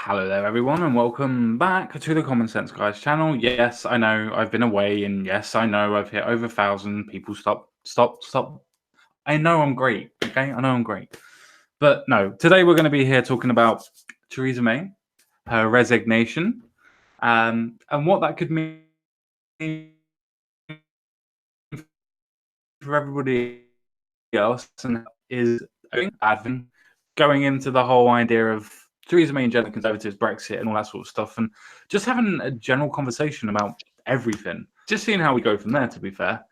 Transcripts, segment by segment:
Hello there, everyone, and welcome back to the Common Sense Guys channel. Yes, I know I've been away, and yes, I know I've hit over 1,000 people. Stop. I know I'm great, okay? I know I'm great. But no, today we're going to be here talking about Theresa May, her resignation, and what that could mean for everybody else, and is a bad thing going into the whole idea of Theresa May and general Conservatives, Brexit, and all that sort of stuff, and just having a general conversation about everything. Just seeing how we go from there, to be fair.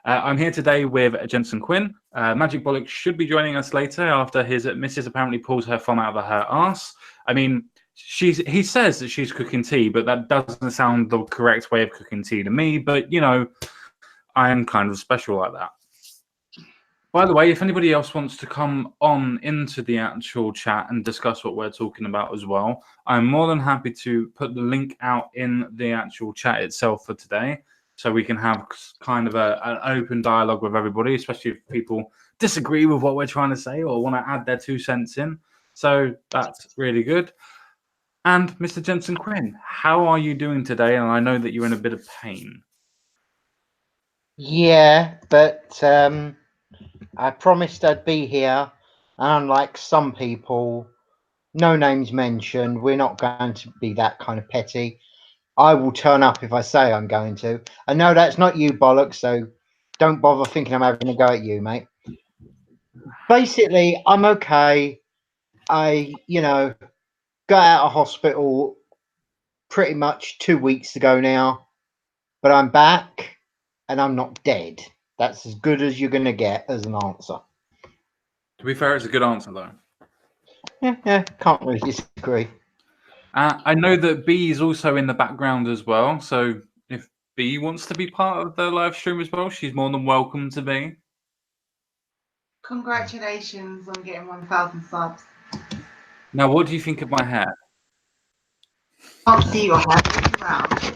I'm here today with Jensen Quinn. Magic Bollocks should be joining us later after his missus apparently pulls her thumb out of her arse. I mean, he says that she's cooking tea, but that doesn't sound the correct way of cooking tea to me. But, you know, I am kind of special like that. By the way, if anybody else wants to come on into the actual chat and discuss what we're talking about as well, I'm more than happy to put the link out in the actual chat itself for today, so we can have kind of an open dialogue with everybody, especially if people disagree with what we're trying to say or want to add their 2 cents in. So that's really good. And Mr. Jensen Quinn, how are you doing today? And I know that you're in a bit of pain. Yeah, but I promised I'd be here, and unlike some people, no names mentioned, we're not going to be that kind of petty. I will turn up if I say I'm going to. And no, that's not you, Bollocks, so don't bother thinking I'm having a go at you, mate. Basically, I'm okay. I, got out of hospital pretty much 2 weeks ago now, but I'm back and I'm not dead. That's as good as you're going to get as an answer. To be fair, it's a good answer, though. Yeah, can't really disagree. I know that B is also in the background as well, so if B wants to be part of the live stream as well, she's more than welcome to be. Congratulations on getting 1,000 subs. Now, what do you think of my hair? Can't see your hair. Look around.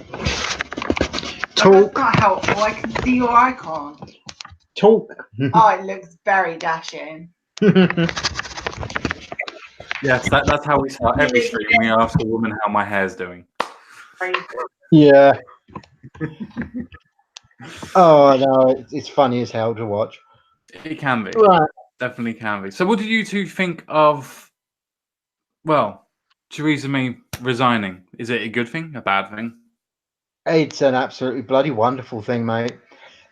Talk. That's not helpful. I can see your icon. Talk. Oh, it looks very dashing. Yes, that's how we start every stream. We ask a woman how my hair's doing. Yeah. Oh no, it's funny as hell to watch. It can be. Right. Definitely can be. So what did you two think of, well, Theresa May resigning? Is it a good thing, a bad thing? It's an absolutely bloody wonderful thing, mate.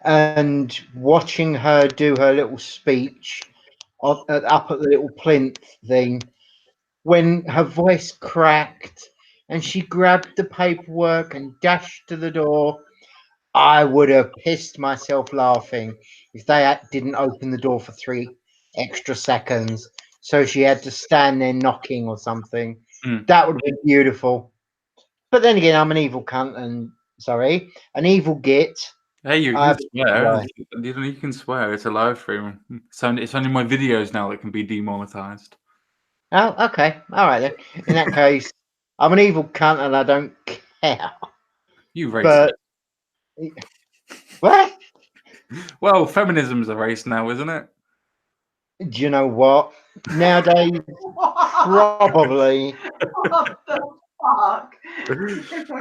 And watching her do her little speech up at the little plinth thing, when her voice cracked and she grabbed the paperwork and dashed to the door, I would have pissed myself laughing if they didn't open the door for 3 extra seconds. So she had to stand there knocking or something. That would have been beautiful. But then again, I'm an evil cunt and an evil git. Hey, you can swear. You can swear. It's a live stream. It's only my videos now that can be demonetized. Oh, okay. All right then. In that case, I'm an evil cunt and I don't care. You racist. What? Well, feminism's a race now, isn't it? Do you know what? Nowadays, probably. What the fuck?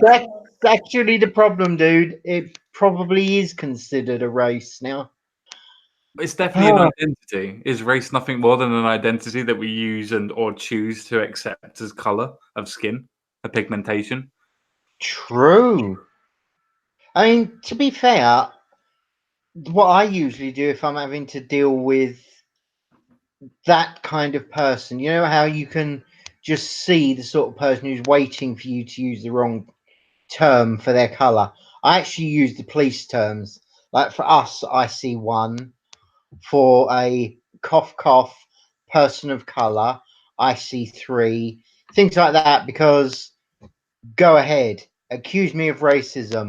That's actually the problem, dude. It probably is considered a race now. It's definitely an identity. Is race nothing more than an identity that we use or choose to accept as color of skin, a pigmentation? True. I mean, to be fair, what I usually do if I'm having to deal with that kind of person, you know how you can just see the sort of person who's waiting for you to use the wrong term for their color. I actually use the police terms. Like for us, I see one. For a cough person of color, I see 3. Things like that, because go ahead, accuse me of racism.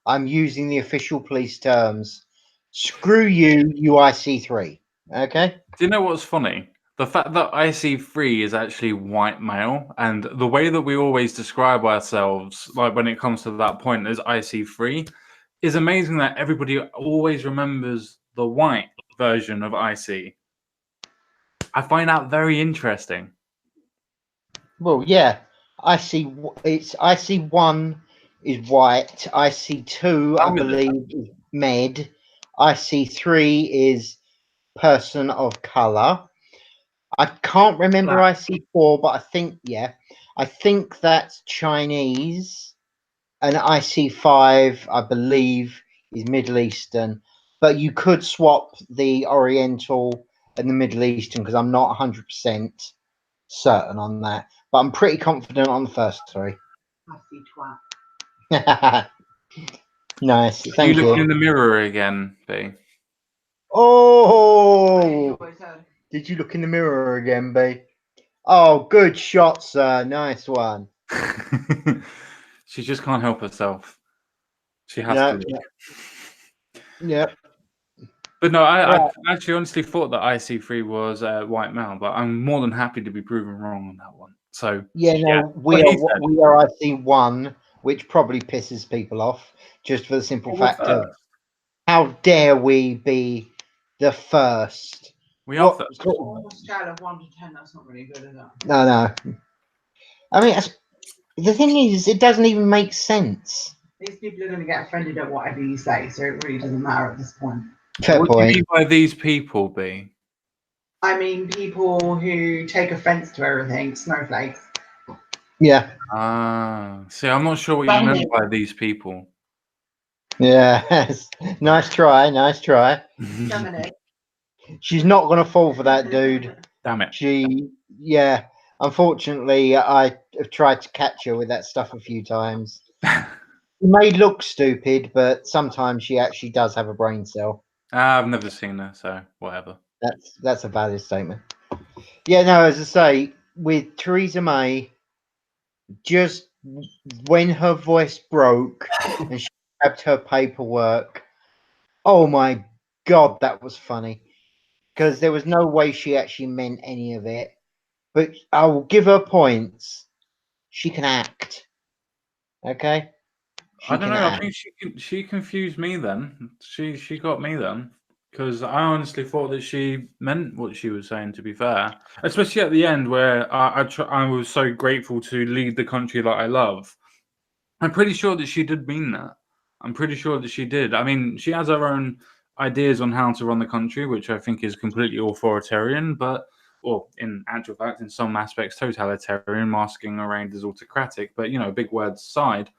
I'm using the official police terms. Screw you, UIC3. Okay? Do you know what's funny? The fact that IC3 is actually white male, and the way that we always describe ourselves, like when it comes to that point, as IC3, is amazing that everybody always remembers the white version of IC. I find that very interesting. Well, yeah. IC1 is white. IC2, I I'm with it. believe, is med. IC3 is person of color. I can't remember Black. IC4, but I think that's Chinese. And IC5, I believe, is Middle Eastern. But you could swap the Oriental and the Middle Eastern because I'm not 100% certain on that. But I'm pretty confident on the first three. I see twat. Nice. You Thank looking you. in the mirror again, B? Oh, Always heard. did you look in the mirror again, B? Oh, good shot, sir. Nice one. She just can't help herself. She has Yeah, to look. yeah. But no, I Right. actually honestly thought that IC3 was white male, but I'm more than happy to be proven wrong on that one. So Yeah, yeah, no, what he said. we are IC1, which probably pisses people off, just for the simple Well, we're fact of first. how dare we be the first? We are What first. sort On of, a scale of 1 to 10, that's not really good, is it? no. I mean, the thing is, it doesn't even make sense. These people are going to get offended at whatever you say, so it really doesn't matter at this point. Fair What do you point. mean by these people, B? I mean, people who take offense to everything, snowflakes. Yeah, Ah, see, I'm not sure what you meant by these people. yeah. Nice try, nice try. Dominic. She's not gonna fall for that, dude. Damn it. Yeah. Unfortunately, I have tried to catch her with that stuff a few times. She may look stupid, but sometimes she actually does have a brain cell. I've never seen her, so whatever. That's a valid statement. Yeah, no, as I say, with Theresa May, just when her voice broke and she grabbed her paperwork, oh my god, that was funny. Because there was no way she actually meant any of it. But I will give her points. She can act. Okay? I She don't can know. I act. think she confused me then. She got me then because I honestly thought that she meant what she was saying. To be fair, especially at the end where I was so grateful to lead the country that I love. I'm pretty sure that she did mean that. I'm pretty sure that she did. I mean, she has her own ideas on how to run the country, which I think is completely authoritarian, but or in actual fact, in some aspects, totalitarian, masking around as autocratic. But big words aside,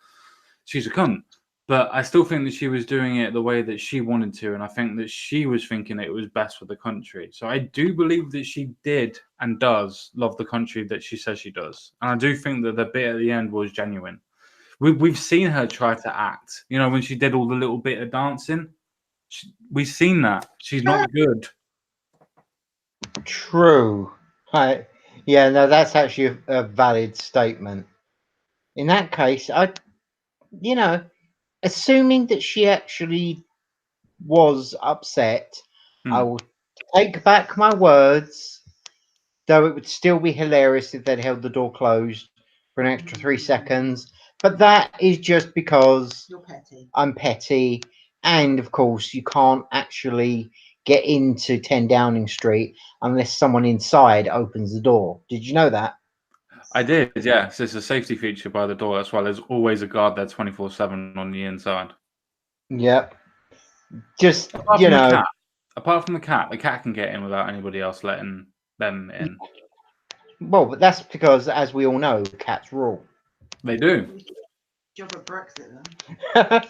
she's a cunt. But I still think that she was doing it the way that she wanted to, and I think that she was thinking it was best for the country. So I do believe that she did and does love the country that she says she does, and I do think that the bit at the end was genuine. We've seen her try to act. When she did all the little bit of dancing, we've seen that she's not good. True. Yeah, no, that's actually a valid statement. In that case, assuming that she actually was upset, I Hmm. will take back my words, though it would still be hilarious if they'd held the door closed for an extra 3 seconds. But that is just because You're petty. I'm petty, and of course, you can't actually get into 10 Downing Street unless someone inside opens the door. Did you know that? I did, yes. It's a safety feature by the door. That's why there's always a guard there 24/7 on the inside. Yep. Just, Apart from the cat. Apart from the cat can get in without anybody else letting them in. well, but that's because, as we all know, cats rule. They do. Job at Brexit then.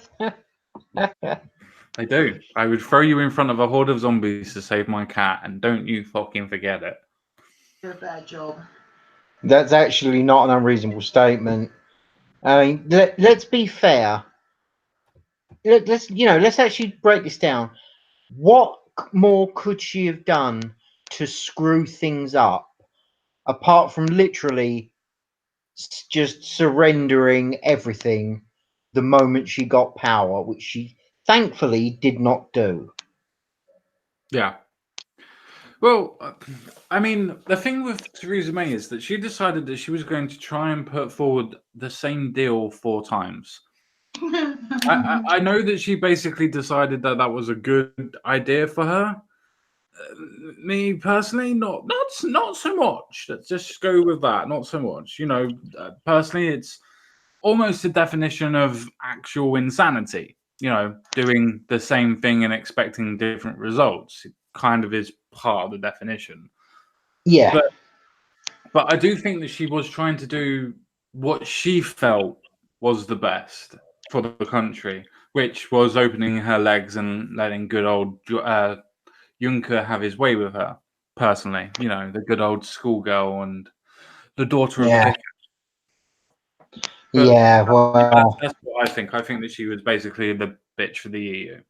They do. I would throw you in front of a horde of zombies to save my cat, and don't you fucking forget it. Do a bad job. That's actually not an unreasonable statement. I mean, let's be fair. Let's actually break this down. What more could she have done to screw things up, apart from literally just surrendering everything the moment she got power, which she thankfully did not do? Yeah. Well, I mean, the thing with Theresa May is that she decided that she was going to try and put forward the same deal 4 times. I know that she basically decided that that was a good idea for her, Me personally, not so much. Let's just go with that. Not so much. Personally, it's almost a definition of actual insanity. Doing the same thing and expecting different results. It kind of is part of the definition. Yeah. But I do think that she was trying to do what she felt was the best for the country, which was opening her legs and letting good old Juncker have his way with her. Personally, the good old schoolgirl and the daughter of a Yeah. vicar. But Yeah. Well, that's what I think. I think that she was basically the bitch for the EU.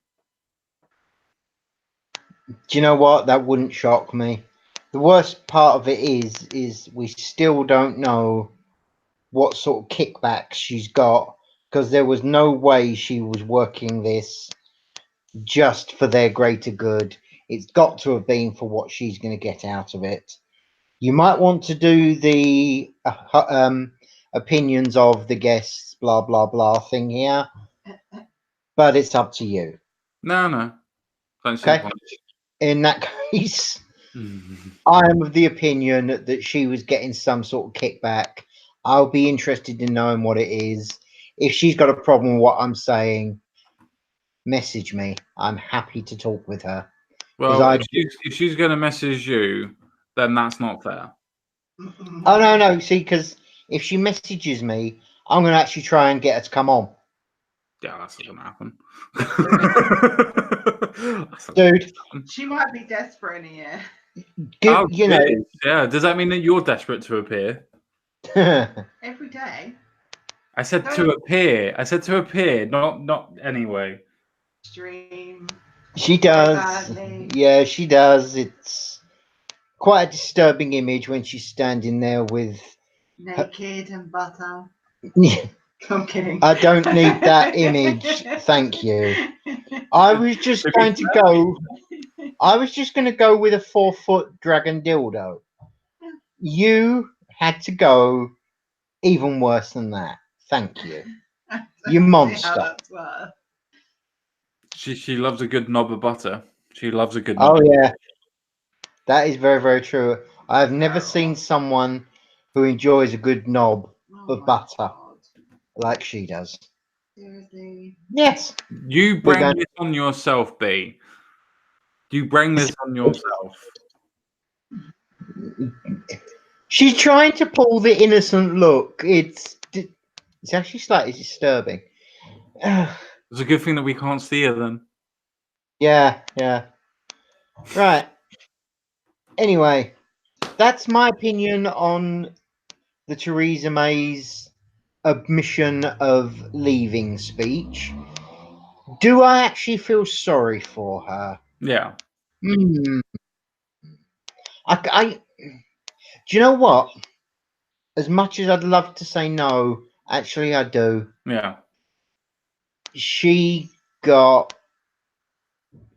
do you know what? That wouldn't shock me. The worst part of it is we still don't know what sort of kickbacks she's got, because there was no way she was working this just for their greater good. It's got to have been for what she's going to get out of it. You might want to do the opinions of the guests, blah blah blah thing here, but it's up to you. No. Don't see the Okay. point. In that case, I am of the opinion that she was getting some sort of kickback. I'll be interested in knowing what it is. If she's got a problem with what I'm saying, message me. I'm happy to talk with her. Well, I- if she's going to message you, then that's not fair. Oh no, see, because if she messages me, I'm going to actually try and get her to come on. Yeah, that's not going to happen. Dude, She might be desperate in a year. Oh, you know, yeah. Does that mean that you're desperate to appear? Every day. I said to appear. I said to appear, not anyway. Stream. she does. Badly. Yeah, she does. It's quite a disturbing image when she's standing there with. Naked and butter. I'm kidding. I don't need that image. Thank you. I was just going to go. I was just going to go with a 4-foot dragon dildo. You had to go even worse than that. Thank you. You monster. She loves a good knob of butter. She loves a good Oh knob. yeah, that is very very true. I've never seen someone who enjoys a good knob of butter God. like she does. Seriously. Yes. You bring this on yourself, B. You bring this on yourself. She's trying to pull the innocent look. It's actually slightly disturbing. It's a good thing that we can't see her then. Yeah. Right. Anyway, that's my opinion on the Theresa May's admission of leaving speech. Do I actually feel sorry for her? Yeah. I do you know what? As much as I'd love to say no, actually I do. Yeah. She got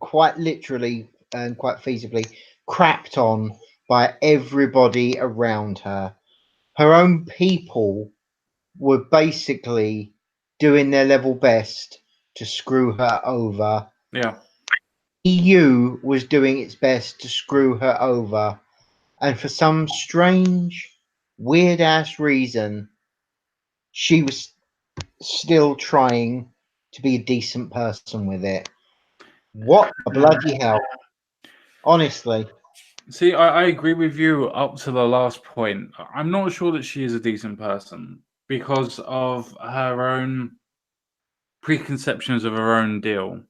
quite literally and quite feasibly crapped on by everybody around her. Her own people were basically doing their level best to screw her over. Yeah. EU was doing its best to screw her over. And for some strange, weird ass reason, she was still trying to be a decent person with it. What a bloody hell. Honestly. See, I agree with you up to the last point. I'm not sure that she is a decent person because of her own preconceptions of her own deal.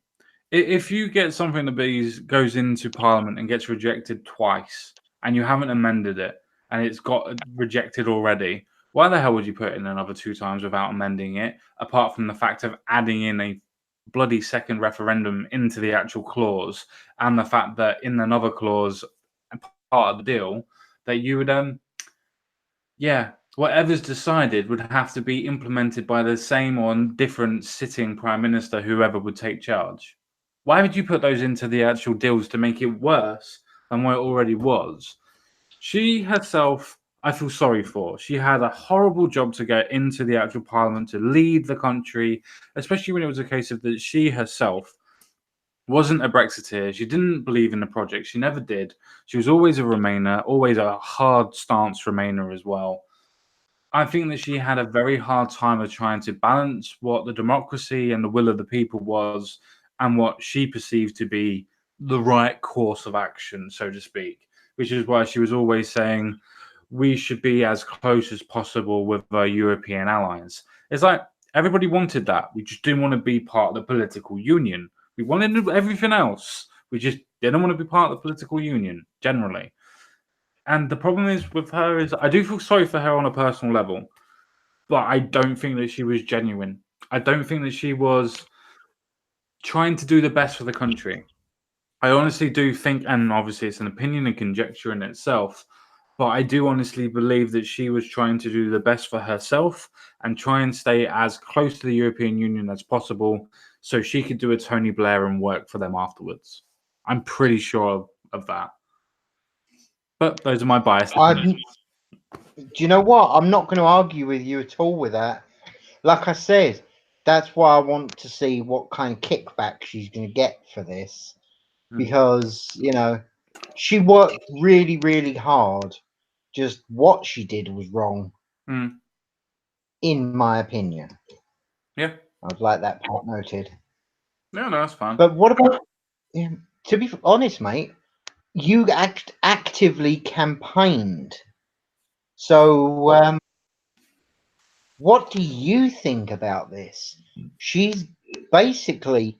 If you get something that goes into Parliament and gets rejected twice and you haven't amended it and it's got rejected already, why the hell would you put it in another 2 times without amending it, apart from the fact of adding in a bloody second referendum into the actual clause and the fact that in another clause, part of the deal, that you would, whatever's decided would have to be implemented by the same or different sitting prime minister, whoever would take charge. Why would you put those into the actual deals to make it worse than what it already was? She herself, I feel sorry for. She had a horrible job to get into the actual parliament to lead the country, especially when it was a case of that she herself wasn't a Brexiteer. She didn't believe in the project. She never did. She was always a Remainer, always a hard stance Remainer as well. I think that she had a very hard time of trying to balance what the democracy and the will of the people was and what she perceived to be the right course of action, so to speak, which is why she was always saying we should be as close as possible with our European allies. It's like everybody wanted that. We just didn't want to be part of the political union. We wanted everything else. We just didn't want to be part of the political union generally. And the problem is with her is I do feel sorry for her on a personal level, but I don't think that she was genuine. I don't think that she was trying to do the best for the country. I honestly do think, and obviously it's an opinion and conjecture in itself, but I do honestly believe that she was trying to do the best for herself and try and stay as close to the European Union as possible so she could do a Tony Blair and work for them afterwards. I'm pretty sure of that. But those are my biases. Do you know what? I'm not going to argue with you at all with that. Like I said, that's why I want to see what kind of kickback she's going to get for this. Because, you know, she worked really, really hard. Just what she did was wrong, in my opinion. Yeah. I'd like that part noted. No, that's fine. But what about, to be honest, mate, you actively campaigned. So, what do you think about this? She's basically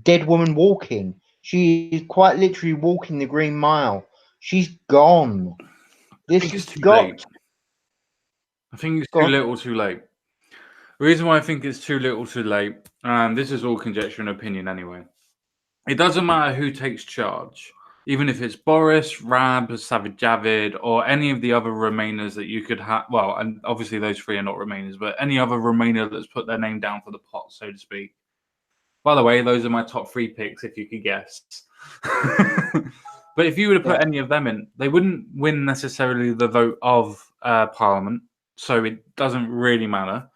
dead woman walking. She's quite literally walking the Green Mile. She's gone. This has got. I think it's too little, too late. The reason why I think it's too little, too late, and this is all conjecture and opinion anyway. It doesn't matter who takes charge, even if it's Boris, Rab, Sajid Javid, or any of the other Remainers that you could have. Well, and obviously those three are not Remainers, but any other Remainer that's put their name down for the pot, so to speak. By the way, those are my top 3 picks, if you could guess. But if you were to put any of them in, they wouldn't win necessarily the vote of Parliament, so it doesn't really matter.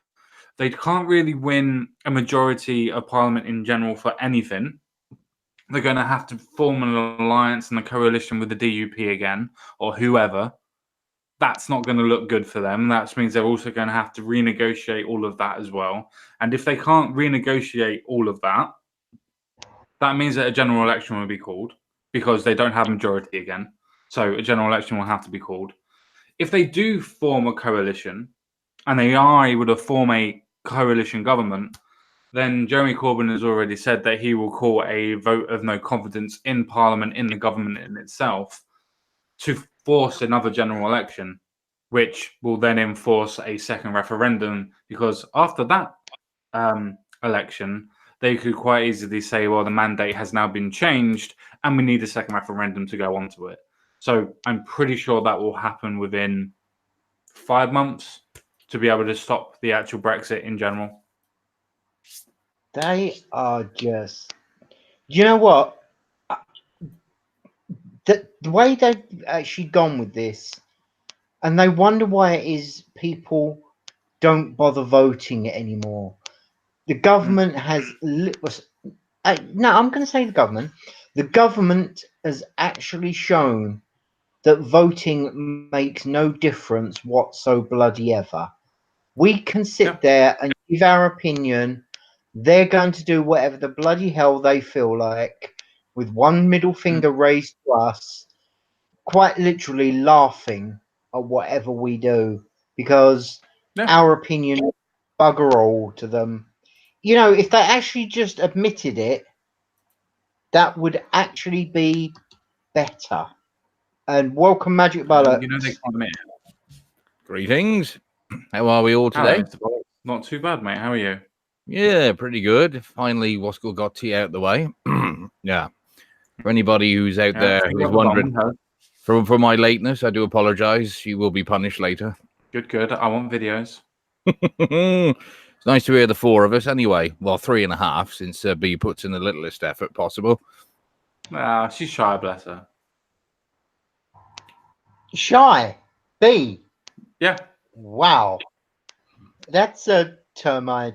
They can't really win a majority of Parliament in general for anything. They're going to have to form an alliance and a coalition with the DUP again, or whoever. That's not going to look good for them. That means they're also going to have to renegotiate all of that as well. And if they can't renegotiate all of that, that means that a general election will be called because they don't have majority again. So a general election will have to be called. If they do form a coalition and they are able to form a coalition government, then Jeremy Corbyn has already said that he will call a vote of no confidence in Parliament, in the government in itself, to force another general election, which will then enforce a second referendum, because after that election, they could quite easily say, well, the mandate has now been changed and we need a second referendum to go onto it. So I'm pretty sure that will happen within 5 months to be able to stop the actual Brexit in general. They are just. You know what? The way they've actually gone with this, and they wonder why it is people don't bother voting it anymore. The government has. No, I'm going to say the government. The government has actually shown that voting makes no difference whatsoever bloody ever. We can sit there and give our opinion. They're going to do whatever the bloody hell they feel like, with one middle finger raised to us, quite literally laughing at whatever we do, because our opinion is bugger all to them. You know, if they actually just admitted it, that would actually be better. And welcome, Magic Bullet. You know they can't admit it. Greetings. How are we all today? Hello, not too bad, mate. How are you? Yeah, pretty good. Finally, Wasco got tea out the way. Yeah. For anybody who's out there who's wondering, for my lateness, I do apologize. You will be punished later. Good. I want videos. It's nice to hear the 4 of us anyway. Well, 3.5, since B puts in the littlest effort possible. She's shy, bless her. Shy? B? Yeah. Wow. That's a term I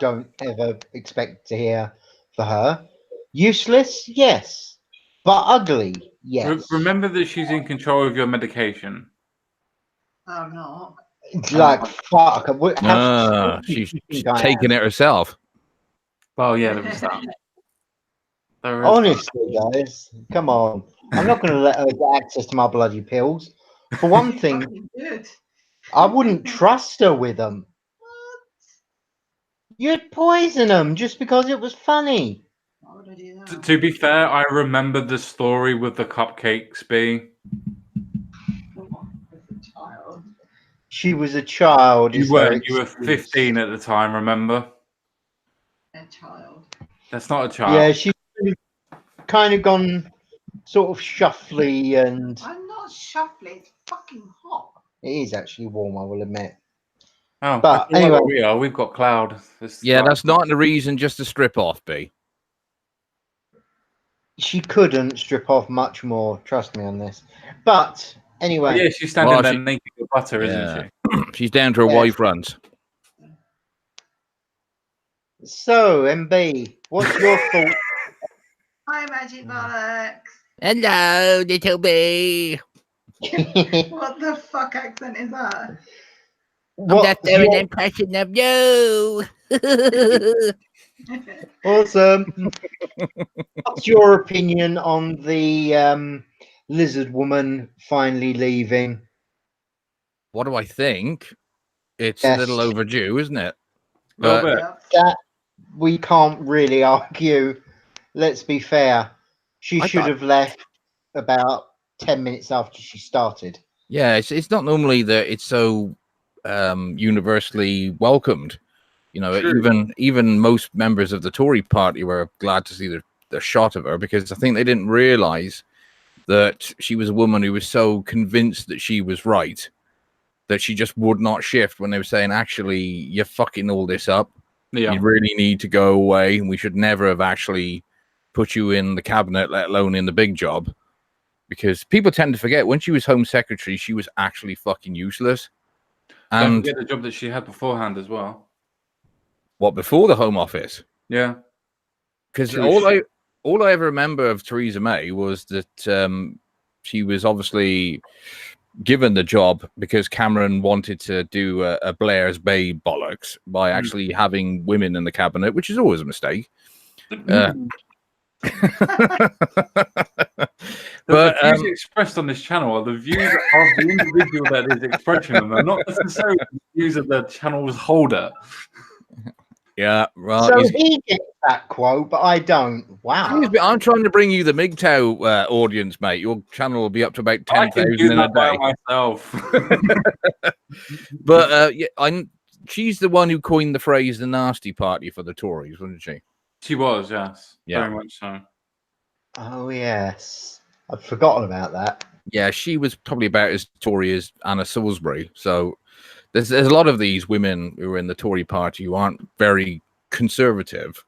don't ever expect to hear for her. Useless, yes, but ugly, yes. Remember that she's in control of your medication. I'm not. It's like fuck. She's taking it herself. Well, yeah, there was that. There is Honestly, guys, come on. I'm not going to let her get access to my bloody pills. For one thing, Fucking good. I wouldn't trust her with them. You'd poison them just because it was funny. Why would I do that. that? To be fair, I remember the story with the cupcakes being. Oh, as a child. She was a child. You is her weren't. You were excuse. 15 at the time, remember? A child. That's not a child. Yeah, she's kind of gone sort of shuffly, and I'm not shuffling. It's fucking hot. it is actually warm, I will admit. Oh, But I feel like anyway. we are. We've got cloud. Yeah, that's not the reason just to strip off, B. She couldn't strip off much more, trust me on this. But anyway, Yeah, she's standing there naked with butter, isn't she? She's down to her wife runs. So, MB, what's your thought? Hi, Magic Bollocks. Hello, little B. What the fuck accent is that? I'm just doing an impression of you. Awesome. What's your opinion on the lizard woman finally leaving? What do I think? It's Yes. a little overdue, isn't it? A little bit. That we can't really argue. Let's be fair. She should have left about 10 minutes after she started. Yeah, it's not normally that it's so universally welcomed. You know, even most members of the Tory party were glad to see the shot of her, because I think they didn't realize that she was a woman who was so convinced that she was right that she just would not shift when they were saying, actually, you're fucking all this up. Yeah. You really need to go away. And we should never have actually put you in the cabinet, let alone in the big job. Because people tend to forget when she was Home Secretary, she was actually fucking useless. Don't And forget the job that she had beforehand as well. what, before the Home Office? Yeah. Because all I ever remember of Theresa May was that she was obviously given the job because Cameron wanted to do a Blair's Bay bollocks by actually having women in the cabinet, which is always a mistake. But the views expressed on this channel are the views of the individual that is expressing them, and not necessarily the views of the channel's holder. Yeah, well, so he gets that quote, but I don't. Wow. Excuse me, I'm trying to bring you the MGTOW audience, mate. Your channel will be up to about 10,000 in a day. Myself. But she's the one who coined the phrase "the nasty party" for the Tories, wasn't she? She was, yes. Yeah. Very much so. Oh, yes. I'd forgotten about that. Yeah, she was probably about as Tory as Anna Salisbury. So there's a lot of these women who are in the Tory party who aren't very conservative.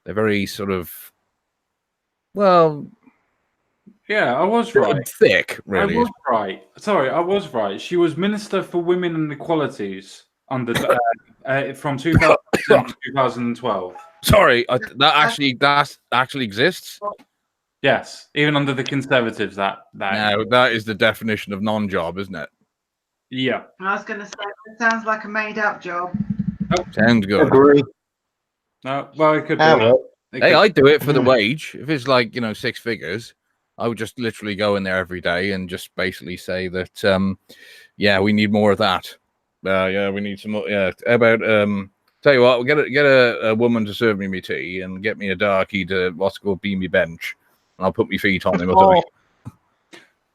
They're very sort of, well... Yeah, I was right. Thick, really. I was right. Sorry, I was right. She was Minister for Women and Equalities under from 2000 to 2012. Sorry, that actually exists. Yes, even under the Conservatives, that. Now that is the definition of non-job, isn't it? Yeah. I was going to say, it sounds like a made-up job. Sounds good. Agree. No, well, it could be. Well. Hey, I'd do it for the wage. If it's like, 6 figures, I would just literally go in there every day and just basically say that, yeah, we need more of that. Yeah, we need some more. Yeah, how about tell you what, we'll get a woman to serve me tea and get me a darkie to be me bench, and I'll put my feet on them.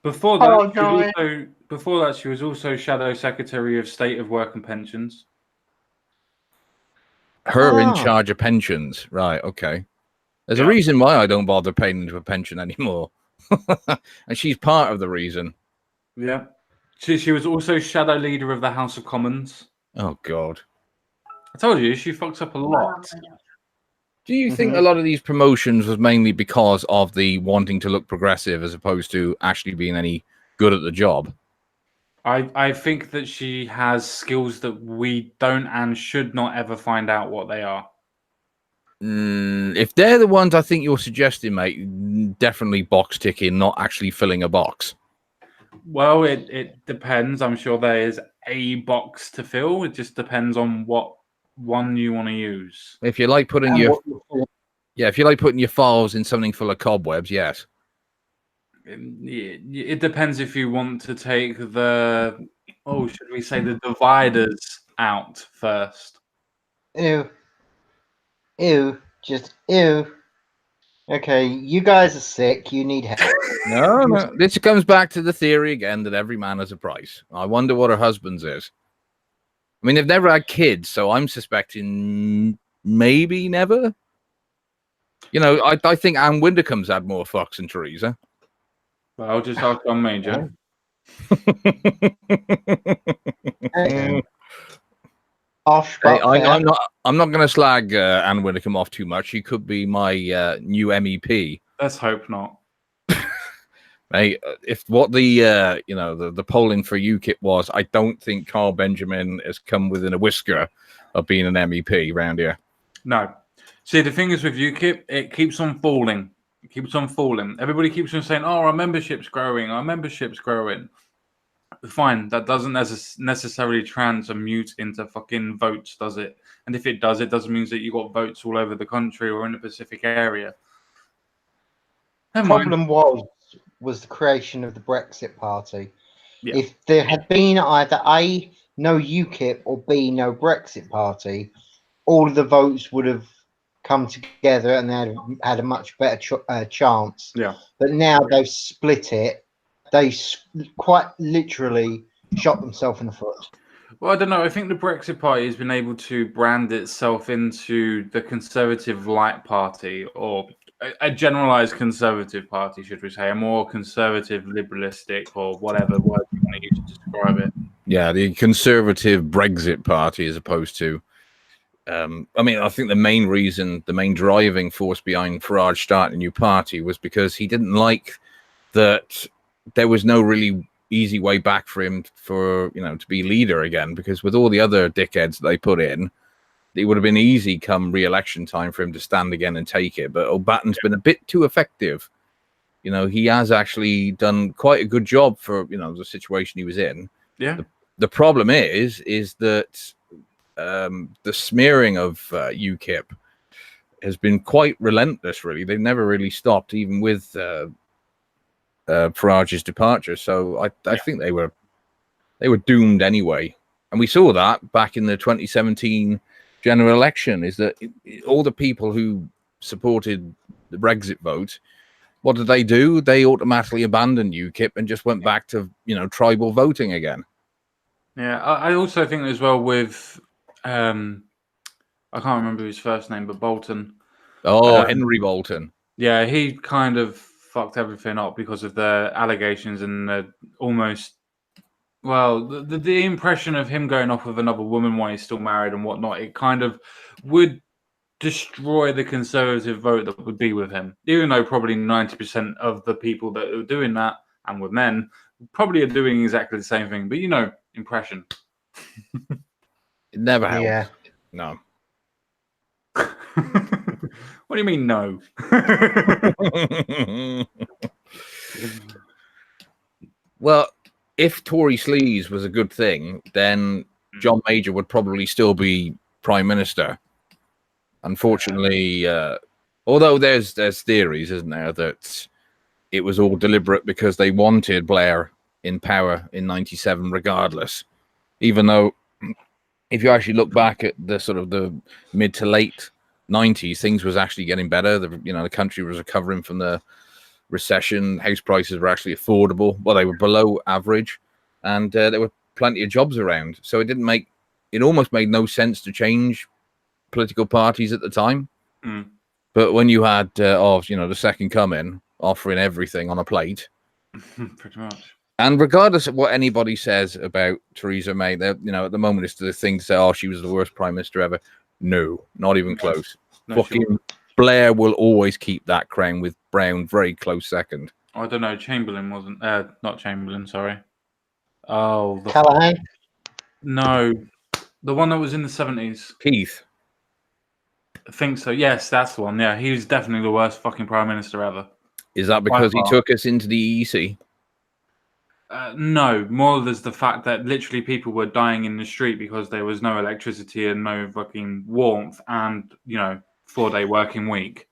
Before that, she was also Shadow Secretary of State of Work and Pensions. Her in charge of pensions, right? Okay. There's a reason why I don't bother paying into a pension anymore, and she's part of the reason. Yeah, she was also Shadow Leader of the House of Commons. Oh God. I told you, she fucks up a lot. Do you think a lot of these promotions was mainly because of the wanting to look progressive as opposed to actually being any good at the job? I think that she has skills that we don't and should not ever find out what they are. If they're the ones I think you're suggesting, mate, definitely box ticking, not actually filling a box. Well, it depends. I'm sure there is a box to fill. It just depends on what one you want to use. If you like putting And your what you're doing. if you like putting your files in something full of cobwebs, yes. It depends if you want to take the, should we say the dividers out first? Ew. Ew. Just ew. Okay, you guys are sick. You need help. No. This comes back to the theory again that every man has a price. I wonder what her husband's is. I mean, they've never had kids, so I'm suspecting maybe never. You know, I think Anne Windercome's had more fucks than Teresa. Well, I'll just ask on Major. Osh, Hey, but fair. I'm not going to slag Anne Widdecombe off too much. She could be my new MEP. Let's hope not. Hey, if what the the polling for UKIP was, I don't think Carl Benjamin has come within a whisker of being an MEP around here. No. See, the thing is with UKIP, it keeps on falling. It keeps on falling. Everybody keeps on saying, "Oh, our membership's growing. Our membership's growing." Fine, that doesn't necessarily transmute into fucking votes, does it? And if it does, it doesn't mean that you got votes all over the country or in the Pacific area. Never mind. Problem was the creation of the Brexit Party. Yeah. If there had been either A, no UKIP, or B, no Brexit Party, all of the votes would have come together and they had a much better chance. Yeah. But now they've split it. They quite literally shot themselves in the foot. Well, I don't know. I think the Brexit Party has been able to brand itself into the Conservative Light Party, or a generalized Conservative Party, should we say, a more conservative, liberalistic, or whatever word you want to use to describe it. Yeah, the Conservative Brexit Party, as opposed to. I mean, I think the main reason, the main driving force behind Farage starting a new party was because he didn't like that there was no really easy way back for him to be leader again, because with all the other dickheads they put in, it would have been easy come re-election time for him to stand again and take it. But O'Batten's been a bit too effective. You know, he has actually done quite a good job for, the situation he was in. Yeah. The problem is that the smearing of UKIP has been quite relentless, really. They've never really stopped, even with Farage's departure. So I think they were doomed anyway. And we saw that back in the 2017 general election, is that all the people who supported the Brexit vote, what did they do? They automatically abandoned UKIP and just went back to, tribal voting again. Yeah, I also think as well with, I can't remember his first name, but Bolton. Oh, Henry Bolton. Yeah, he kind of fucked everything up because of the allegations and the impression of him going off with another woman while he's still married and whatnot. It kind of would destroy the Conservative vote that would be with him, even though probably 90% of the people that are doing that, and with men, probably are doing exactly the same thing. But impression. It never helps. Yeah. No. What do you mean, no? Well, if Tory sleaze was a good thing, then John Major would probably still be Prime Minister. Unfortunately, although there's theories, isn't there, that it was all deliberate because they wanted Blair in power in '97 regardless. Even though, if you actually look back at the sort of the mid to late '90s, things was actually getting better. The country was recovering from the recession. House prices were actually affordable. Well, they were below average, and there were plenty of jobs around. So it almost made no sense to change political parties at the time. But when you had the second coming offering everything on a plate, pretty much. and regardless of what anybody says about Theresa May, at the moment it's the thing to say, oh, she was the worst prime minister ever. No, not even close. No, fucking Blair will always keep that crown, with Brown very close second. I don't know. Chamberlain wasn't. Not Chamberlain. Sorry. Oh, Callaghan? No, the one that was in the 70s. Keith. think so. Yes, that's the one. Yeah, he was definitely the worst fucking prime minister ever. Is that because he far. took us into the EEC? No, more there's the fact that literally people were dying in the street because there was no electricity and no fucking warmth, and 4-day working week.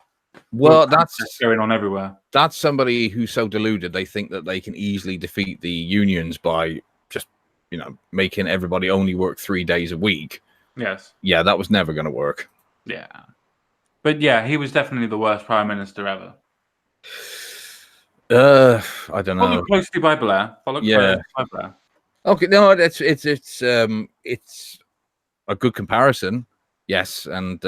Well, With that's protests going on everywhere. that's somebody who's so deluded they think that they can easily defeat the unions by just making everybody only work 3 days a week. Yes. Yeah, that was never going to work. Yeah. But yeah, he was definitely the worst prime minister ever. I don't know. Followed closely by Blair. Yeah. By Blair. Okay, no, it's a good comparison. Yes, and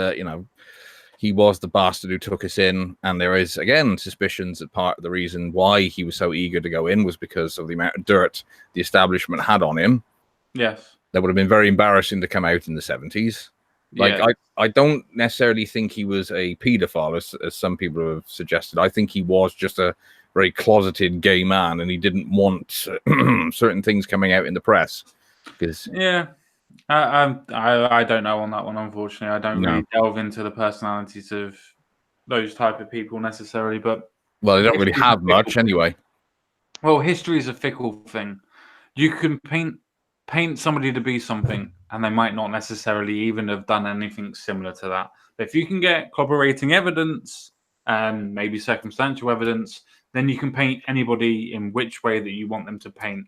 he was the bastard who took us in, and there is again suspicions that part of the reason why he was so eager to go in was because of the amount of dirt the establishment had on him. Yes. That would have been very embarrassing to come out in the 70s. Like, Yeah. I don't necessarily think he was a paedophile, as some people have suggested. I think he was just a very closeted gay man, and he didn't want certain things coming out in the press. Yeah. I don't know on that one, unfortunately. I don't No. really delve into the personalities of those type of people necessarily, but Well, they don't really history's a have much fickle thing. anyway. Well, history is a fickle thing. You can paint somebody to be something, and they might not necessarily even have done anything similar to that. But if you can get corroborating evidence and maybe circumstantial evidence, then you can paint anybody in which way that you want them to paint.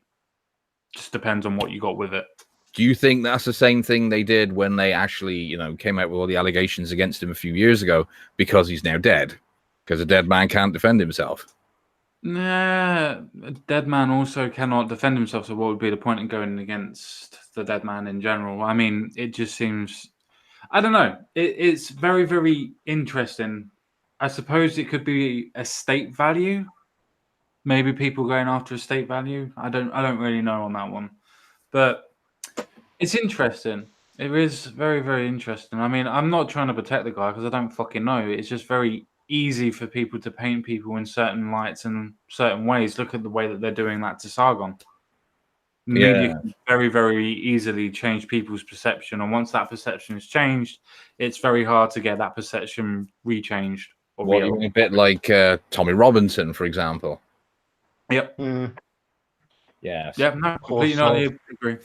Just depends on what you got with it. Do you think that's the same thing they did when they actually, came out with all the allegations against him a few years ago because he's now dead? Because a dead man can't defend himself. Nah, a dead man also cannot defend himself. So what would be the point in going against the dead man in general? I mean, it just seems, I don't know. It's very, very interesting. I suppose it could be estate value. Maybe people going after estate value. I don't really know on that one, but it's interesting. It is very, very interesting. I mean, I'm not trying to protect the guy because I don't fucking know. It's just very easy for people to paint people in certain lights and certain ways. Look at the way that they're doing that to Sargon. Media can very, very easily change people's perception, and once that perception is changed, it's very hard to get that perception rechanged. Or a bit like Tommy Robinson, for example. Yep. Yes. Yeah. No, completely not agree.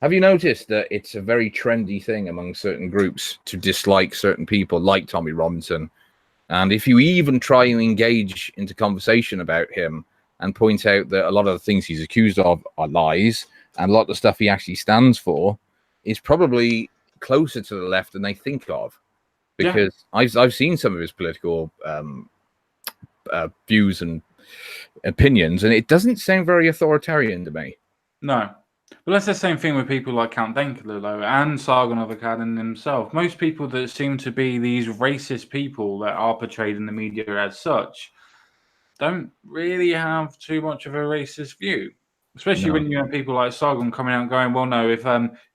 Have you noticed that it's a very trendy thing among certain groups to dislike certain people like Tommy Robinson? And if you even try and engage into conversation about him and point out that a lot of the things he's accused of are lies, and a lot of the stuff he actually stands for is probably closer to the left than they think of. Because I've seen some of his political views and opinions, and it doesn't sound very authoritarian to me. No. But that's the same thing with people like Count Dankula, though, and Sargon of Akkad himself. Most people that seem to be these racist people that are portrayed in the media as such don't really have too much of a racist view. Especially when you have people like Sargon coming out and going, well, no, if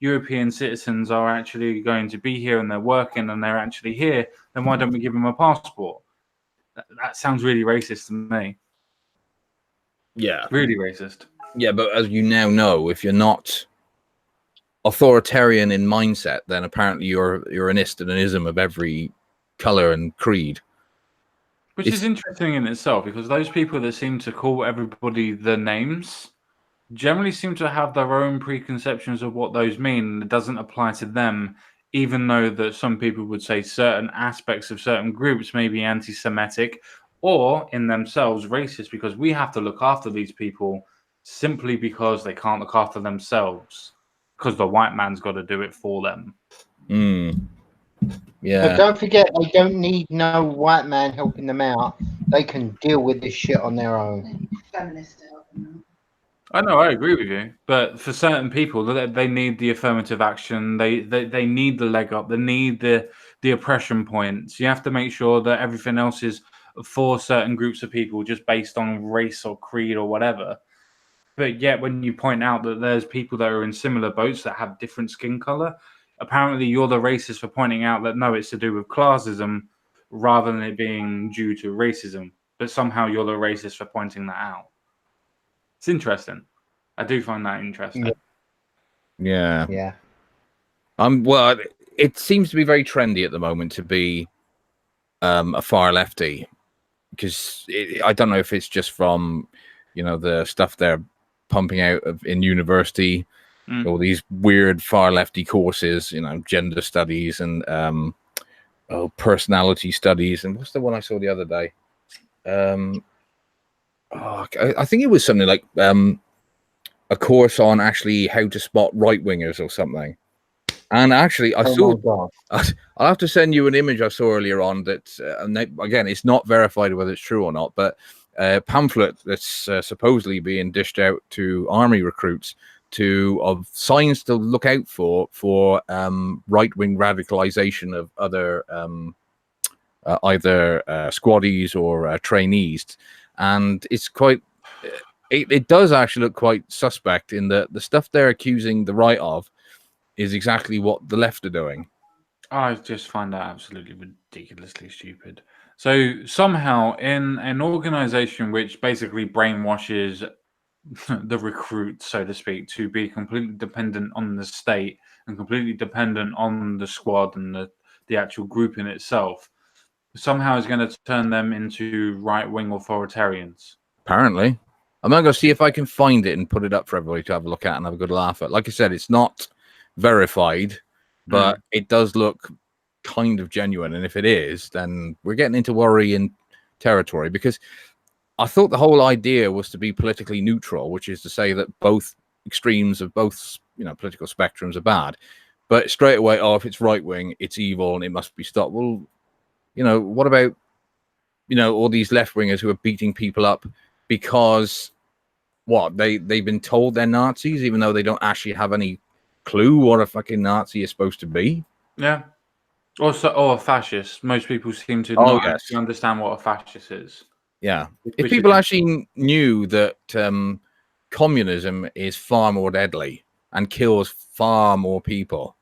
European citizens are actually going to be here and they're working and they're actually here, then why don't we give them a passport? That sounds really racist to me. Yeah. Really racist. Yeah, but as you now know, if you're not authoritarian in mindset, then apparently you're an ist and an ism of every color and creed. Which is interesting in itself, because those people that seem to call everybody the names generally seem to have their own preconceptions of what those mean, and it doesn't apply to them, even though that some people would say certain aspects of certain groups may be anti-Semitic or in themselves racist, because we have to look after these people simply because they can't look after themselves, because the white man's got to do it for them. Yeah. But don't forget, they don't need no white man helping them out. They can deal with this shit on their own. Feminist to help them out. I know, I agree with you, but for certain people, they need the affirmative action. They need the leg up. They need the oppression points. You have to make sure that everything else is for certain groups of people, just based on race or creed or whatever. But yet, when you point out that there's people that are in similar boats that have different skin color, apparently you're the racist for pointing out that no, it's to do with classism rather than it being due to racism. But somehow you're the racist for pointing that out. It's interesting. I do find that interesting. Yeah. Yeah. Well, it seems to be very trendy at the moment to be a far lefty, because I don't know if it's just from, you know, the stuff they're pumping out in university, all these weird far lefty courses, you know, gender studies and personality studies, and what's the one I saw the other day? I think it was something like a course on actually how to spot right wingers or something. And actually, I saw. I'll have to send you an image I saw earlier on that, again, it's not verified whether it's true or not, but a pamphlet that's supposedly being dished out to army recruits of signs to look out for right-wing radicalization of other either squaddies or trainees. And it's quite. It does actually look quite suspect in that the stuff they're accusing the right of is exactly what the left are doing. I just find that absolutely ridiculously stupid. So somehow in an organization which basically brainwashes the recruits, so to speak, to be completely dependent on the state and completely dependent on the squad and the actual group in itself, somehow is going to turn them into right-wing authoritarians. Apparently. I'm going to go see if I can find it and put it up for everybody to have a look at and have a good laugh at. Like I said, it's not verified, but it does look kind of genuine. And if it is, then we're getting into worrying territory, because I thought the whole idea was to be politically neutral, which is to say that both extremes of both, you know, political spectrums are bad. But straight away, if it's right wing, it's evil and it must be stopped. Well, you know, what about, you know, all these left wingers who are beating people up because they've been told they're Nazis, even though they don't actually have any clue what a fucking Nazi is supposed to be? Yeah. Or a fascist. Most people seem to not actually understand what a fascist is. Yeah. If people actually knew that communism is far more deadly and kills far more people,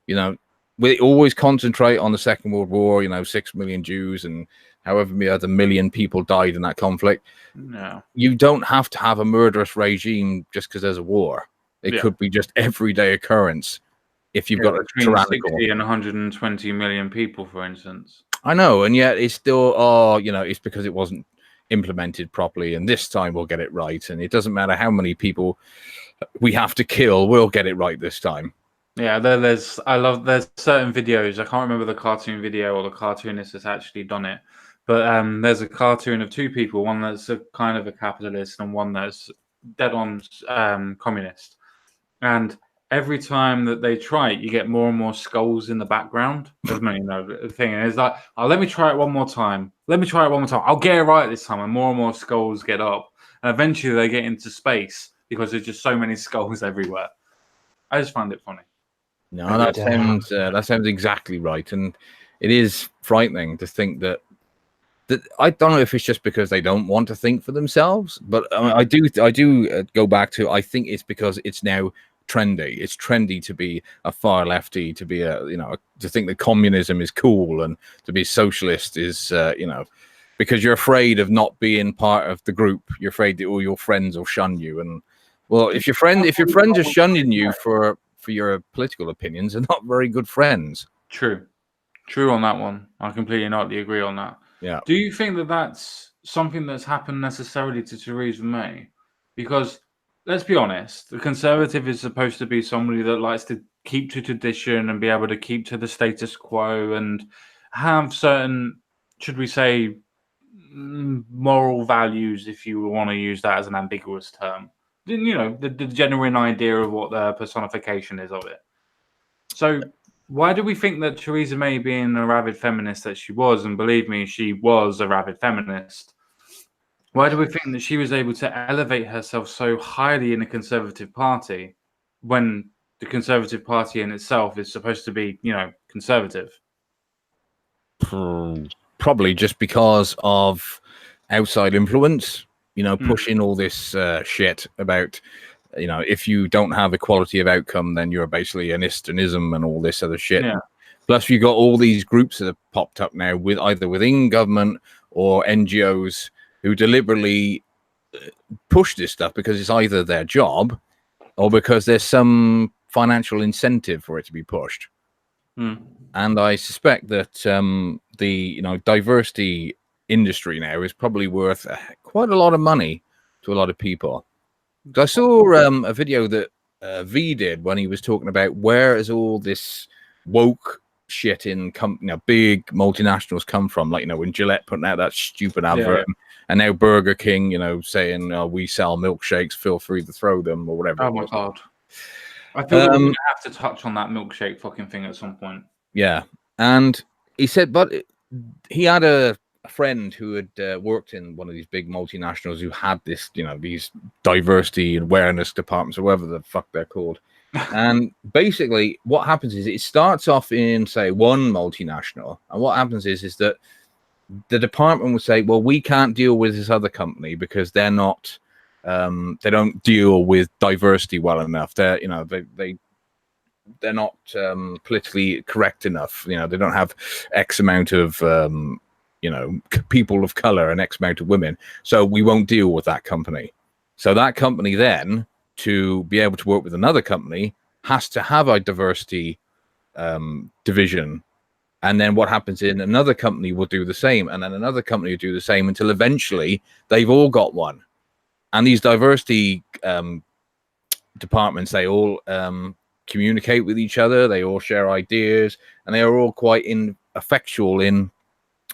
you know, we always concentrate on the Second World War, you know, 6 million Jews and however many other million people died in that conflict. No. You don't have to have a murderous regime just because there's a war. It could be just everyday occurrence if you've got a tyrannical. 60 and 120 million people, for instance. I know, and yet it's still, you know, it's because it wasn't implemented properly, and this time we'll get it right. And it doesn't matter how many people we have to kill, we'll get it right this time. Yeah, there's certain videos. I can't remember the cartoon video or the cartoonist that's actually done it, but there's a cartoon of two people, one that's a kind of a capitalist and one that's dead on communist. And every time that they try it, you get more and more skulls in the background. There's no, you know, thing, and it's like, let me try it one more time. Let me try it one more time. I'll get it right this time. And more skulls get up, and eventually they get into space because there's just so many skulls everywhere. I just find it funny. No, that sounds exactly right, and it is frightening to think that I don't know if it's just because they don't want to think for themselves, but I do go back to, I think it's because it's now trendy. It's trendy to be a far lefty, to be to think that communism is cool, and to be socialist is because you're afraid of not being part of the group. You're afraid that all your friends will shun you, and well, if your friends are shunning you for your political opinions, they're not very good friends. True on that one. I completely and utterly agree on that. Yeah. Do you think that that's something that's happened necessarily to Theresa May? Because let's be honest, the Conservative is supposed to be somebody that likes to keep to tradition and be able to keep to the status quo and have certain, should we say, moral values, if you want to use that as an ambiguous term. You know, the genuine idea of what the personification is of it. So why do we think that Theresa May, being a rabid feminist that she was, and believe me, she was a rabid feminist, why do we think that she was able to elevate herself so highly in the Conservative Party when the Conservative Party in itself is supposed to be, you know, conservative? Probably just because of outside influence, you know, pushing all this shit about, you know, if you don't have equality of outcome, then you're basically an Easternism and all this other shit. Yeah. Plus, you got all these groups that have popped up now, with either within government or NGOs, who deliberately push this stuff because it's either their job or because there's some financial incentive for it to be pushed. And I suspect that the diversity industry now is probably worth quite a lot of money to a lot of people. I saw a video that V did when he was talking about where is all this woke shit in big multinationals come from, like when Gillette putting out that stupid advert, and now Burger King, saying we sell milkshakes, feel free to throw them or whatever. Oh my god! I feel like we're gonna have to touch on that milkshake fucking thing at some point. Yeah, and he said, but he had a friend who had worked in one of these big multinationals who had this, these diversity and awareness departments, or whatever the fuck they're called. And basically, what happens is it starts off in, say, one multinational, and what happens is that the department will say, well, we can't deal with this other company because they're not, they don't deal with diversity well enough. They're, they're not politically correct enough. They don't have X amount of, people of color and X amount of women. So we won't deal with that company. So that company then, to be able to work with another company, has to have a diversity division. And then what happens in another company will do the same. And then another company will do the same until eventually they've all got one. And these diversity departments, they all communicate with each other. They all share ideas, and they are all quite effectual in,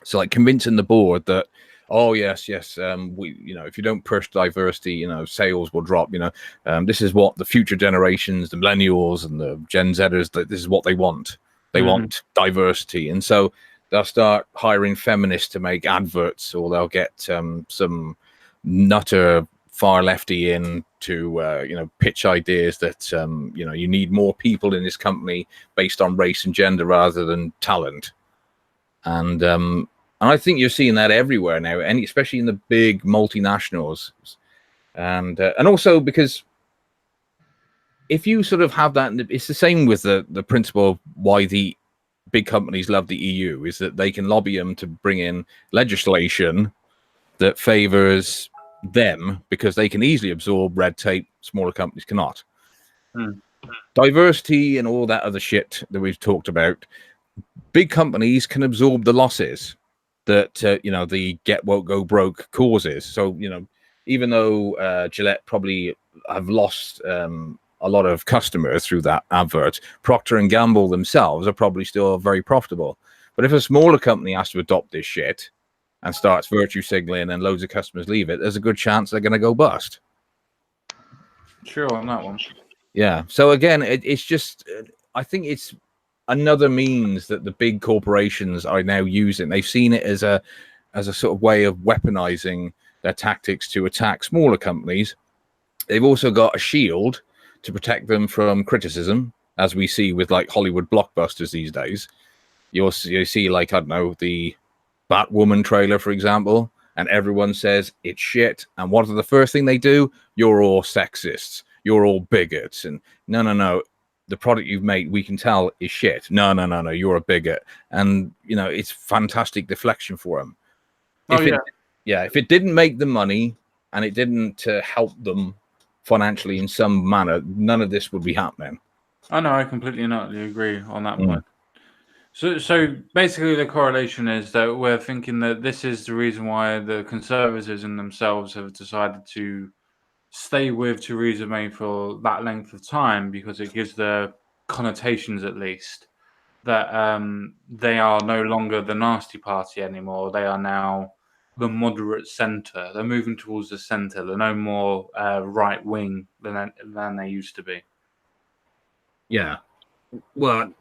so like convincing the board that, oh yes, we, if you don't push diversity, sales will drop. This is what the future generations, the millennials and the Gen Zers, this is what they want. They want diversity, and so they'll start hiring feminists to make adverts, or they'll get some nutter far lefty in to pitch ideas that you need more people in this company based on race and gender rather than talent. And I think you're seeing that everywhere now, and especially in the big multinationals. And also because if you sort of have that, it's the same with the principle of why the big companies love the EU, is that they can lobby them to bring in legislation that favors them because they can easily absorb red tape smaller companies cannot. Diversity and all that other shit that we've talked about, big companies can absorb the losses that the get woke go broke causes. So even though Gillette probably have lost a lot of customers through that advert, Procter and Gamble themselves are probably still very profitable. But if a smaller company has to adopt this shit and starts virtue signaling and loads of customers leave it, there's a good chance they're going to go bust. Sure, on that one. Yeah. So again, it's just, I think it's another means that the big corporations are now using. They've seen it as a sort of way of weaponizing their tactics to attack smaller companies. They've also got a shield to protect them from criticism, as we see with like Hollywood blockbusters these days. You see like, I don't know, the Batwoman trailer, for example, and everyone says it's shit. And what are the first thing they do? You're all sexists. You're all bigots. And no. The product you've made, we can tell, is shit. No. You're a bigot. And, it's fantastic deflection for them. If it didn't make them money and it didn't help them financially in some manner, none of this would be happening. I know, I completely and utterly agree on that point. So basically the correlation is that we're thinking that this is the reason why the Conservatives in themselves have decided to stay with Theresa May for that length of time, because it gives the connotations, at least, that they are no longer the nasty party anymore. They are now the moderate centre. They're moving towards the centre. They're no more right wing than they used to be. Yeah. Well,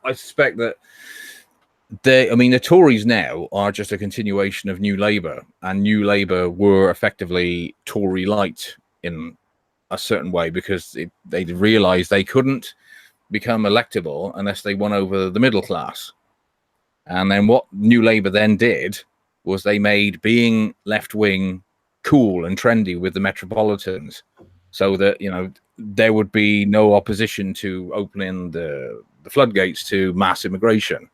I suspect that the Tories now are just a continuation of New Labour, and New Labour were effectively Tory light in a certain way, because they realised they couldn't become electable unless they won over the middle class. And then what New Labour then did was they made being left-wing cool and trendy with the metropolitans, so that there would be no opposition to opening the floodgates to mass immigration.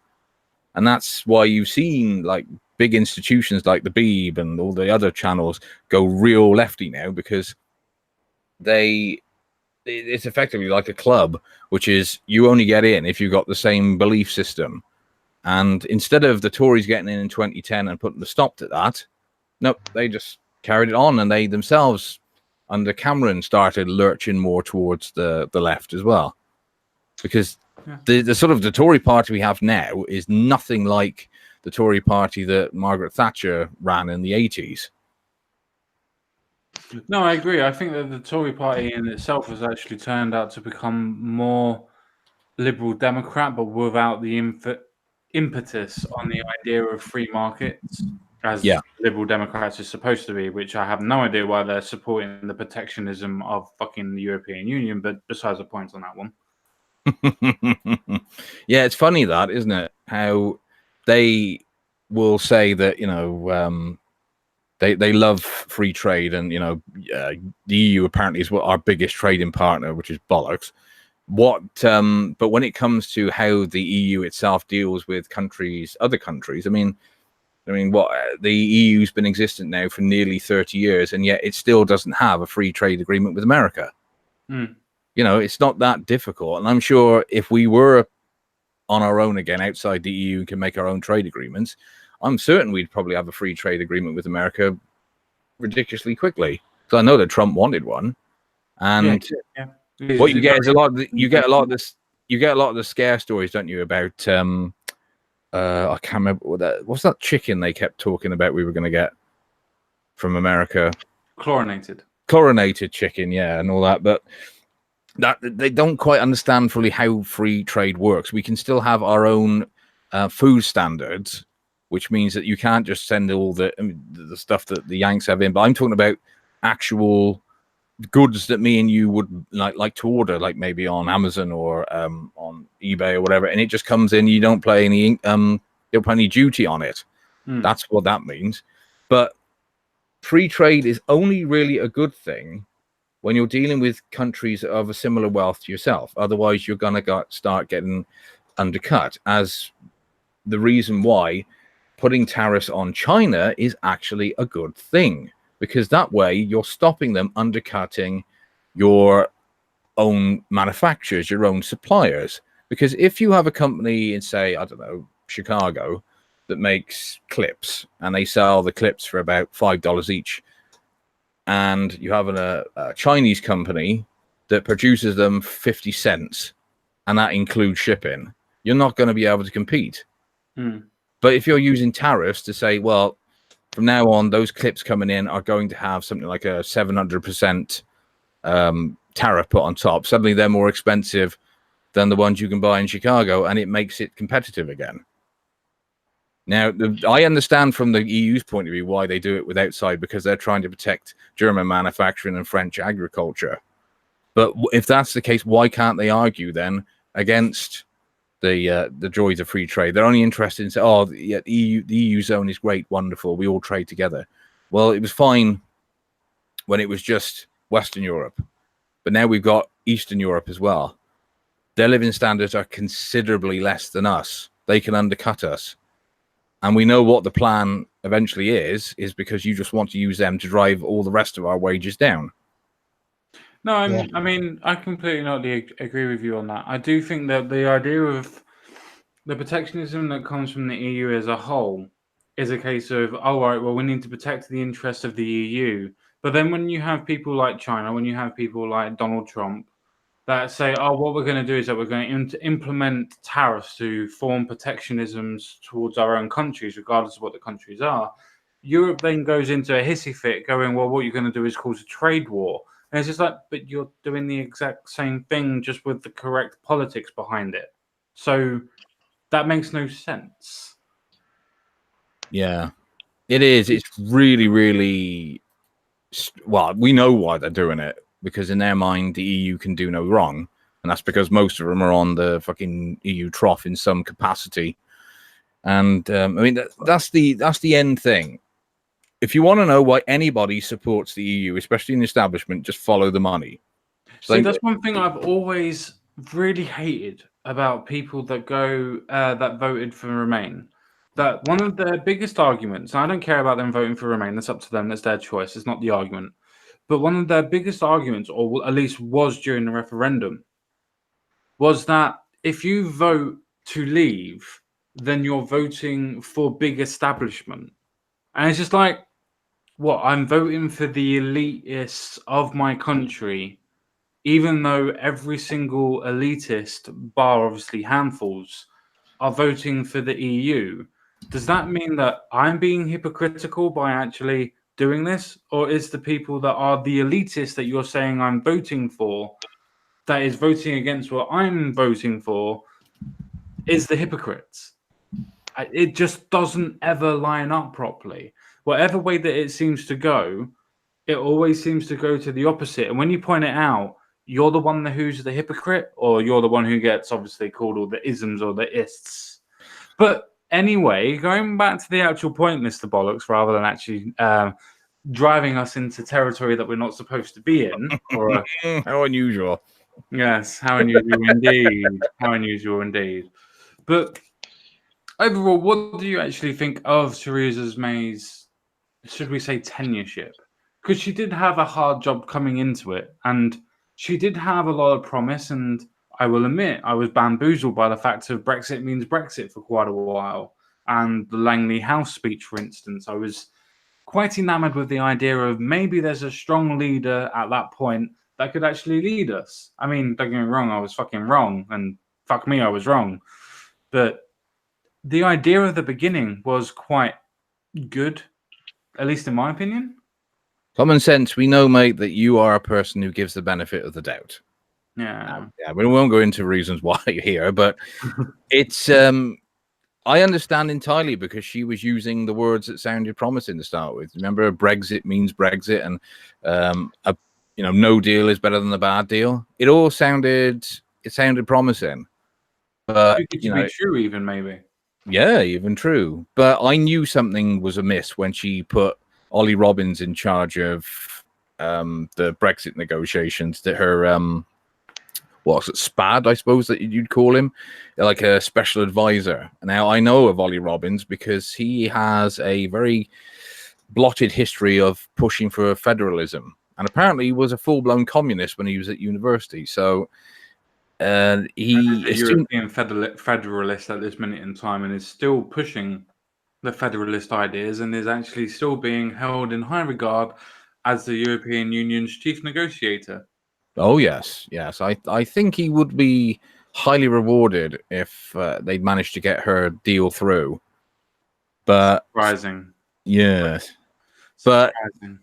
And that's why you've seen like big institutions like the Beeb and all the other channels go real lefty now, because they it's effectively like a club, which is you only get in if you've got the same belief system. And instead of the Tories getting in 2010 and putting the stop to that, nope, they just carried it on, and they themselves, under Cameron, started lurching more towards the left as well. Because the sort of the Tory party we have now is nothing like the Tory party that Margaret Thatcher ran in the 80s. No, I agree. I think that the Tory party in itself has actually turned out to become more liberal Democrat, but without the impetus on the idea of free markets, as liberal Democrats is supposed to be, which I have no idea why they're supporting the protectionism of fucking the European Union, but besides the point on that one. Yeah, it's funny that, isn't it? How they will say that, you know, they love free trade, and, you know, the EU apparently is our biggest trading partner, which is bollocks. But when it comes to how the EU itself deals with other countries, I mean, what the EU's been existent now for nearly 30 years, and yet it still doesn't have a free trade agreement with America. You know, it's not that difficult. And I'm sure if we were on our own again outside the EU and can make our own trade agreements, I'm certain we'd probably have a free trade agreement with America ridiculously quickly. Because I know that Trump wanted one. And what you get is you get a lot of the scare stories, don't you, about I can't remember what's that chicken they kept talking about we were going to get from America. Chlorinated chicken, yeah, and all that. But that they don't quite understand fully how free trade works. We can still have our own food standards, which means that you can't just send all the stuff that the Yanks have in. But I'm talking about actual goods that me and you would like to order, like maybe on Amazon or on eBay or whatever, and it just comes in. You don't pay any duty on it. That's what that means. But free trade is only really a good thing when you're dealing with countries of a similar wealth to yourself. Otherwise, you're going to start getting undercut. As the reason why putting tariffs on China is actually a good thing, because that way you're stopping them undercutting your own manufacturers, your own suppliers. Because if you have a company in, say, I don't know, Chicago, that makes clips, and they sell the clips for about $5 each, and you have a Chinese company that produces them 50 cents, and that includes shipping, you're not going to be able to compete. But if you're using tariffs to say, well, from now on, those clips coming in are going to have something like a 700% tariff put on top, suddenly they're more expensive than the ones you can buy in Chicago, and it makes it competitive again. Now, I understand from the EU's point of view why they do it with outside, because they're trying to protect German manufacturing and French agriculture. But if that's the case, why can't they argue then against the joys of free trade? They're only interested in saying, oh, yeah, the EU zone is great, wonderful, we all trade together. Well, it was fine when it was just Western Europe, but now we've got Eastern Europe as well. Their living standards are considerably less than us. They can undercut us. And we know what the plan eventually is because you just want to use them to drive all the rest of our wages down. No, I mean, I completely not agree with you on that. I do think that the idea of the protectionism that comes from the EU as a whole is a case of, oh, right, well, we need to protect the interests of the EU. But then when you have people like China, when you have people like Donald Trump, that say, oh, what we're going to do is that we're going to implement tariffs to form protectionisms towards our own countries, regardless of what the countries are. Europe then goes into a hissy fit going, well, what you're going to do is cause a trade war. And it's just like, but you're doing the exact same thing, just with the correct politics behind it. So that makes no sense. Yeah, it is. It's really, really, well, we know why they're doing it. Because in their mind, the EU can do no wrong. And that's because most of them are on the fucking EU trough in some capacity. And I mean, that's the end thing. If you want to know why anybody supports the EU, especially in the establishment, just follow the money. See, that's one thing I've always really hated about people that that voted for Remain. That one of their biggest arguments, and I don't care about them voting for Remain, that's up to them, that's their choice, it's not the argument. But one of their biggest arguments, or at least was during the referendum, was that if you vote to leave, then you're voting for big establishment. And it's just like, what? I'm voting for the elitists of my country, even though every single elitist, bar obviously handfuls, are voting for the EU. Does that mean that I'm being hypocritical by actually doing this? Or is the people that are the elitists that you're saying I'm voting for, that is voting against what I'm voting for, is the hypocrites? It just doesn't ever line up properly. Whatever way that it seems to go, it always seems to go to the opposite. And when you point it out, you're the one who's the hypocrite, or you're the one who gets obviously called all the isms or the ists. But anyway, going back to the actual point, Mr. Bollocks, rather than actually driving us into territory that we're not supposed to be in. Or How unusual. yes, how unusual indeed. How unusual indeed. But overall, what do you actually think of Theresa May's, should we say, tenureship? Because she did have a hard job coming into it, and she did have a lot of promise, and I will admit I was bamboozled by the fact of Brexit means Brexit for quite a while. And the Langley House speech, for instance, I was quite enamored with the idea of maybe there's a strong leader at that point that could actually lead us. I mean, don't get me wrong, I was fucking wrong, and fuck me, I was wrong. But the idea of the beginning was quite good, at least in my opinion. Common sense. We know, mate, that you are a person who gives the benefit of the doubt. Yeah. Yeah, we won't go into reasons why you're here, but it's I understand entirely, because she was using the words that sounded promising to start with. Remember, Brexit means Brexit, and no deal is better than a bad deal. It all sounded promising, but It could be true, even maybe. Yeah, even true. But I knew something was amiss when she put Ollie Robbins in charge of the Brexit negotiations. That her what's it, SPAD, I suppose that you'd call him, like a special advisor. Now, I know of Ollie Robbins because he has a very blotted history of pushing for federalism, and apparently he was a full-blown communist when he was at university. So he is a European federalist at this minute in time, and is still pushing the federalist ideas, and is actually still being held in high regard as the European Union's chief negotiator. Oh, yes. I think he would be highly rewarded if they'd managed to get her deal through. But surprising. Yes. Surprising.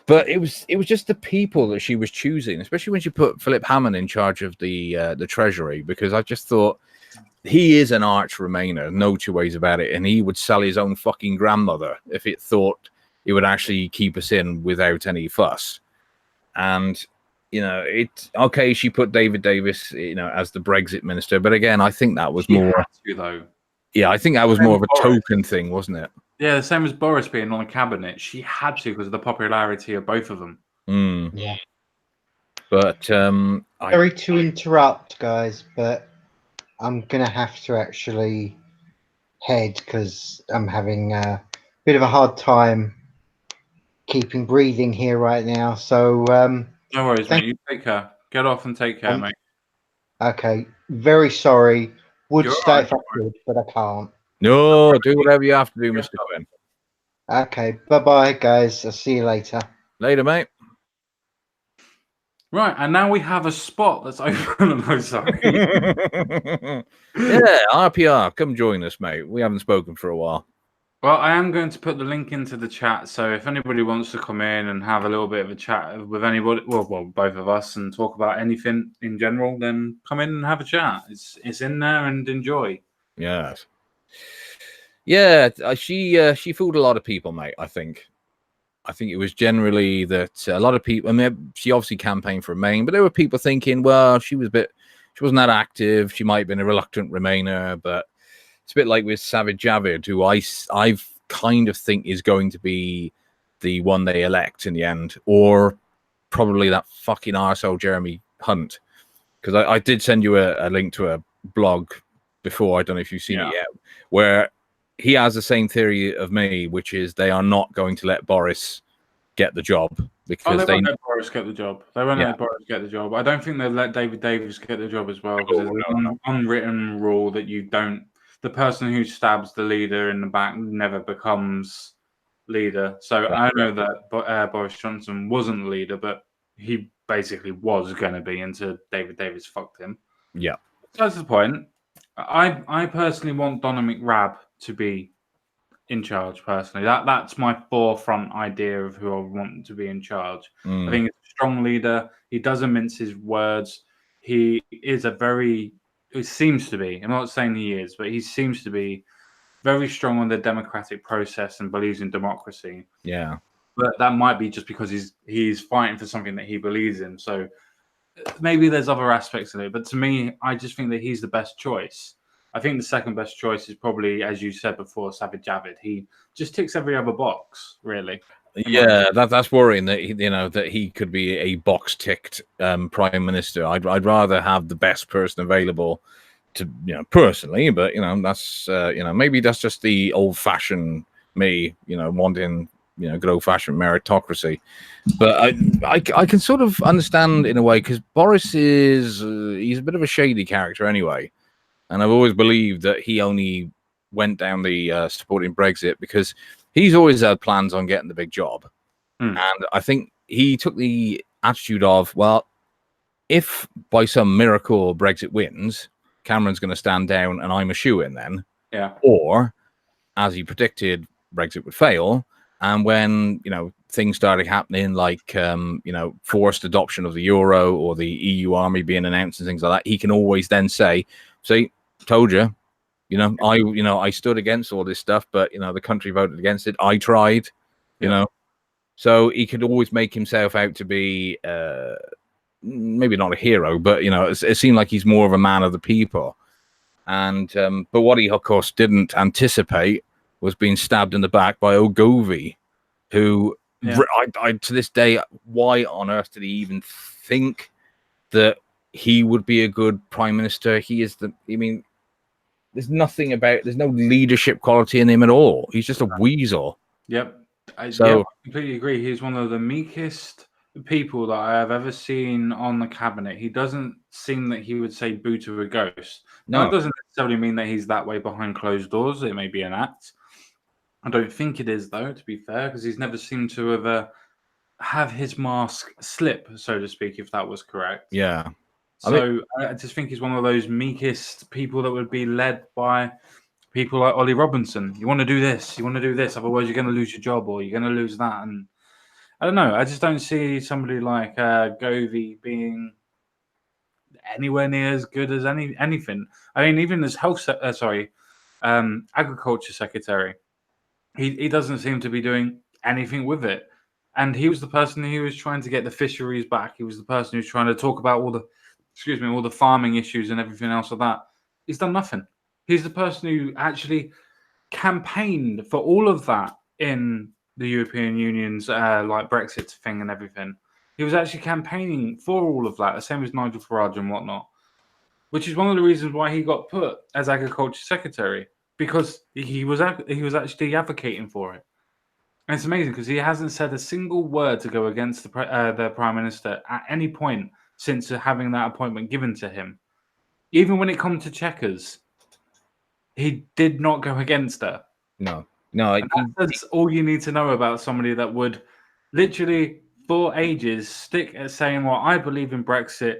But it was just the people that she was choosing, especially when she put Philip Hammond in charge of the Treasury, because I just thought he is an arch Remainer, no two ways about it, and he would sell his own fucking grandmother if it thought it would actually keep us in without any fuss. And okay, she put David Davis, as the Brexit minister, but again, I think that was more. Yeah, I think that was more of a token thing, wasn't it? Yeah, the same as Boris being on the cabinet. She had to because of the popularity of both of them. Yeah. But sorry to interrupt, guys, but I'm gonna have to actually head because I'm having a bit of a hard time keeping breathing here right now. So no worries, mate. You take care. Get off and take care, mate. Okay. Very sorry. Would You're stay right. if I could, but I can't. No, do whatever you have to do, Mr. Quinn. Okay. Bye-bye, guys. I'll see you later. Later, mate. Right, and now we have a spot that's open. No, sorry. Yeah, RPR, come join us, mate. We haven't spoken for a while. Well, I am going to put the link into the chat, so if anybody wants to come in and have a little bit of a chat with anybody, well, both of us, and talk about anything in general, then come in and have a chat. It's in there, and enjoy. Yes. Yeah, she fooled a lot of people, mate. I think it was generally that a lot of people. I mean, she obviously campaigned for Remain, but there were people thinking, well, she wasn't that active. She might have been a reluctant Remainer, but it's a bit like with Sajid Javid, who I kind of think is going to be the one they elect in the end, or probably that fucking arsehole Jeremy Hunt, because I did send you a link to a blog before. I don't know if you've seen it yet, where he has the same theory of me, which is they are not going to let Boris get the job. because they they. won't let Boris get the job. They won't Yeah. let Boris get the job. I don't think they'll let David Davis get the job as well, because there's an unwritten rule that you don't. The person who stabs the leader in the back never becomes leader. So I know that Boris Johnson wasn't the leader, but he basically was going to be until David Davis fucked him. Yeah. So that's the point. I personally want Donna McRabb to be in charge. Personally, that's my forefront idea of who I want to be in charge. I think he's a strong leader. He doesn't mince his words. He is a very. It seems to be. I'm not saying he is, but he seems to be very strong on the democratic process and believes in democracy. Yeah. But that might be just because he's fighting for something that he believes in. So maybe there's other aspects of it. But to me, I just think that he's the best choice. I think the second best choice is probably, as you said before, Sajid Javid. He just ticks every other box, really. Yeah, that's worrying that that he could be a box ticked prime minister. I'd rather have the best person available to personally, but that's maybe that's just the old fashioned me wanting good old fashioned meritocracy. But I can sort of understand in a way, because Boris is he's a bit of a shady character anyway, and I've always believed that he only went down the supporting Brexit because he's always had plans on getting the big job. And I think he took the attitude of, well, if by some miracle Brexit wins, Cameron's going to stand down and I'm a shoo-in then. Yeah. Or, as he predicted, Brexit would fail. And when, things started happening like, forced adoption of the euro or the EU army being announced and things like that, he can always then say, see, told you. I stood against all this stuff, but the country voted against it. I tried, so he could always make himself out to be maybe not a hero, but it seemed like he's more of a man of the people. And but what he of course didn't anticipate was being stabbed in the back by Ogilvy, who I to this day, why on earth did he even think that he would be a good prime minister? There's no leadership quality in him at all. He's just a weasel. Yep. I So completely agree. He's one of the meekest people that I have ever seen on the cabinet. He doesn't seem that he would say boo to a ghost. no, That doesn't necessarily mean that he's that way behind closed doors. It may be an act. I don't think it is, though, to be fair, because he's never seemed to have his mask slip, so to speak, if that was correct. yeah. So I just think he's one of those meekest people that would be led by people like Ollie Robinson. You want to do this, otherwise you're going to lose your job or you're going to lose that. And I don't know. I just don't see somebody like Govey being anywhere near as good as anything. I mean, even as agriculture secretary, he doesn't seem to be doing anything with it. And he was the person who was trying to get the fisheries back. He was the person who was trying to talk about all the farming issues and everything else like that. He's done nothing. He's the person who actually campaigned for all of that in the European Union's like Brexit thing and everything. He was actually campaigning for all of that, the same as Nigel Farage and whatnot, which is one of the reasons why he got put as agriculture secretary, because he was actually advocating for it. And it's amazing because he hasn't said a single word to go against the prime minister at any point since having that appointment given to him. Even when it comes to Chequers, he did not go against her. No. That's all you need to know about somebody that would literally, for ages, stick at saying, well, I believe in Brexit.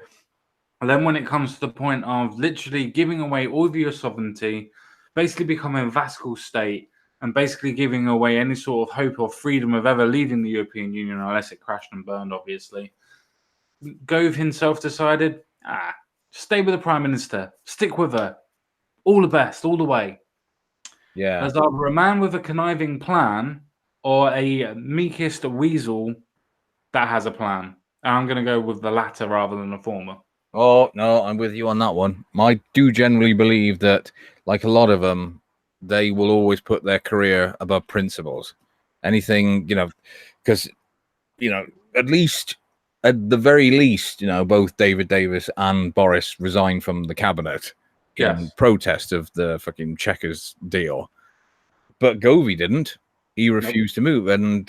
And then when it comes to the point of literally giving away all of your sovereignty, basically becoming a vassal state, and basically giving away any sort of hope or freedom of ever leaving the European Union, unless it crashed and burned, obviously. Gove himself decided, stay with the Prime Minister. Stick with her. All the best, all the way. Yeah. There's either a man with a conniving plan or a meekest weasel that has a plan. And I'm going to go with the latter rather than the former. Oh, no, I'm with you on that one. I do generally believe that, like a lot of them, they will always put their career above principles. Anything, because, at least, at the very least, both David Davis and Boris resigned from the cabinet in protest of the fucking Chequers deal. But Govey didn't. He refused to move. And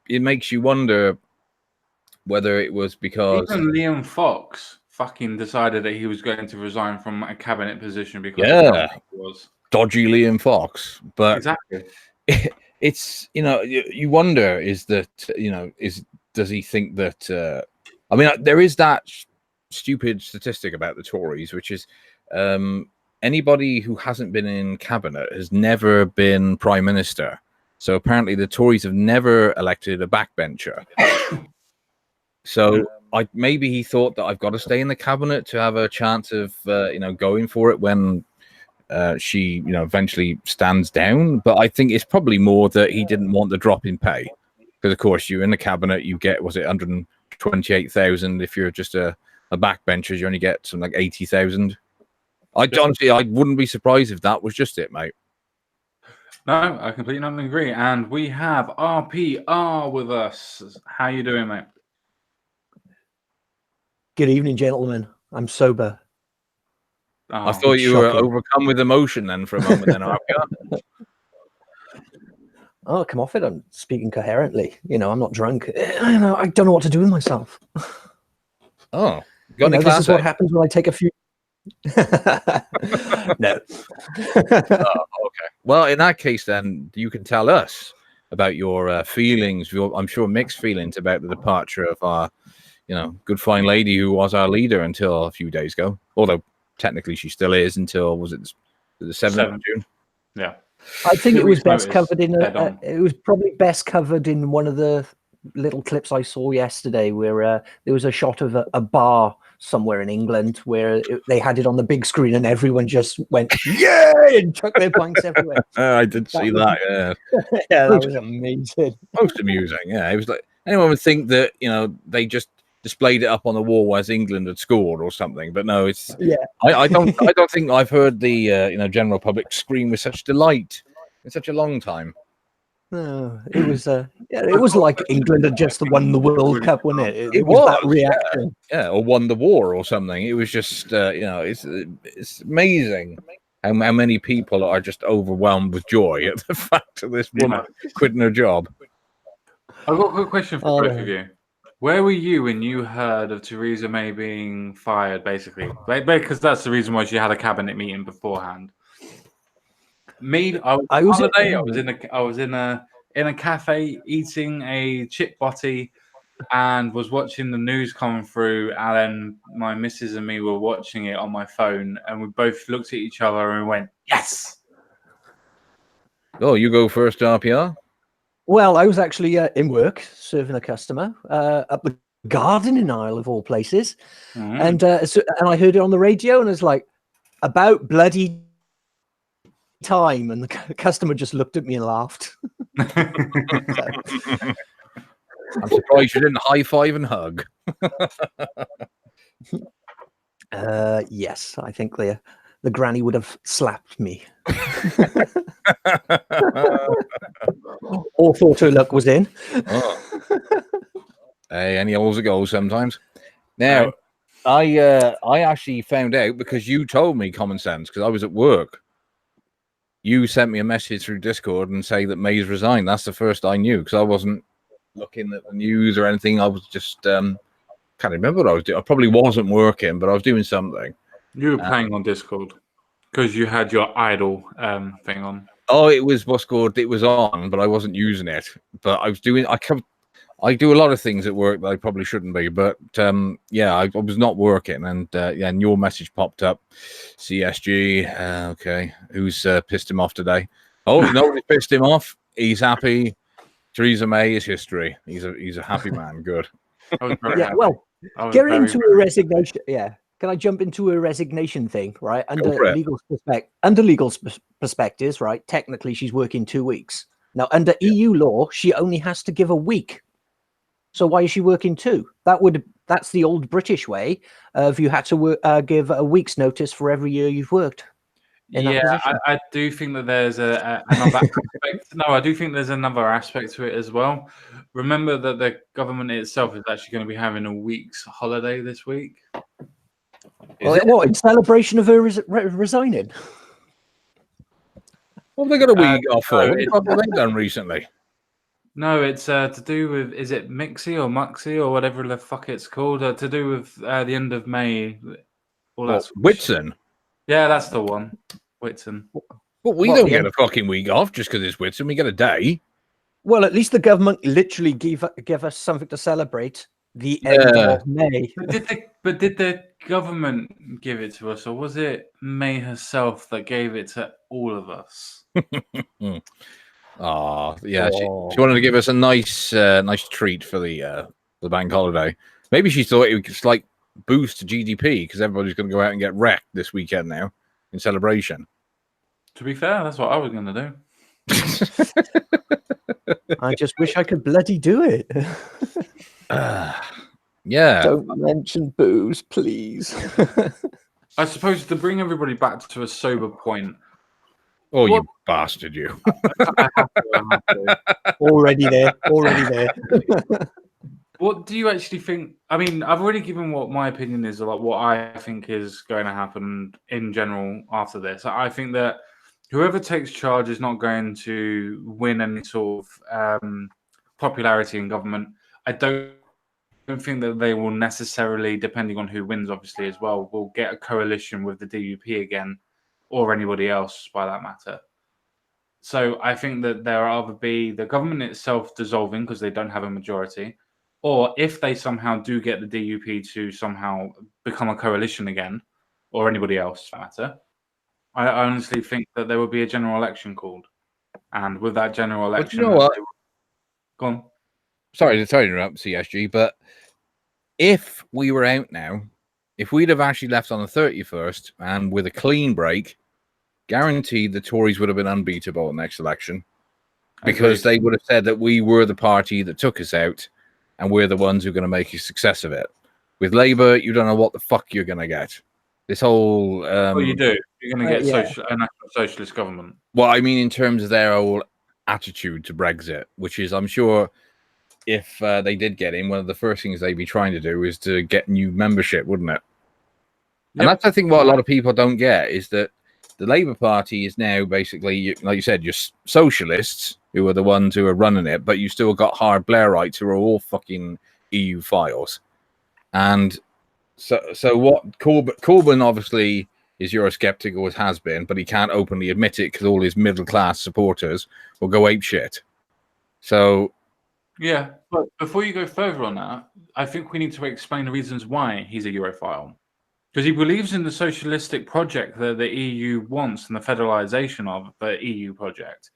it makes you wonder, whether it was because Even Liam Fox fucking decided that he was going to resign from a cabinet position because Yeah. of how he was. dodgy Liam Fox, but Exactly. it's you wonder is that does he think that I mean there is that stupid statistic about the Tories, which is anybody who hasn't been in cabinet has never been prime minister. So apparently the Tories have never elected a backbencher. So maybe he thought that I've got to stay in the cabinet to have a chance of going for it when she eventually stands down. But I think it's probably more that he didn't want the drop in pay, because of course you're in the cabinet, you get 128,000. If you're just a backbencher, you only get something like 80,000. Honestly, I wouldn't be surprised if that was just it, mate. No, I completely not agree. And we have RPR with us. How you doing, mate? Good evening, gentlemen. I'm sober. Oh, I thought you were shocking. overcome with emotion then for a moment. Then RPR. Oh, come off it. I'm speaking coherently. I'm not drunk. I don't know what to do with myself. Oh, got any This class is what A? happens when I take a few. No. Okay. Well, in that case, then you can tell us about your feelings. I'm sure mixed feelings about the departure of our, good fine lady who was our leader until a few days ago. Although technically she still is until was it the 7th of June? Yeah. I think 2 it was weeks best notice, covered in dead on. it was probably best covered in one of the little clips I saw yesterday, where there was a shot of a bar somewhere in England where they had it on the big screen and everyone just went yeah and chucked their pints everywhere. I did see that. Yeah, Yeah, that was amazing. most amusing. Yeah, it was like anyone would think that they just displayed it up on the wall as England had scored or something, but no, it's Yeah. I don't think I've heard the general public scream with such delight in such a long time. No, it was it was like England had just won the World Cup, wasn't it? It was that reaction. Yeah, or won the war or something. It was just it's amazing how many people are just overwhelmed with joy at the fact of this woman quitting her job. I've got a quick question for both no. of you. Where were you when you heard of Theresa May being fired, basically? Because that's the reason why she had a cabinet meeting beforehand. Me, I was on holiday. I was in a cafe eating a chip butty and was watching the news come through, and then my missus and me were watching it on my phone, and we both looked at each other and we went, yes! Oh, you go first, RPR? Well, I was actually in work serving a customer up the garden in Isle of all places, and I heard it on the radio, and it's like about bloody time, and the customer just looked at me and laughed. I'm surprised you didn't high five and hug. Yes, I think the granny would have slapped me. Or thought her luck was in. Oh. Hey, any holes a goal sometimes. Now, I actually found out because you told me, Common Sense, because I was at work. You sent me a message through Discord and say that May's resigned. That's the first I knew, because I wasn't looking at the news or anything. I was just can't remember what I was doing. I probably wasn't working, but I was doing something. You were playing on Discord because you had your idol thing on. Oh, it was what's called. It was on, but I wasn't using it. But I was doing. I do a lot of things at work that I probably shouldn't be. But I was not working, and and your message popped up. CSG. Okay, who's pissed him off today? Oh, nobody pissed him off. He's happy. Theresa May is history. He's a happy man. Good. Yeah. Well, getting into a resignation. Yeah. Can I jump into a resignation thing, right? Under legal perspectives, right? Technically, she's working 2 weeks. Now, under EU law, she only has to give a week. So why is she working 2? That's the old British way of you had to give a week's notice for every year you've worked. Yeah, I do think that there's another aspect. No, I do think there's another aspect to it as well. Remember that the government itself is actually going to be having a week's holiday this week. What, in celebration of her resigning? Well, they got a week off. What have they done recently? No, it's to do with, is it Mixie or Muxie or whatever the fuck it's called? To do with the end of May. All that What, sort of shit. Whitsun? Yeah, that's the one. Whitsun. But we What, don't the get end- a fucking week off just because it's Whitsun. We get a day. Well, at least the government literally give us something to celebrate. The end Yeah. of May. But did the government give it to us, or was it May herself that gave it to all of us? Oh, yeah. Oh. She wanted to give us a nice treat for the bank holiday. Maybe she thought it was like boost GDP because everybody's going to go out and get wrecked this weekend now in celebration. To be fair, that's what I was going to do. I just wish I could bloody do it. Yeah. Don't mention booze, please. I suppose to bring everybody back to a sober point. Oh, What- you bastard, you. I have to. Already there. What do you actually think? I mean, I've already given what my opinion is about what I think is going to happen in general after this. I think that whoever takes charge is not going to win any sort of popularity in government. I don't think that they will necessarily, depending on who wins, obviously, as well, will get a coalition with the DUP again or anybody else by that matter. So I think that there will either be the government itself dissolving because they don't have a majority, or if they somehow do get the DUP to somehow become a coalition again, or anybody else for that matter, I honestly think that there will be a general election called. And with that general But election, you know what? Go on. Sorry to interrupt, CSG, but if we were out now, if we'd have actually left on the 31st and with a clean break, guaranteed the Tories would have been unbeatable in the next election because they would have said that we were the party that took us out and we're the ones who are going to make a success of it. With Labour, you don't know what the fuck you're going to get. This whole... Well, you do. You're going to get yeah. a national socialist government. Well, I mean, in terms of their whole attitude to Brexit, which is, I'm sure, if they did get in, one of the first things they'd be trying to do is to get new membership, wouldn't it? And that's, I think, what a lot of people don't get is that the Labour Party is now basically, like you said, you're socialists who are the ones who are running it, but you still got hard Blairites who are all fucking EU files. And so what Corbyn obviously is Eurosceptic, always has been, but he can't openly admit it because all his middle class supporters will go apeshit. So yeah, but before you go further on that, I think we need to explain the reasons why he's a Europhile. Because he believes in the socialistic project that the EU wants and the federalisation of the EU project.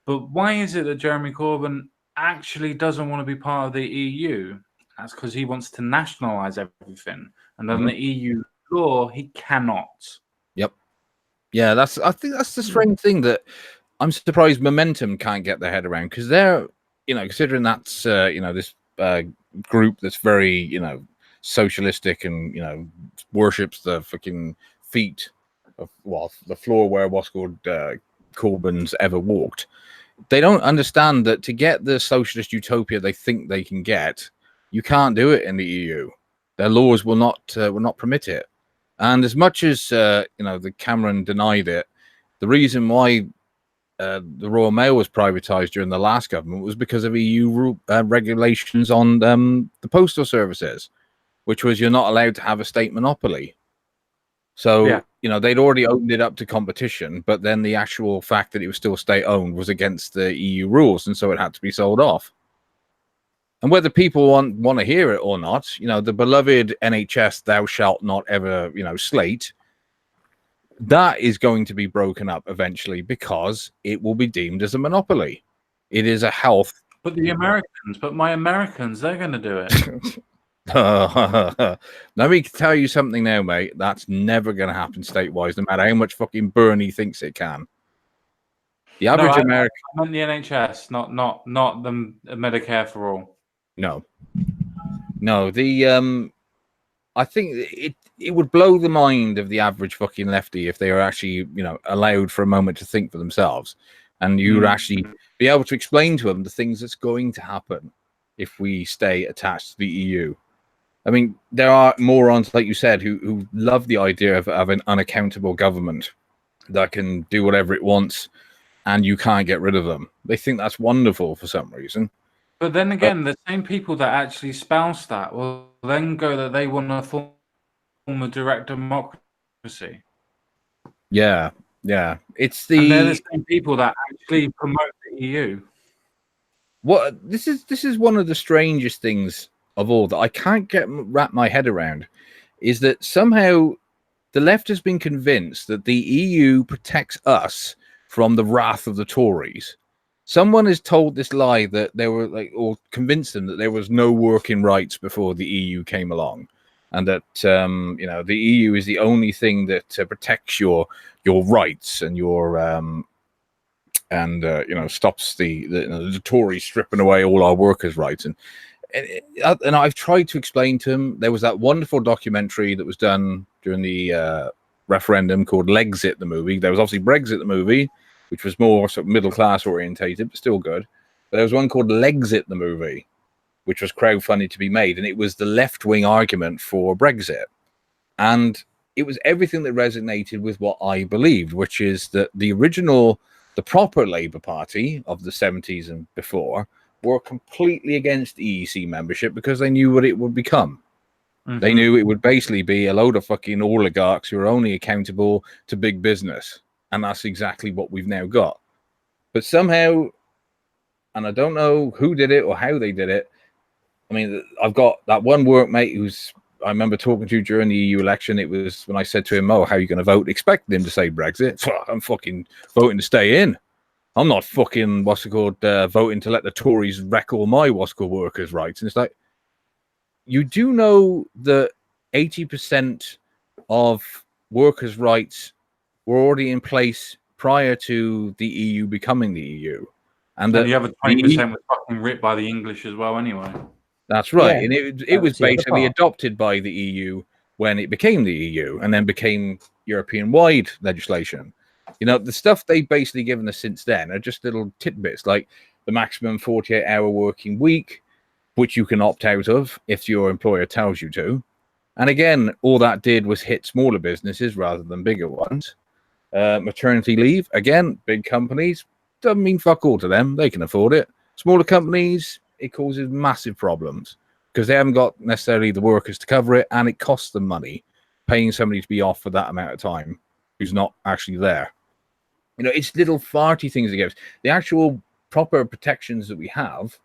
But why is it that Jeremy Corbyn actually doesn't want to be part of the EU? That's because he wants to nationalise everything. And under the EU law, he cannot. Yep. Yeah, I think that's the strange thing that I'm surprised Momentum can't get their head around because they're, considering that's, this group that's very, socialistic and, worships the fucking feet of, the floor where what's called Corbyn's ever walked. They don't understand that to get the socialist utopia they think they can get, you can't do it in the EU. Their laws will not permit it. And as much as the Cameron denied it, the reason why the Royal Mail was privatized during the last government was because of EU regulations on the postal services, which was you're not allowed to have a state monopoly. So, they'd already opened it up to competition, but then the actual fact that it was still state-owned was against the EU rules, and so it had to be sold off. And whether people want to hear it or not, the beloved NHS thou shalt not ever, slate, that is going to be broken up eventually because it will be deemed as a monopoly. It is a health. But my Americans, they're going to do it. Let me tell you something now, mate. That's never going to happen statewide, no matter how much fucking Bernie thinks it can. The average American. I meant the NHS, not the Medicare for all. No. I think it would blow the mind of the average fucking lefty if they were actually, allowed for a moment to think for themselves, and you would actually be able to explain to them the things that's going to happen if we stay attached to the EU. I mean, there are morons, like you said, who love the idea of an unaccountable government that can do whatever it wants and you can't get rid of them. They think that's wonderful for some reason. But then again, the same people that actually spouse that will then go that they want to form a direct democracy. Yeah, yeah. It's And they're the the same people that actually promote the EU. what this is one of the strangest things of all that I can't wrap my head around is that somehow the left has been convinced that the EU protects us from the wrath of the Tories. Someone has told this lie that there were or convinced them that there was no working rights before the EU came along, and that the EU is the only thing that protects your rights and your stops the Tories stripping away all our workers' rights. And I've tried to explain to him. There was that wonderful documentary that was done during the referendum called Legxit, the movie. There was obviously Brexit, the movie, which was more sort of middle class orientated, but still good. But there was one called Legxit, the movie, which was crowdfunded to be made, and it was the left wing argument for Brexit, and it was everything that resonated with what I believed, which is that the proper Labour Party of the 70s and before were completely against EEC membership because they knew what it would become. Mm-hmm. They knew it would basically be a load of fucking oligarchs who are only accountable to big business. And that's exactly what we've now got. But somehow, and I don't know who did it or how they did it. I mean, I've got that one workmate I remember talking to during the EU election. It was when I said to him, "Oh, how are you going to vote?" Expecting him to say Brexit. I'm fucking voting to stay in. I'm not fucking, voting to let the Tories wreck all my workers' rights. And it's like, you do know that 80% of workers' rights were already in place prior to the EU becoming the EU. And the other 20% was fucking ripped by the English as well anyway. That's right. Yeah, and it was basically adopted by the EU when it became the EU and then became European-wide legislation. You know, the stuff they've basically given us since then are just little tidbits, like the maximum 48-hour working week, which you can opt out of if your employer tells you to. And again, all that did was hit smaller businesses rather than bigger ones. Maternity leave, again, big companies, doesn't mean fuck all to them. They can afford it. Smaller companies, it causes massive problems because they haven't got necessarily the workers to cover it, and it costs them money paying somebody to be off for that amount of time who's not actually there. You know, it's little farty things that give us. The actual proper protections that we have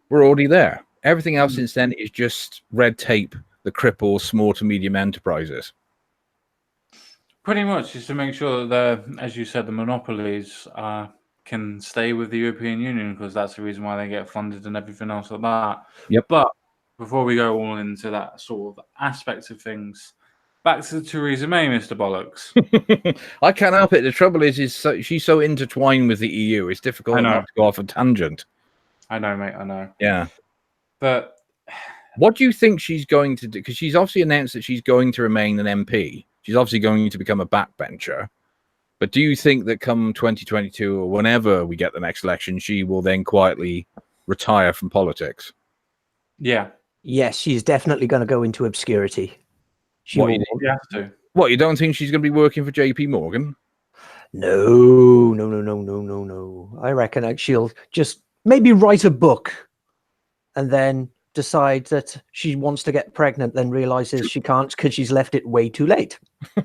were already there. Everything else since then is just red tape that cripples small to medium enterprises. Pretty much, just to make sure that, as you said, the monopolies can stay with the European Union, because that's the reason why they get funded and everything else like that. Yep. But before we go all into that sort of aspects of things, back to Theresa May, Mr. Bollocks. I can't help it. The trouble is she's so intertwined with the EU. It's difficult not to go off a tangent. I know, mate. I know. Yeah. But what do you think she's going to do? Because she's obviously announced that she's going to remain an MP. She's obviously going to become a backbencher. But do you think that come 2022 or whenever we get the next election, she will then quietly retire from politics? Yeah. Yes, she's definitely going to go into obscurity. She have to. What, you don't think she's going to be working for JP Morgan? No. I reckon she'll just maybe write a book and then decide that she wants to get pregnant, then realizes she can't because she's left it way too late.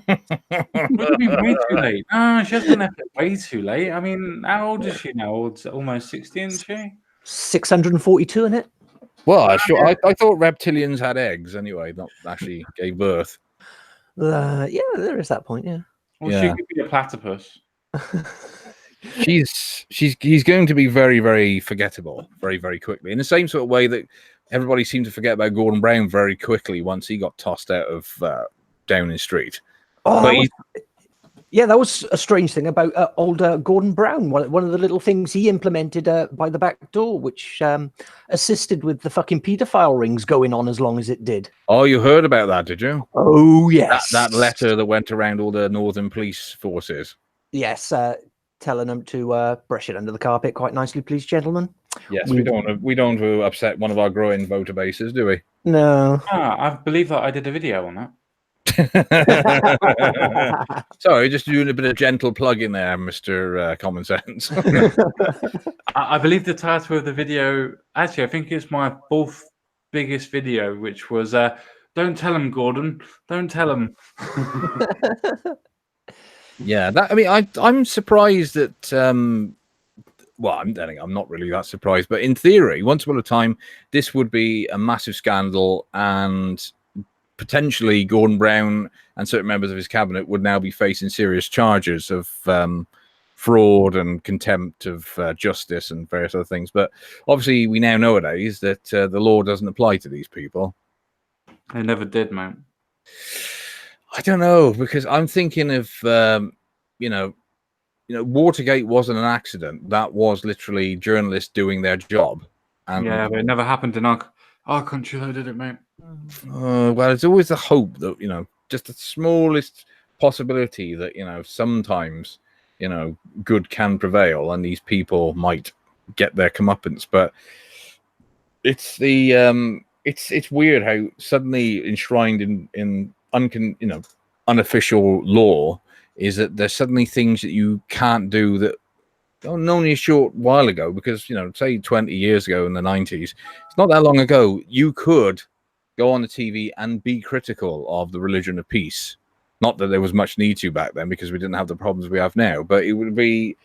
What do you mean way too late? She hasn't left it way too late. I mean, how old is she now? It's almost 60, isn't she? 642 in it. Well, I thought reptilians had eggs anyway, not actually gave birth. Yeah, there is that point, yeah. Well, she could be a platypus. He's going to be very, very forgettable very, very quickly. In the same sort of way that everybody seemed to forget about Gordon Brown very quickly once he got tossed out of Downing Street. Yeah, that was a strange thing about old Gordon Brown. One of the little things he implemented by the back door, which assisted with the fucking paedophile rings going on as long as it did. Oh, you heard about that, did you? Oh, yes. That letter that went around all the Northern police forces. Yes, telling them to brush it under the carpet quite nicely, please, gentlemen. Yes, we don't want to upset one of our growing voter bases, do we? No. I believe that I did a video on that. Sorry, just doing a bit of gentle plug in there, Mr. Common Sense. I believe the title of the video, actually, I think it's my fourth biggest video, which was "Don't Tell Him, Gordon. Don't tell him." Yeah, that. I mean, I'm surprised that. Well, I'm not really that surprised, but in theory, once upon a time, this would be a massive scandal, and potentially Gordon Brown and certain members of his cabinet would now be facing serious charges of fraud and contempt of justice and various other things. But obviously, we now know nowadays that the law doesn't apply to these people. They never did, mate. I don't know, because I'm thinking of Watergate wasn't an accident. That was literally journalists doing their job. And Yeah, but it never happened in our country, though, did it, mate? well, there's always the hope that just the smallest possibility that sometimes good can prevail and these people might get their comeuppance. But it's the it's weird how suddenly enshrined in unofficial law is that there's suddenly things that you can't do that only a short while ago, because say 20 years ago in the 90s, it's not that long ago, you could go on the TV and be critical of the religion of peace. Not that there was much need to back then, because we didn't have the problems we have now, but it would be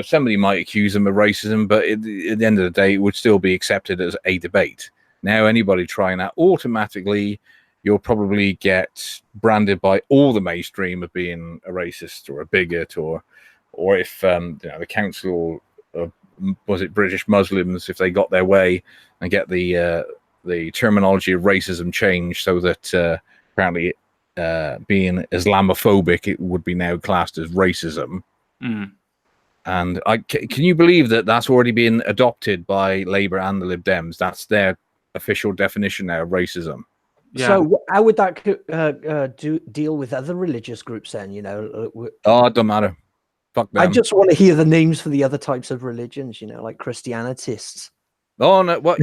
somebody might accuse them of racism, but at the end of the day it would still be accepted as a debate. Now anybody trying that, automatically you'll probably get branded by all the mainstream of being a racist or a bigot, or if the council of, was it British Muslims, if they got their way and get the terminology of racism changed so that apparently being Islamophobic, it would be now classed as racism. And can you believe that that's already been adopted by Labour and the Lib Dems? That's their official definition now of racism. Yeah. So how would that deal with other religious groups then? Oh, it don't matter. Fuck them. I just want to hear the names for the other types of religions, like Christianists. Oh no! Well,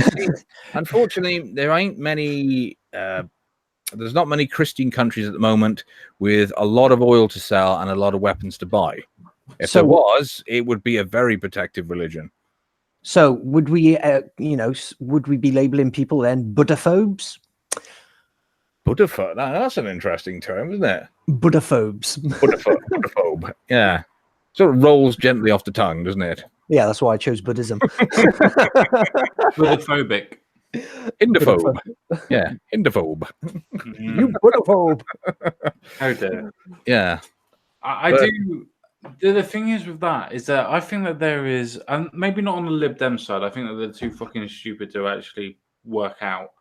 unfortunately, there ain't many. There's not many Christian countries at the moment with a lot of oil to sell and a lot of weapons to buy. If there was, it would be a very protective religion. So would we, would we be labeling people then Buddhaphobes? Buddhaphobe. That's an interesting term, isn't it? Buddhaphobes. Buddhaphobe. Yeah. Sort of rolls gently off the tongue, doesn't it? Yeah, that's why I chose Buddhism. Buddhaphobic. Hindophobe. Yeah, hindophobe. You Buddhaphobe. How dare. Yeah. I do. The thing is with that is that I think that there is, and maybe not on the Lib Dem side, I think that they're too fucking stupid to actually work out.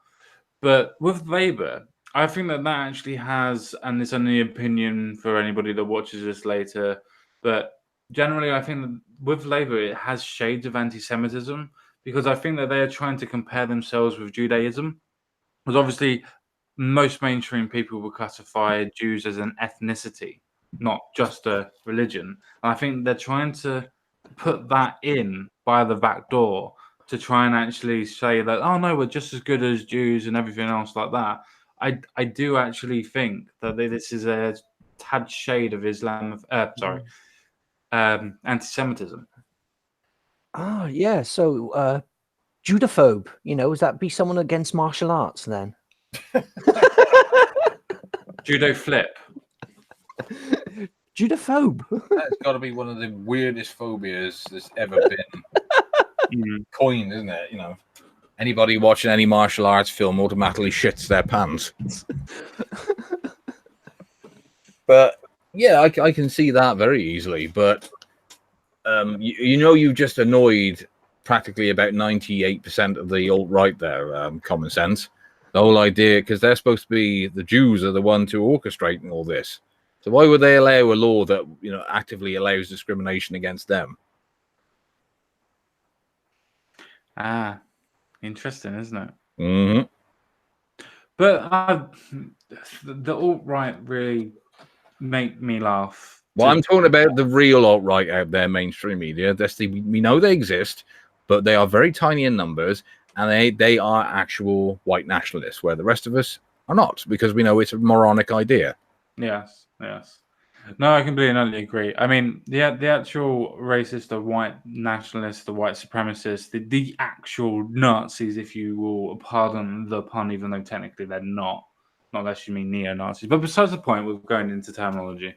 But with Labour, I think that actually has, and it's only opinion for anybody that watches this later, but generally I think that with Labour it has shades of anti-Semitism, because I think that they are trying to compare themselves with Judaism. Because obviously most mainstream people would classify Jews as an ethnicity, not just a religion. And I think they're trying to put that in by the back door to try and actually say that, oh no, we're just as good as Jews and everything else like that. I do actually think that this is a tad shade of anti-Semitism. Oh, yeah. So Judaphobe, would that be someone against martial arts then? Judo flip. Judaphobe. That's got to be one of the weirdest phobias that's ever been coined, isn't it? Anybody watching any martial arts film automatically shits their pants. But yeah, I can see that very easily. But you've just annoyed practically about 98% of the alt-right there, Common Sense. The whole idea, because they're supposed to be, the Jews are the ones who are orchestrating all this. So why would they allow a law that actively allows discrimination against them? Ah, interesting, isn't it? Mm-hmm. But the alt-right really make me laugh. Well, I'm talking about the real alt-right out there, mainstream media. We know they exist, but they are very tiny in numbers, and they are actual white nationalists, where the rest of us are not, because we know it's a moronic idea. Yes, yes. No, I completely and utterly agree. I mean, the actual racist, the white nationalists, the white supremacists, the actual Nazis, if you will pardon the pun, even though technically they're not unless you mean neo-Nazis. But besides the point, we're going into terminology.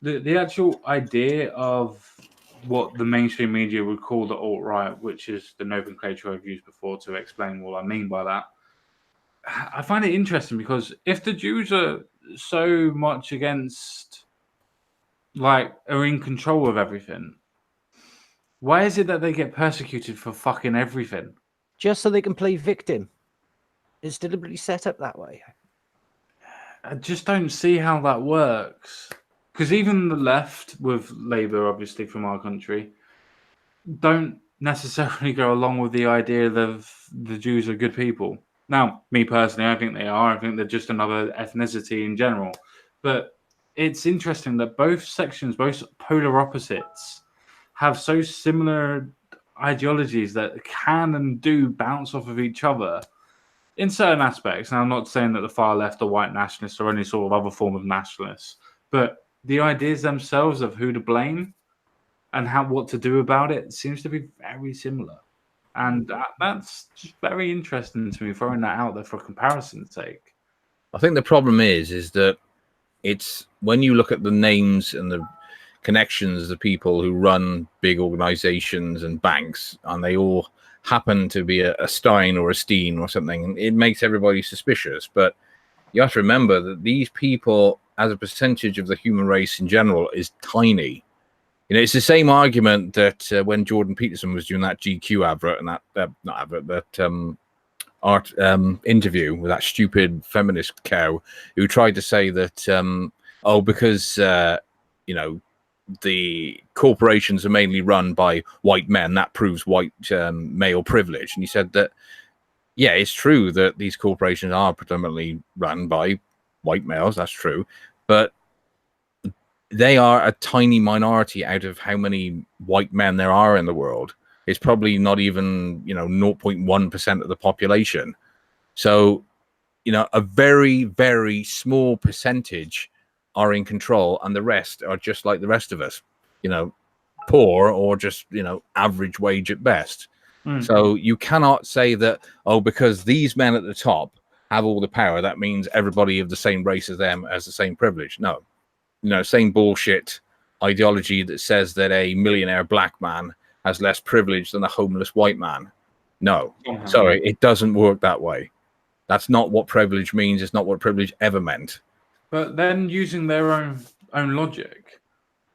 The actual idea of what the mainstream media would call the alt-right, which is the nomenclature I've used before to explain what I mean by that, I find it interesting because if the Jews are so much against, like, are in control of everything, why is it that they get persecuted for fucking everything? Just so they can play victim. It's deliberately set up that way. I just don't see how that works. Because even the left, with Labour, obviously from our country, don't necessarily go along with the idea that the Jews are good people. Now, me personally, I think they are. I think they're just another ethnicity in general. But it's interesting that both sections, both polar opposites, have so similar ideologies that can and do bounce off of each other in certain aspects. Now, I'm not saying that the far left are white nationalists or any sort of other form of nationalists, but the ideas themselves of who to blame and what to do about it seems to be very similar. And that's just very interesting to me, throwing that out there for comparison's sake. I think the problem is that it's when you look at the names and the connections of the people who run big organizations and banks, and they all happen to be a Stein or a Steen or something, it makes everybody suspicious. But you have to remember that these people, as a percentage of the human race in general, is tiny. You know, it's the same argument that when Jordan Peterson was doing that GQ advert and that art interview with that stupid feminist cow who tried to say that because you know, the corporations are mainly run by white men, that proves white male privilege. And he said that, yeah, it's true that these corporations are predominantly run by white males. That's true, but they are a tiny minority out of how many white men there are in the world. It's probably not even, 0.1% of the population. So, a very, very small percentage are in control, and the rest are just like the rest of us, poor or just, average wage at best. So you cannot say that, because these men at the top have all the power, that means everybody of the same race as them has the same privilege. No. Same bullshit ideology that says that a millionaire black man has less privilege than a homeless white man. No, sorry, it doesn't work that way. That's not what privilege means. It's not what privilege ever meant. But then, using their own logic,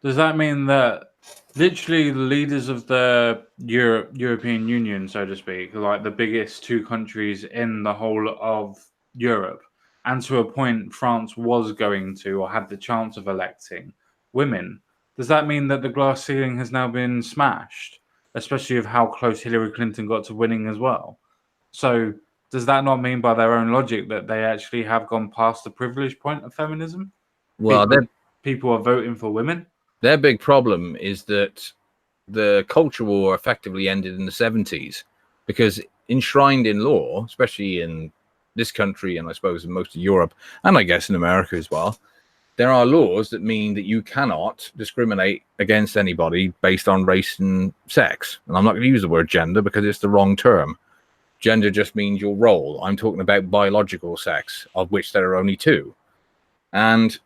does that mean that literally the leaders of the European Union, so to speak, like the biggest two countries in the whole of Europe, and to a point France was going to or had the chance of electing women, does that mean that the glass ceiling has now been smashed, especially of how close Hillary Clinton got to winning as well? So does that not mean by their own logic that they actually have gone past the privilege point of feminism? Well, people are voting for women. Their big problem is that the culture war effectively ended in the 70s because enshrined in law, especially in this country and I suppose in most of Europe and I guess in America as well, there are laws that mean that you cannot discriminate against anybody based on race and sex. And I'm not going to use the word gender because it's the wrong term. Gender just means your role. I'm talking about biological sex, of which there are only two. And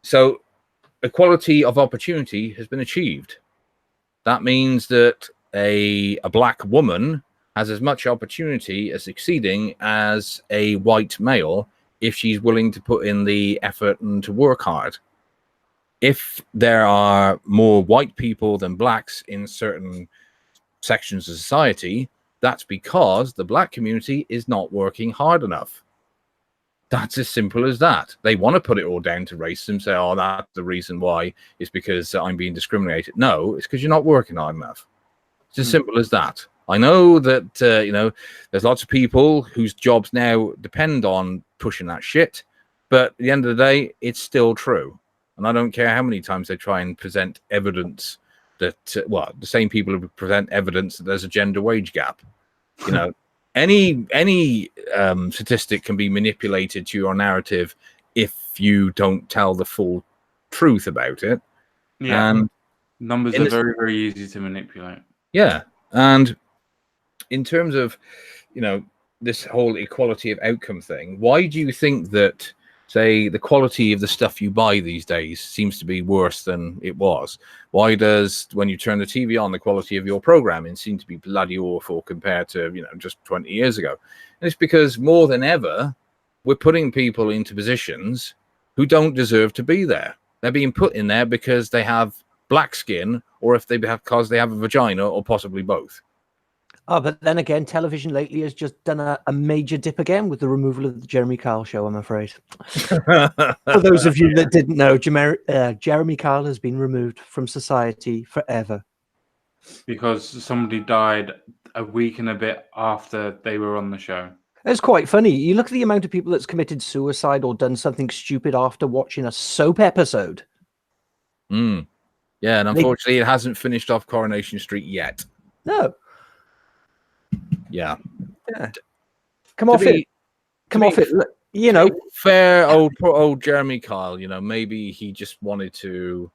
so equality of opportunity has been achieved. That means that a black woman has as much opportunity at succeeding as a white male if she's willing to put in the effort and to work hard. If there are more white people than blacks in certain sections of society, that's because the black community is not working hard enough. That's as simple as that. They want to put it all down to racism, say, oh, that's the reason why, it's because I'm being discriminated. No, it's because you're not working hard enough. It's as simple as that. I know that, there's lots of people whose jobs now depend on pushing that shit, but at the end of the day, it's still true. And I don't care how many times they try and present evidence that, the same people who present evidence that there's a gender wage gap. any statistic can be manipulated to your narrative if you don't tell the full truth about it. Yeah, And numbers in are this- very, very easy to manipulate. yeah, and in terms of, this whole equality of outcome thing, why do you think that, say, the quality of the stuff you buy these days seems to be worse than it was? Why does, when you turn the TV on, the quality of your programming seem to be bloody awful compared to, just 20 years ago? And it's because more than ever, we're putting people into positions who don't deserve to be there. They're being put in there because they have black skin, or if they have because they have a vagina, or possibly both. Oh, but then again, television lately has just done a major dip again with the removal of the Jeremy Kyle show, I'm afraid. For those of you that didn't know, Jeremy Kyle has been removed from society forever. Because somebody died a week and a bit after they were on the show. It's quite funny. You look at the amount of people that's committed suicide or done something stupid after watching a soap episode. Yeah, and unfortunately, it hasn't finished off Coronation Street yet. No. Yeah. Come off it. Come off it. Look, fair old Jeremy Kyle, maybe he just wanted to.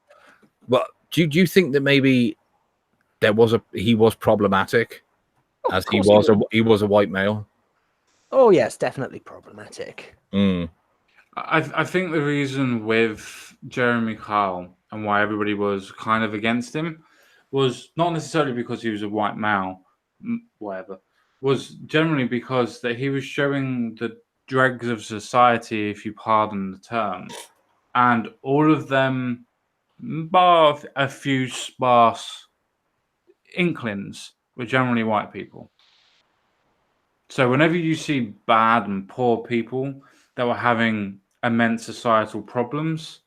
Well, do you think that maybe he was problematic, as he was a white male? Oh yes, definitely problematic. I think the reason with Jeremy Kyle and why everybody was kind of against him was not necessarily because he was a white male, whatever, was generally because that he was showing the dregs of society, if you pardon the term, and all of them, bar a few sparse inklings, were generally white people. So whenever you see bad and poor people that were having immense societal problems,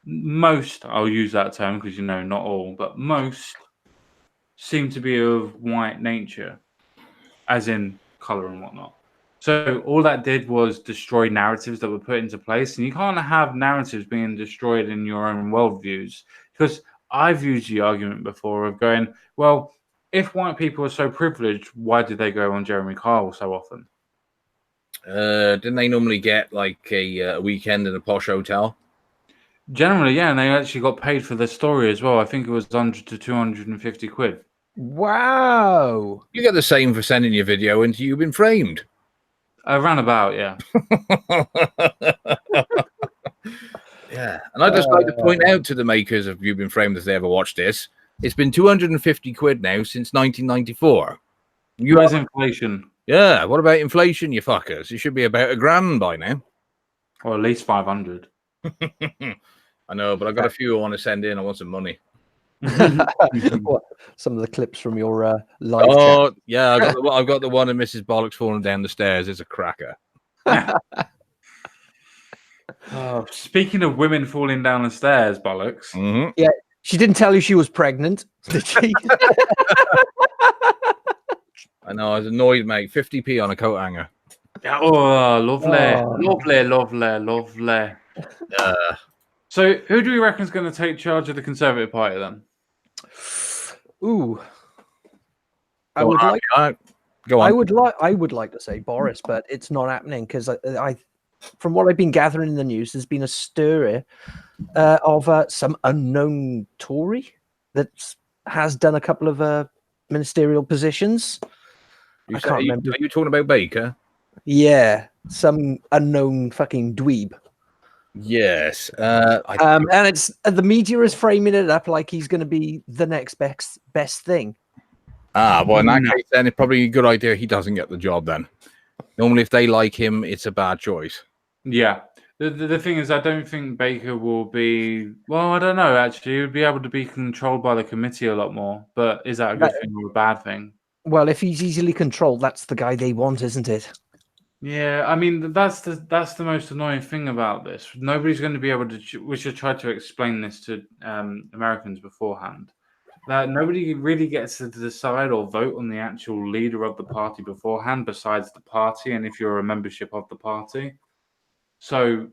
most, I'll use that term because not all, but most seem to be of white nature, as in color and whatnot. So all that did was destroy narratives that were put into place, and you can't have narratives being destroyed in your own worldviews, because I've used the argument before of going, well, if white people are so privileged, why did they go on Jeremy Kyle so often? Didn't they normally get like a weekend in a posh hotel? Generally, yeah, and they actually got paid for their story as well. I think it was 100 to 250 quid. Wow. You get the same for sending your video into You've Been Framed. Around about, yeah. Yeah, and I'd just like to point out to the makers of You've Been Framed, if they ever watch this, it's been 250 quid now since 1994. Where's inflation? Yeah, what about inflation, you fuckers? It should be about $1,000 by now. Or at least 500. I know, but I've got a few I want to send in. I want some money. What, some of the clips from your live chat. Oh, yeah, I've got the one of Mrs. Bollocks falling down the stairs. It's a cracker. Oh, speaking of women falling down the stairs, bollocks. Mm-hmm. Yeah, she didn't tell you she was pregnant, did she? I know, I was annoyed, mate. 50p on a coat hanger. Yeah, oh, lovely. Oh. Lovely. So who do we reckon is going to take charge of the Conservative Party then? Ooh. I Go would on, like Go on. I would like to say Boris, but it's not happening because I from what I've been gathering in the news, there's been a stir of some unknown Tory that has done a couple of ministerial positions. I can't remember. Are you talking about Baker? Yeah, some unknown fucking dweeb. Yes. And it's the media is framing it up like he's going to be the next best thing. Well, in that case, then it's probably a good idea he doesn't get the job then. Normally, if they like him, it's a bad choice. Yeah. The thing is, I don't think Baker will be... Well, I don't know, actually. He would be able to be controlled by the committee a lot more. But is that a good thing or a bad thing? Well, if he's easily controlled, that's the guy they want, isn't it? Yeah, I mean, that's the most annoying thing about this. Nobody's going to be able to... We should try to explain this to Americans beforehand. That nobody really gets to decide or vote on the actual leader of the party beforehand, besides the party, and if you're a membership of the party. So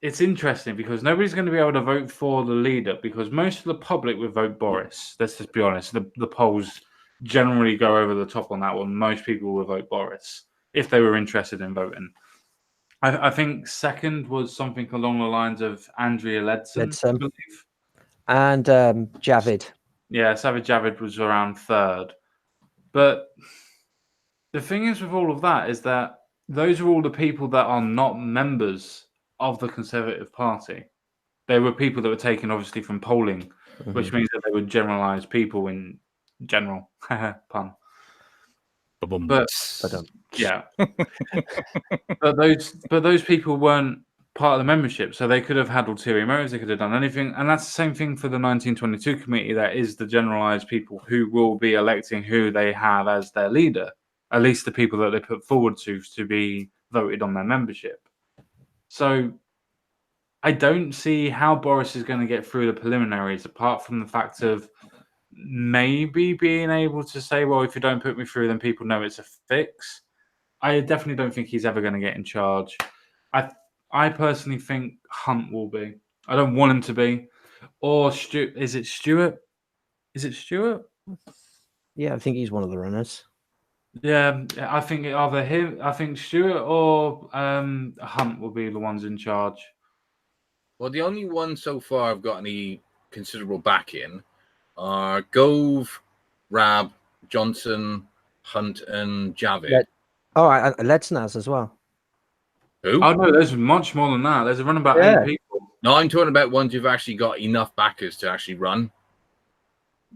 it's interesting because nobody's going to be able to vote for the leader because most of the public would vote Boris. Let's just be honest. The polls generally go over the top on that one. Most people will vote Boris if they were interested in voting. I think second was something along the lines of Andrea Leadsom, I Leadsom. believe. And Javid. Yeah, Sajid Javid was around third. But the thing is with all of that is that those are all the people that are not members of the Conservative Party. They were people that were taken, obviously, from polling, which means that they were generalised people in general. Pun. But yeah, but those people weren't part of the membership, so they could have had ulterior motives. They could have done anything, and that's the same thing for the 1922 committee. That is the generalised people who will be electing who they have as their leader, at least the people that they put forward to be voted on their membership. So I don't see how Boris is going to get through the preliminaries, apart from the fact of maybe being able to say, well, if you don't put me through, then people know it's a fix. I definitely don't think he's ever going to get in charge. I personally think Hunt will be. I don't want him to be. Or is it Stewart? Is it Stewart? Yeah, I think he's one of the runners. Yeah, I think either him. I think Stewart or Hunt will be the ones in charge. Well, the only ones so far I've got any considerable back in are Gove, Rab, Johnson, Hunt, and Javid. Yeah. Oh, Ledsnaz as well. Who? Oh no, there's much more than that. There's around about 8 people. No, I'm talking about ones who've actually got enough backers to actually run.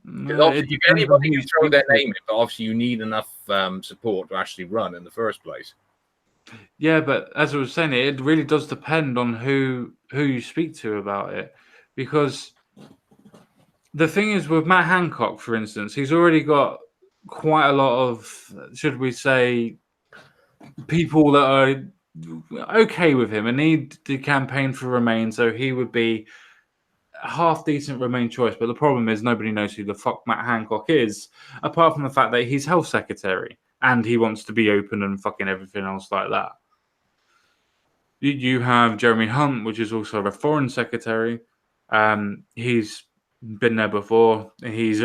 Obviously, you get anybody who throw their name in, but obviously you need enough support to actually run in the first place. Yeah, but as I was saying, it really does depend on who you speak to about it, because the thing is with Matt Hancock, for instance, he's already got quite a lot of, should we say, people that are okay with him and need to campaign for Remain, so he would be a half decent Remain choice. But the problem is nobody knows who the fuck Matt Hancock is, apart from the fact that he's health secretary and he wants to be open and fucking everything else like that. You have Jeremy Hunt, which is also a foreign secretary. He's been there before. He's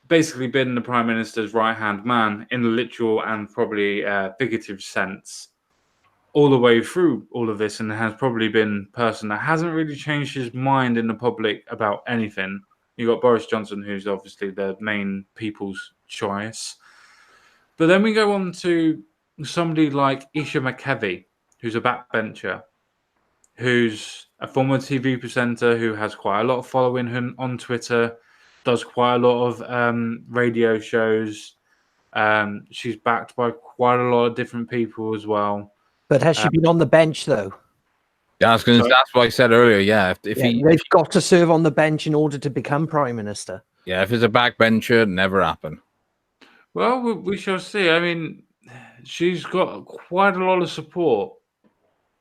basically been the Prime Minister's right-hand man in the literal and probably figurative sense all the way through all of this, and has probably been a person that hasn't really changed his mind in the public about anything. You've got Boris Johnson, who's obviously the main people's choice. But then we go on to somebody like Isha McKevy, who's a backbencher, who's a former TV presenter who has quite a lot of following on Twitter, does quite a lot of radio shows. She's backed by quite a lot of different people as well. But has she been on the bench, though? Yeah, that's what I said earlier. Yeah, they've got to serve on the bench in order to become Prime Minister. Yeah, if it's a backbencher, never happen. Well, we shall see. I mean, she's got quite a lot of support.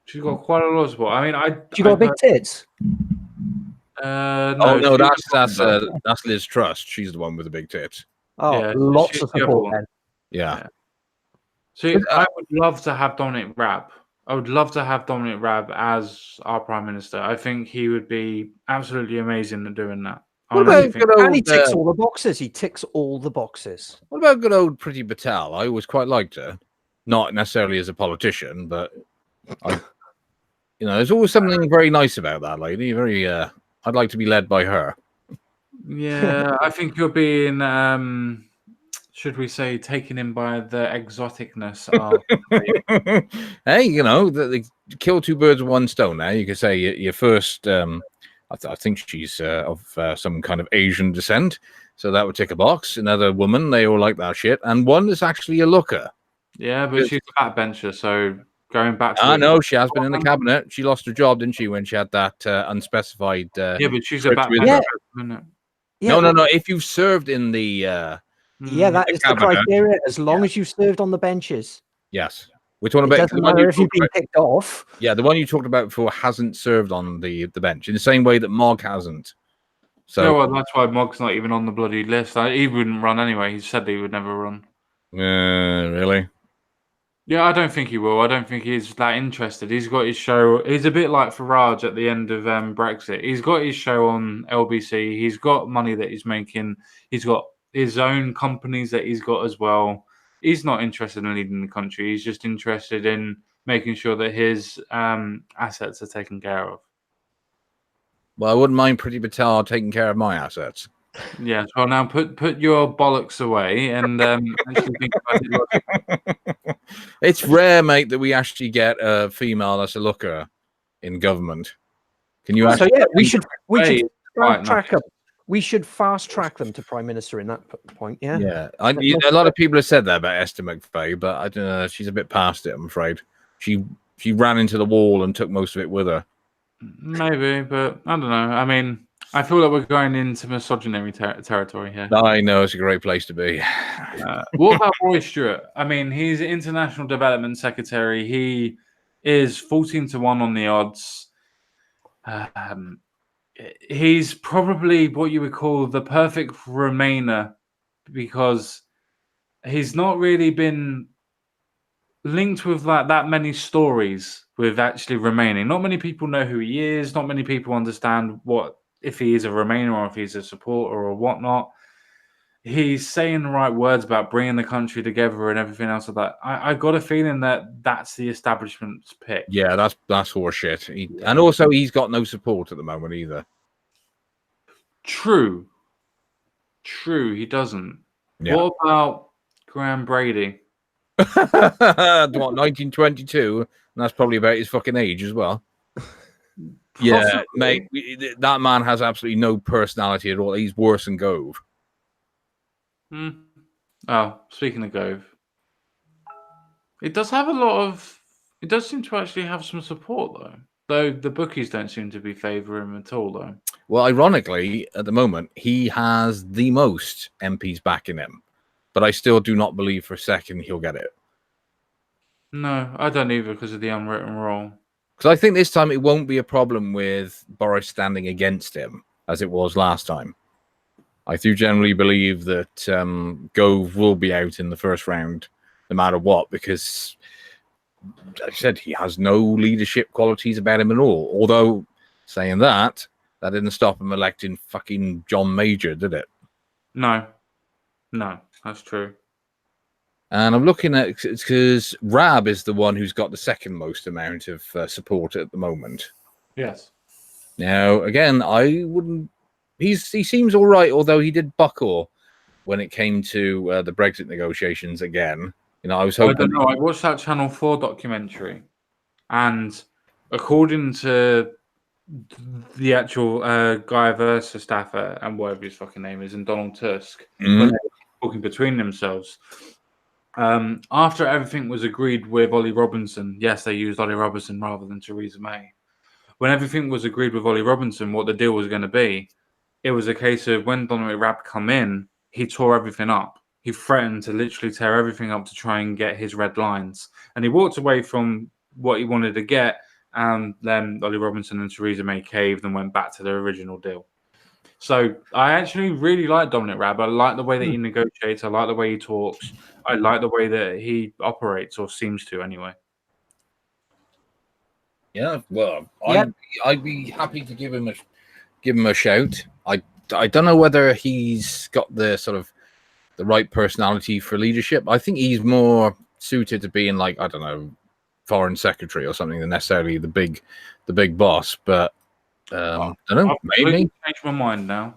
She's got quite a lot of support. I mean, she got big tits. No, that's Liz Truss. She's the one with the big tits. Oh, yeah, lots of support. Then. Yeah. See, I would love to have Dominic Raab. I would love to have Dominic Raab as our Prime Minister. I think he would be absolutely amazing at doing that. And he ticks all the boxes. He ticks all the boxes. What about good old Priti Patel? I always quite liked her. Not necessarily as a politician, but there's always something very nice about that lady. Very, I'd like to be led by her. Yeah, I think you're being, should we say, taken in by the exoticness of. Hey, they kill two birds with one stone. Now you could say your first. I think she's of some kind of Asian descent, so that would tick a box. Another woman, they all like that shit, and one is actually a looker. Yeah, but she's a backbencher, so going back to. I know she has been in the cabinet. She lost her job, didn't she, when she had that unspecified? Yeah, but she's a backbencher. Yeah. No. If you've served in the. That is the criteria. As long as you served on the benches. Yes. Which one about? It doesn't matter if you've been picked off. Yeah, the one you talked about before hasn't served on the bench in the same way that Mog hasn't. So that's why Mog's not even on the bloody list. He wouldn't run anyway. He said he would never run. Really? Yeah, I don't think he will. I don't think he's that interested. He's got his show. He's a bit like Farage at the end of Brexit. He's got his show on LBC. He's got money that he's making. He's got his own companies that he's got as well. He's not interested in leading the country. He's just interested in making sure that his assets are taken care of. Well, I wouldn't mind Priti Patel taking care of my assets. Yeah. Well, now put your bollocks away and actually think about it. It's rare, mate, that we actually get a female as a looker in government. Can you So actually? yeah, we should Hey, fast right, track them. We should fast track them to prime minister in that point. Yeah. Yeah, a lot of people have said that about Esther McVeigh, but I don't know. She's a bit past it, I'm afraid. She ran into the wall and took most of it with her. Maybe, but I don't know. I mean, I feel like we're going into misogyny territory here. I know it's a great place to be. What about Roy Stewart? I mean, he's International Development Secretary. He is 14-1 on the odds. He's probably what you would call the perfect Remainer because he's not really been linked with that many stories with actually remaining. Not many people know who he is. Not many people understand if he is a Remainer or if he's a supporter or whatnot. He's saying the right words about bringing the country together and everything else like that. I got a feeling that that's the establishment's pick. Yeah, that's horseshit. And also, he's got no support at the moment either. True, he doesn't. Yeah. What about Graham Brady? What, 1922? And that's probably about his fucking age as well. Yeah, Possibly. mate, that man has absolutely no personality at all. He's worse than Gove. Oh, speaking of Gove, it does have a lot of. It does seem to actually have some support though the bookies don't seem to be favouring him at all though. Well, ironically, at the moment, he has the most MPs backing him, but I still do not believe for a second he'll get it. No, I don't either because of the unwritten rule. Because I think this time it won't be a problem with Boris standing against him as it was last time. I do generally believe that Gove will be out in the first round no matter what, because, like I said, he has no leadership qualities about him at all. Although, saying that didn't stop him electing fucking John Major, did it? No, that's true. And I'm looking at because Rab is the one who's got the second most amount of support at the moment. Yes. Now, again, I wouldn't. He seems all right, although he did buckle when it came to the Brexit negotiations again. You know, I was hoping. I don't know. I watched that Channel 4 documentary, and according to the actual Guy Versa staffer and whatever his fucking name is, and Donald Tusk, when they were talking between themselves, after everything was agreed with Ollie Robinson, yes, they used Ollie Robinson rather than Theresa May. When everything was agreed with Ollie Robinson, what the deal was going to be, it was a case of when Dominic Raab come in, he tore everything up. He threatened to literally tear everything up to try and get his red lines. And he walked away from what he wanted to get. And then Ollie Robinson and Theresa May caved and went back to their original deal. So I actually really like Dominic Raab. I like the way that he negotiates. I like the way he talks. I like the way that he operates, or seems to anyway. Yeah, well, I'd be happy to give him a shout. I don't know whether he's got the sort of the right personality for leadership. I think he's more suited to being like, I don't know, foreign secretary or something than necessarily the big boss. But I don't know, maybe changed my mind now.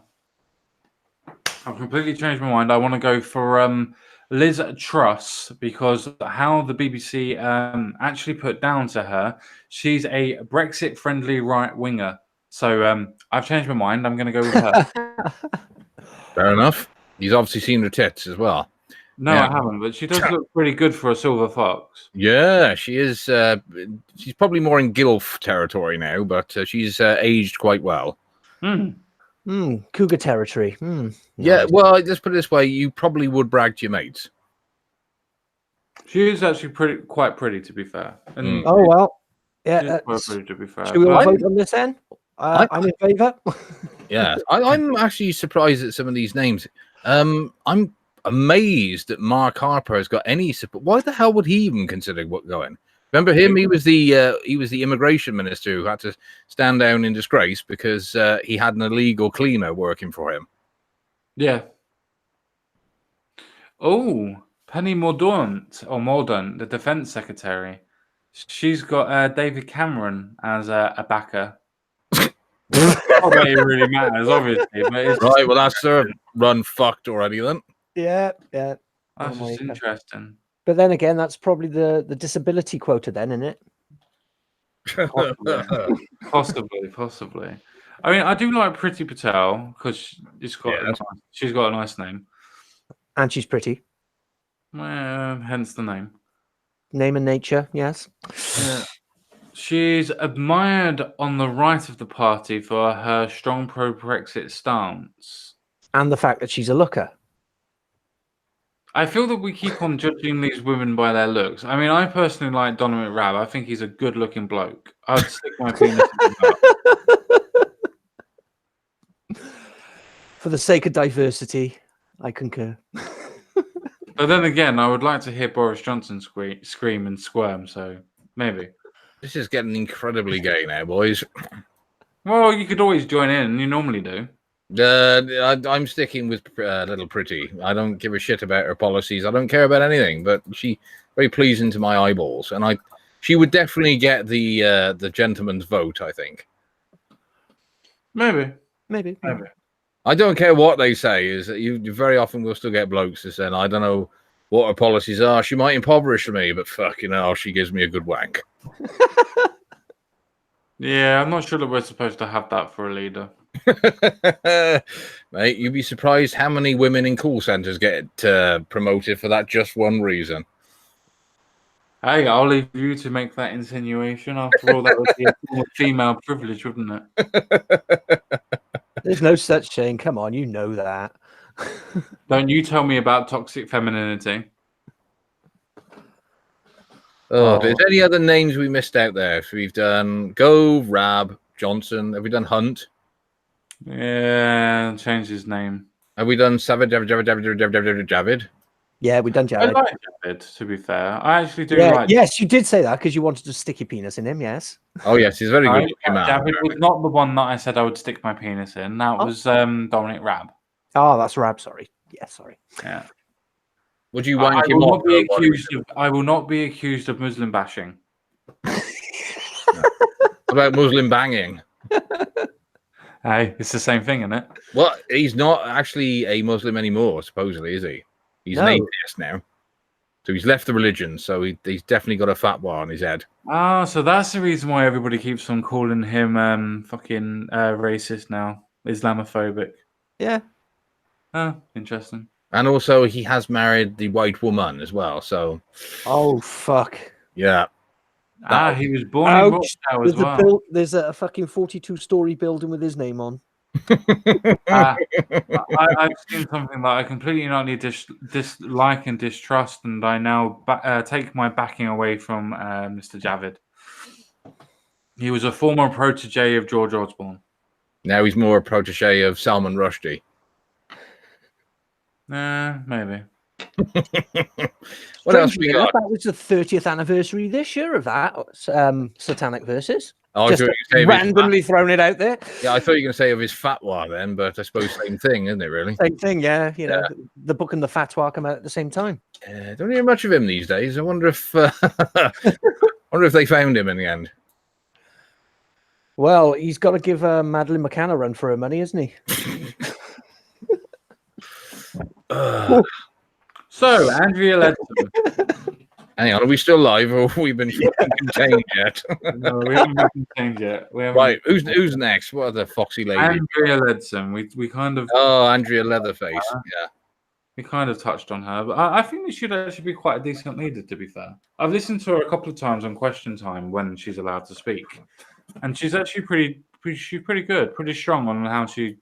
I've completely changed my mind. I want to go for Liz Truss, because how the BBC actually put down to her, she's a Brexit-friendly right-winger. So I've changed my mind. I'm going to go with her. Fair enough. He's obviously seen her tits as well. No, yeah. I haven't, but she does look pretty good for a silver fox. Yeah, she is. She's probably more in GILF territory now, but she's aged quite well. Cougar territory. Yeah, well, let's put it this way. You probably would brag to your mates. She is actually quite pretty, to be fair. And oh, well. Yeah, quite pretty, to be fair. Should we all vote on this then? I'm in favour. Yeah, I'm actually surprised at some of these names. I'm amazed that Mark Harper has got any support. Why the hell would he even consider going? Remember him? He was the immigration minister who had to stand down in disgrace because he had an illegal cleaner working for him. Yeah. Oh, Penny Mordaunt, the Defence Secretary. She's got David Cameron as a backer. Not that it really matters, obviously, but it's Right, well, that's run fucked already then. Yeah. that's Oh just my God. interesting. But then again, that's probably the disability quota then, isn't it? Possibly. I mean, I do like Priti Patel because she's got a nice name. And she's pretty. Hence the name. Name and nature, yes. Yeah. She's admired on the right of the party for her strong pro-Brexit stance. And the fact that she's a looker. I feel that we keep on judging these women by their looks. I mean, I personally like Dominic Raab. I think he's a good-looking bloke. I'd stick my penis in his mouth. For the sake of diversity, I concur. But then again, I would like to hear Boris Johnson scream and squirm, so maybe. This is getting incredibly gay now, boys. Well, you could always join in, and you normally do. I'm sticking with Little Pretty. I don't give a shit about her policies. I don't care about anything, but she very pleasing to my eyeballs, and she would definitely get the gentleman's vote. I think. Maybe. I don't care what they say. Is that you very often will still get blokes to say, I don't know what her policies are. She might impoverish me, but fucking hell, she gives me a good wank. Yeah, I'm not sure that we're supposed to have that for a leader. Mate, you'd be surprised how many women in call centers get promoted for that just one reason. Hey, I'll leave you to make that insinuation. After all, that would be a form of female privilege, wouldn't it? There's no such thing. Come on, you know that. Don't you tell me about toxic femininity. There's any other names we missed out there? So we've done Gove, Raab, Johnson. Have we done Hunt? Yeah, change his name. Have we done Javid? Yeah, we've done I Jared. like Javid, to be fair. I actually do Yeah, like yes, you did say that because you wanted to stick your penis in him, yes. Oh, yes, he's a very good looking man. Javid was not the one that I said I would stick my penis in. That was Dominic Raab. Oh, that's Raab, sorry. Yeah, sorry. Yeah. Would you wank him off? I will not be accused of Muslim bashing. What about Muslim banging? Hey, it's the same thing, isn't it? Well, he's not actually a Muslim anymore, supposedly, is he? He's an atheist now. So he's left the religion, so he's definitely got a fatwa on his head. Oh, so that's the reason why everybody keeps on calling him fucking racist now. Islamophobic. Yeah. Oh, interesting. And also, he has married the white woman as well, so... Oh, fuck. Yeah. He was born in Rochdale as well. There's a fucking 42-story building with his name on. I've seen something that I completely not need dislike and distrust, and I now take my backing away from Mr. Javid. He was a former protege of George Osborne. Now he's more a protege of Salman Rushdie. Maybe. What else we got? That was the 30th anniversary this year of that Satanic Verses. Oh, just randomly thrown it out there. Yeah, I thought you were going to say of his fatwa then, but I suppose same thing, isn't it, really? Same thing, yeah. You know, the book and the fatwa come out at the same time. Don't hear much of him these days. I wonder if they found him in the end. Well, he's got to give Madeleine McCann a run for her money, isn't he? So, Andrea Leadsom. Hang on, are we still live or have we been contained yet? No, we haven't been contained yet. Right, who's next? What other foxy lady? Andrea Leadsom. We kind of... Oh, Andrea Leatherface, yeah. We kind of touched on her, but I think that she'd actually be quite a decent leader, to be fair. I've listened to her a couple of times on Question Time when she's allowed to speak, and she's actually pretty good, pretty strong on how she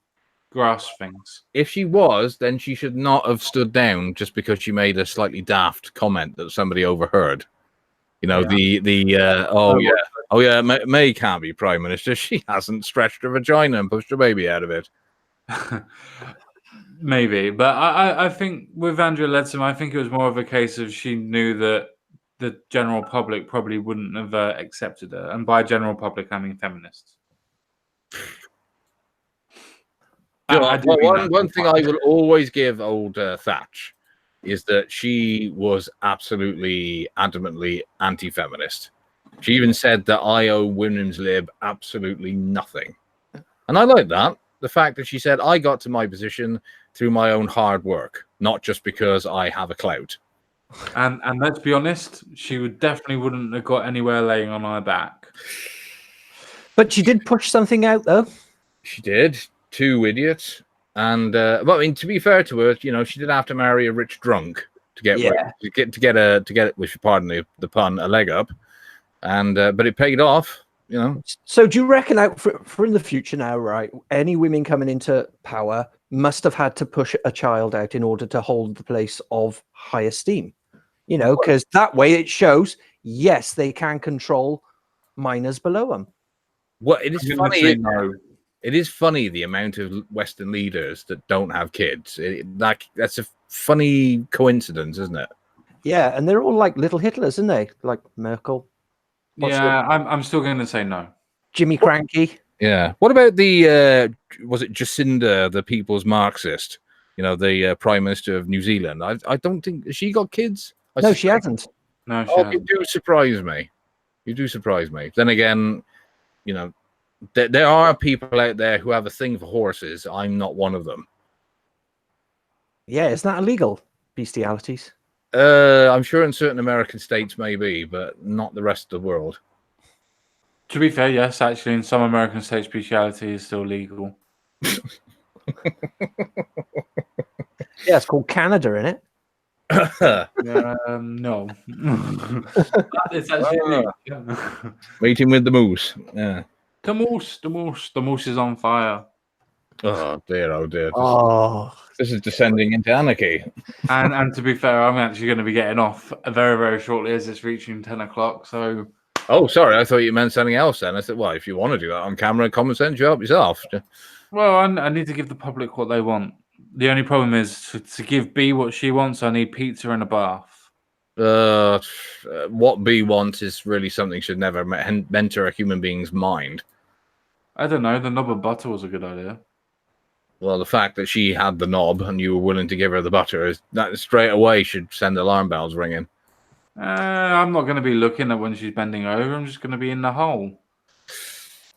grasps things. If she was, then she should not have stood down just because she made a slightly daft comment that somebody overheard. You know, May can't be Prime Minister. She hasn't stretched her vagina and pushed her baby out of it. Maybe, but I think with Andrea Leadsom, I think it was more of a case of she knew that the general public probably wouldn't have accepted her, and by general public, I mean feminists. One thing I will always give old Thatch is that she was absolutely adamantly anti-feminist. She even said that I owe women's lib absolutely nothing. And I like that. The fact that she said I got to my position through my own hard work, not just because I have a clout. And let's be honest, she definitely wouldn't have got anywhere laying on her back. But she did push something out, though. She did. 2 idiots. And well, I mean, to be fair to her, you know, she did have to marry a rich drunk to get which, pardon the pun, a leg up. And but it paid off, you know. So do you reckon out for in the future now, right? Any women coming into power must have had to push a child out in order to hold the place of high esteem, you know, because that way it shows, yes, they can control minors below them. Well, it is I'm gonna funny. say no. It is funny the amount of Western leaders that don't have kids. That's a funny coincidence, isn't it? Yeah, and they're all like little Hitlers, isn't they? Like Merkel, Yeah, I'm still going to say no. Jimmy Cranky. Yeah. What about the was it Jacinda, the People's Marxist? You know, the Prime Minister of New Zealand. I don't think she got kids. No, she hasn't. No, she Oh, hasn't. you do surprise me. You do surprise me. Then again, you know, there are people out there who have a thing for horses. I'm not one of them. Yeah, isn't that illegal? Bestialities. I'm sure in certain American states maybe, but not the rest of the world. To be fair, yes, actually, in some American states, bestiality is still legal. Yeah, it's called Canada, isn't it? No. It's actually illegal. Yeah. Meeting with the moose. Yeah. The moose is on fire. Oh dear, oh dear. Oh, This is descending into anarchy. And to be fair, I'm actually going to be getting off very, very shortly as it's reaching 10 o'clock. So, Oh, sorry, I thought you meant something else then. I said, well, if you want to do that on camera, common sense, you help yourself. well, I need to give the public what they want. The only problem is to give B what she wants, I need pizza and a bath. What B wants is really something should never enter a human being's mind. I don't know. The knob of butter was a good idea. Well, the fact that she had the knob and you were willing to give her the butter is that straight away should send alarm bells ringing. I'm not going to be looking at when she's bending over. I'm just going to be in the hole.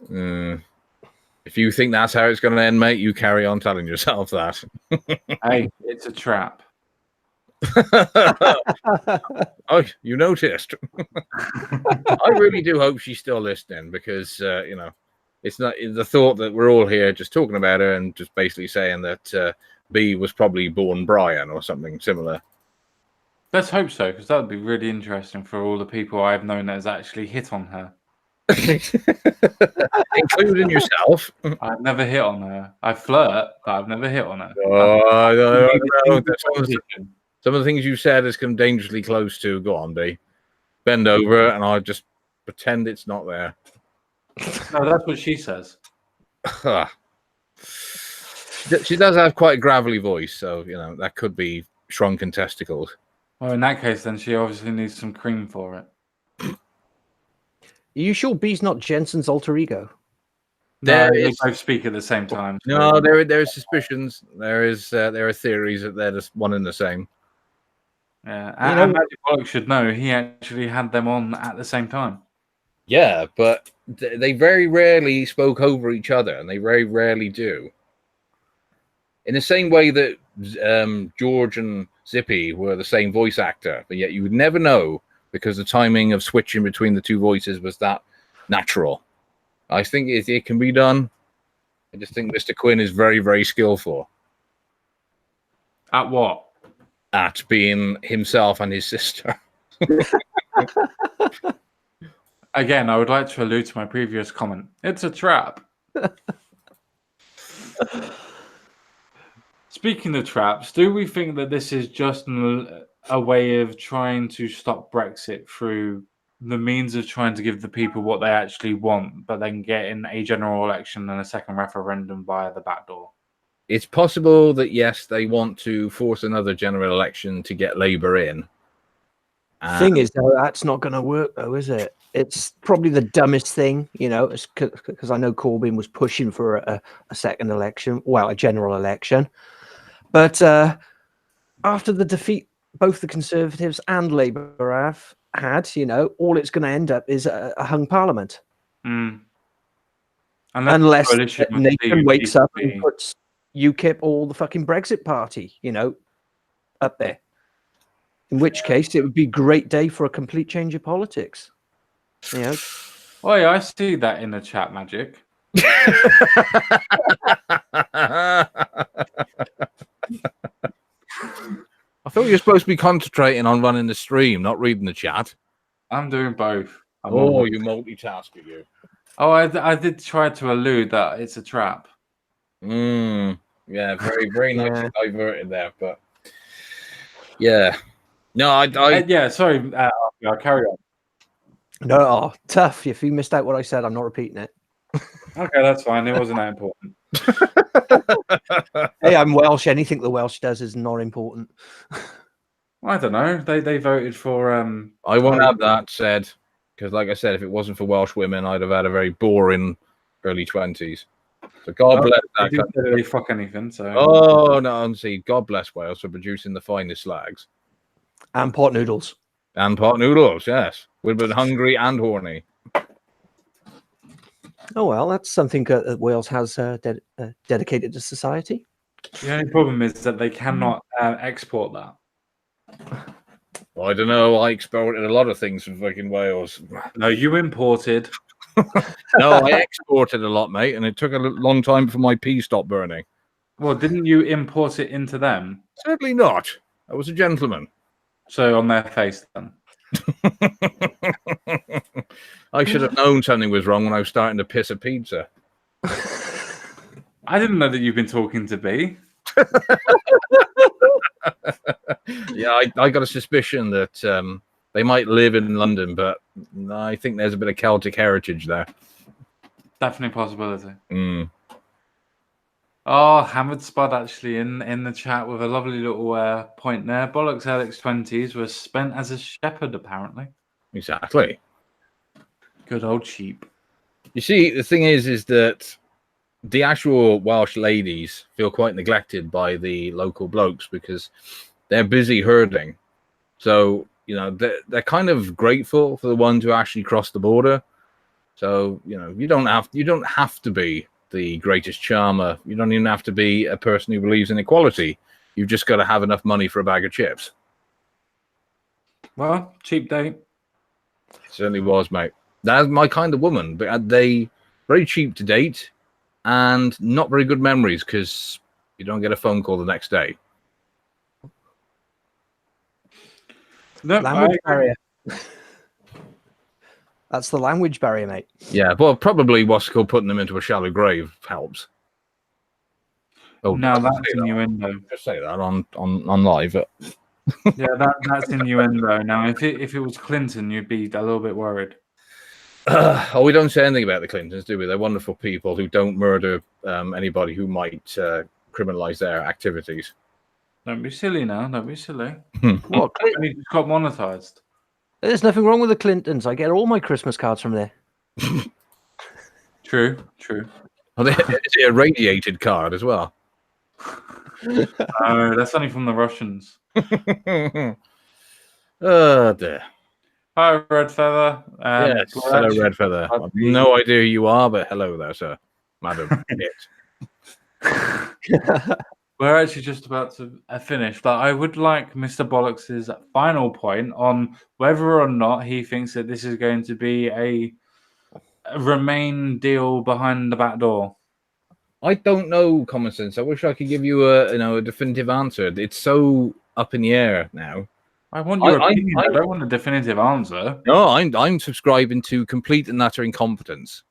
If you think that's how it's going to end, mate, you carry on telling yourself that. Hey, it's a trap. Oh, you noticed. I really do hope she's still listening because, you know, it's not the thought that we're all here just talking about her and just basically saying that B was probably born Brian or something similar. Let's hope so, because that would be really interesting for all the people I've known that has actually hit on her. Including yourself. I've never hit on her. I flirt, but I've never hit on her. No. Some of the things you said has come dangerously close to. Go on, B. Bend over and I'll just pretend it's not there. No, that's what she says. She does have quite a gravelly voice, so, you know, that could be shrunken testicles. Well, in that case, then she obviously needs some cream for it. Are you sure B's not Jensen's alter ego? No, There they is- both speak at the same time. No, there are suspicions. There are theories that they're just one and the same. Yeah, You know- and Magic Bollock should know he actually had them on at the same time. Yeah, but they very rarely spoke over each other, and they very rarely do. In the same way that George and Zippy were the same voice actor, but yet you would never know because the timing of switching between the two voices was that natural. I think it can be done. I just think Mr. Quinn is very, very skillful At what? at being himself and his sister. Again, I would like to allude to my previous comment. It's a trap. Speaking of traps, do we think that this is just a way of trying to stop Brexit through the means of trying to give the people what they actually want, but then getting a general election and a second referendum via the back door? It's possible that, yes, they want to force another general election to get Labour in. Thing is, though, that's not going to work, though, is it? It's probably the dumbest thing, you know, because I know Corbyn was pushing for a second election, well, a general election. But after the defeat both the Conservatives and Labour have had, all it's going to end up is a hung parliament. Mm. Unless coalition with Nathan the wakes up DUP. and puts UKIP or the fucking Brexit party, up there. In which case, it would be a great day for a complete change of politics. Oh yeah, I see that in the chat, Magic. I thought you were supposed to be concentrating on running the stream, not reading the chat. I'm doing both. You multitasker, you. Oh, I did try to allude that it's a trap. Yeah, very, very nicely Yeah. diverted there, but yeah. No, I Yeah, sorry. I'll carry on. No, tough. If you missed out what I said, I'm not repeating it. Okay, that's fine. It wasn't that important. Hey, I'm Welsh. Anything the Welsh does is not important. I don't know. They voted for. I won't have that said, because like I said, if it wasn't for Welsh women, I'd have had a very boring early 20s. So God bless They that didn't country. really fuck anything. So. Oh no, and see, God bless Wales for producing the finest slags And pot noodles. and pot noodles. Yes, we've been hungry and horny. Oh, well, that's something that Wales has dedicated to society. The only problem is that they cannot export that. Well, I don't know. I exported a lot of things from fucking Wales. No, you imported. No, I exported a lot, mate, and it took a long time for my pee stopped burning. Well, didn't you import it into them? Certainly not. I was a gentleman. So on their face then. I should have known something was wrong when I was starting to piss a pizza. I didn't know that you've been talking to B. Yeah, I got a suspicion that they might live in London, but I think there's a bit of Celtic heritage there. Definitely a possibility. Mm. Oh, Hammered Spud actually in the chat with a lovely little point there. Bollocks Alex 20s was spent as a shepherd, apparently. Exactly. Good old sheep. You see, the thing is that the actual Welsh ladies feel quite neglected by the local blokes because they're busy herding. So, they're kind of grateful for the ones who actually cross the border. So, you don't have to be the greatest charmer. You don't even have to be a person who believes in equality. You've just got to have enough money for a bag of chips. Well, cheap date. It certainly was, mate. That's my kind of woman. But they very cheap to date and not very good memories because you don't get a phone call the next day. No, Language barrier. That's the language barrier, mate. Yeah, but probably what's called putting them into a shallow grave helps. Oh, now don't that's say that. innuendo. Just say that on live. Yeah, that's innuendo. Now, if it was Clinton, you'd be a little bit worried. We don't say anything about the Clintons, do we? They're wonderful people who don't murder anybody who might criminalize their activities. Don't be silly now. Don't be silly. What? And he just got monetized. There's nothing wrong with the Clintons. I get all my Christmas cards from there. True. Oh, is it a radiated card as well? No, that's only from the Russians. Oh, dear. Hi, Red Feather. Yes, hello, Red Feather. I have no idea who you are, but hello there, sir. Madam. We're actually just about to finish, but I would like Mr. Bollocks' final point on whether or not he thinks that this is going to be a Remain deal behind the back door. I don't know, Common Sense. I wish I could give you a definitive answer. It's so up in the air now. I want your opinion. I don't want a definitive answer. No, I'm subscribing to complete and utter incompetence,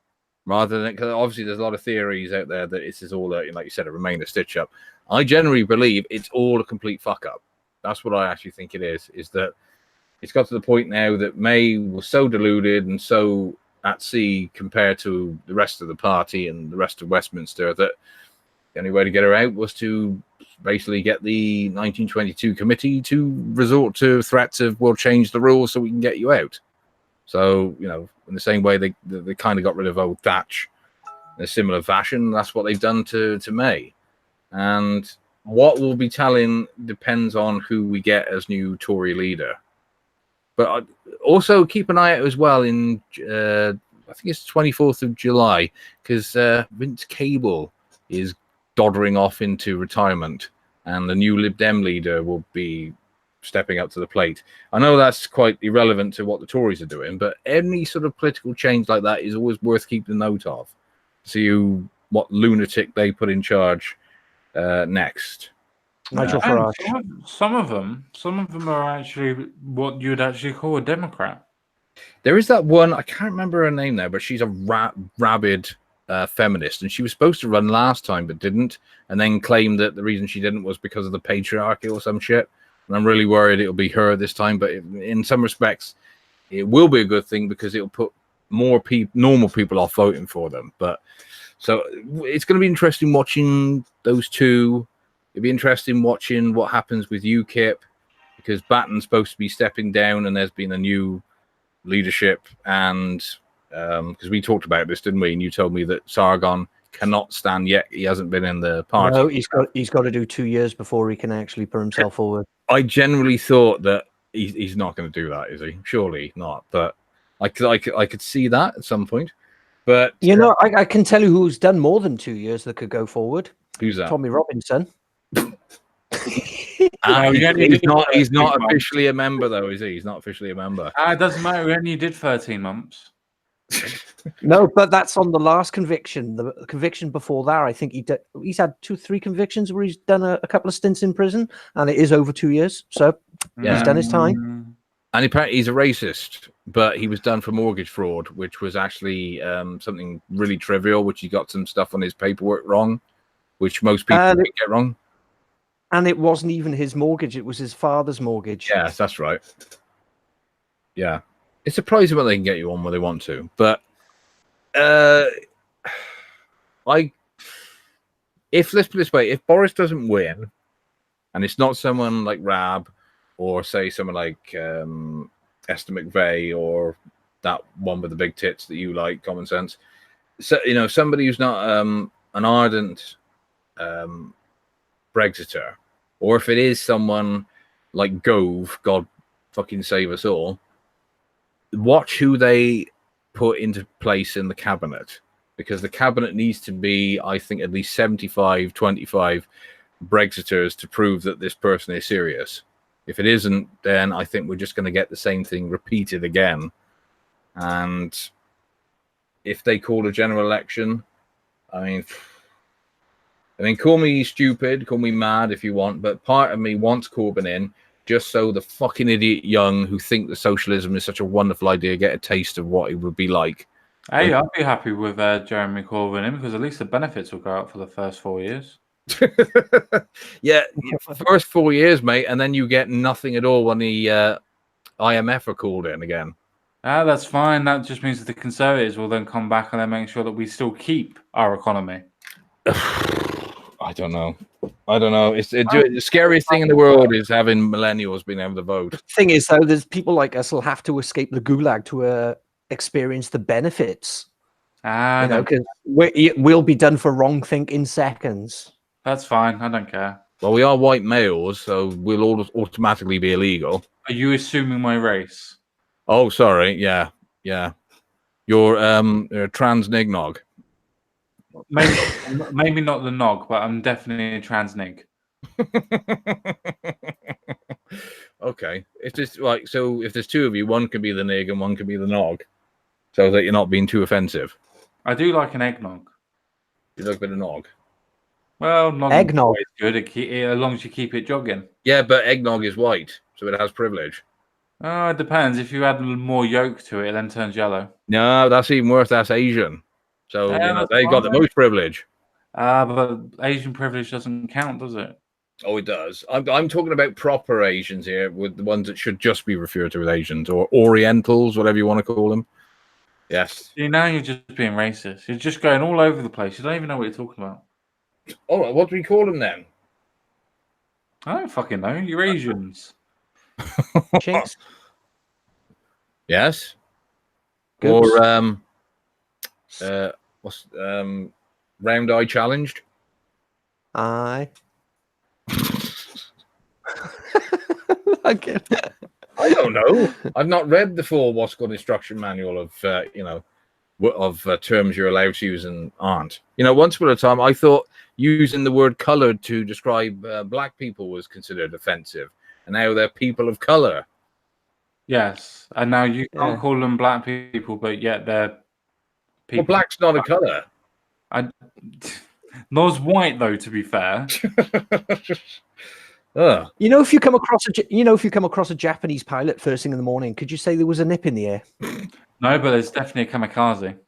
rather than, because obviously there's a lot of theories out there that this is all like you said, a Remain a stitch up. I generally believe it's all a complete fuck up. That's what I actually think it is. Is that it's got to the point now that May was so deluded and so at sea compared to the rest of the party and the rest of Westminster that the only way to get her out was to basically get the 1922 committee to resort to threats of we'll change the rules so we can get you out. So, in the same way they kind of got rid of old Thatch in a similar fashion, that's what they've done to May. And what we'll be telling depends on who we get as new Tory leader. But also keep an eye out as well in, I think it's 24th of July, because Vince Cable is doddering off into retirement, and the new Lib Dem leader will be stepping up to the plate. I know that's quite irrelevant to what the Tories are doing, but any sort of political change like that is always worth keeping note of. See what lunatic they put in charge next. Nigel And Farage. some of them are actually what you'd actually call a Democrat. There is that one, I can't remember her name now, but she's a rabid feminist, and she was supposed to run last time but didn't, and then claimed that the reason she didn't was because of the patriarchy or some shit. And I'm really worried it'll be her this time, but in some respects it will be a good thing because it'll put more normal people off voting for them. But so it's going to be interesting watching those two. It'll be interesting watching what happens with UKIP, because Batten's supposed to be stepping down and there's been a new leadership, and because we talked about this, didn't we? And you told me that Sargon cannot stand yet. He hasn't been in the party. No, he's got to do 2 years before he can actually put himself forward. I generally thought that he's not going to do that, is he? Surely not. But I could see that at some point. But You know, I can tell you who's done more than 2 years that could go forward. who's that? Tommy Robinson. He's not officially a member, though, is he? He's not officially a member. It doesn't matter. We only did 13 months. No, but that's on the last conviction. The conviction before that, I think he's had 2-3 convictions where he's done a couple of stints in prison, and it is over 2 years. So he's done his time. And apparently he's a racist, but he was done for mortgage fraud, which was actually something really trivial, which he got some stuff on his paperwork wrong, which most people get wrong. And it wasn't even his mortgage. It was his father's mortgage. Yes, that's right. Yeah. It's surprising when they can get you on where they want to. But let's put it this way, if Boris doesn't win, and it's not someone like Rab, or say someone like Esther McVeigh, or that one with the big tits that you like, Common Sense, so somebody who's not an ardent Brexiter, or if it is someone like Gove, God fucking save us all, watch who they put into place in the cabinet, because the cabinet needs to be, I think, at least 75-25 Brexiters to prove that this person is serious. If it isn't, then I think we're just going to get the same thing repeated again. And if they call a general election, I mean, call me stupid, call me mad if you want, but part of me wants Corbyn in just so the fucking idiot young who think that socialism is such a wonderful idea get a taste of what it would be like. Hey, I'd be happy with Jeremy Corbyn in, because at least the benefits will go out for the first 4 years. Yeah, first 4 years, mate, and then you get nothing at all when the IMF are called in again. That's fine. That just means that the Conservatives will then come back and then make sure that we still keep our economy. I don't know. The scariest thing in the world is having millennials being able to vote. The thing is, though, there's people like us will have to escape the gulag to experience the benefits. Because we'll be done for wrong think in seconds. That's fine. I don't care. Well, we are white males, so we'll all automatically be illegal. Are you assuming my race? Oh, sorry. Yeah. You're a trans nignog. Maybe not the nog, but I'm definitely a trans nig. Okay. If there's two of you, one can be the nig and one can be the nog, so that you're not being too offensive. I do like an eggnog. You like a bit of nog. Well, eggnog is good as long as you keep it jogging. Yeah, but eggnog is white, so it has privilege. Oh, it depends. If you add more yolk to it, it then turns yellow. No, that's even worse. That's Asian. So they got the most privilege. But Asian privilege doesn't count, does it? Oh, it does. I'm talking about proper Asians here, with the ones that should just be referred to as Asians, or Orientals, whatever you want to call them. Yes. See, now you're just being racist. You're just going all over the place. You don't even know what you're talking about. All right, what do we call them then? I don't fucking know. You're Asians. Chinks. Yes. Goops. Or what's round eye challenged? Aye. Fucking- I don't know. I've not read the full what's called instruction manual of terms you're allowed to use and aren't. Once upon a time, I thought using the word colored to describe black people was considered offensive, and now they're people of color. Yes, and now you can't Yeah. call them black people, but yet they're people. Well, black's not a color. Nor's white, though. To be fair, Ugh. if you come across a Japanese pilot first thing in the morning, could you say there was a nip in the air? no, but there's definitely a kamikaze.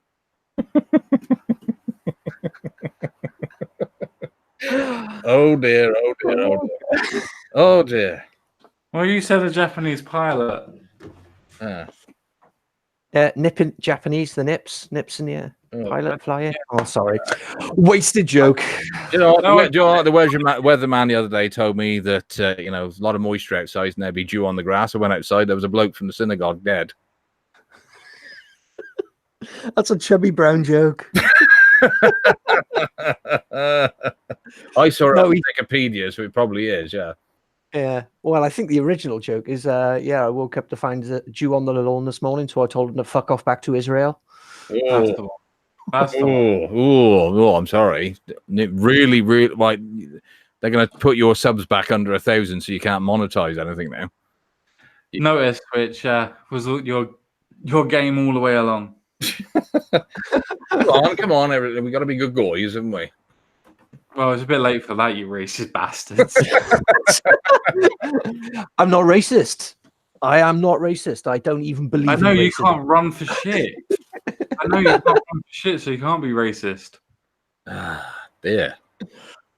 Oh dear, oh dear, oh dear. Oh dear. Well, you said a Japanese pilot. Nip in Japanese, the nips in the air. Oh. Pilot flying. Oh, sorry. Wasted joke. Do you know what the weatherman the other day told me that a lot of moisture outside and there'd be dew on the grass. I went outside, there was a bloke from the synagogue dead. That's a Chubby Brown joke. I saw it No, on Wikipedia, so it probably is, yeah. Yeah. Well, I think the original joke is, I woke up to find a Jew on the lawn this morning, so I told him to fuck off back to Israel. That's the one. That's the one. Oh, I'm sorry. Really, like they're going to put your subs back under 1,000, so you can't monetize anything now. Notice which was your game all the way along. Come on, we got to be good guys, haven't we? Well, it's a bit late for that, you racist bastards. I'm not racist. I am not racist. I don't even believe. I know in you racism. can't run for shit. I know you can't run for shit, so you can't be racist. There.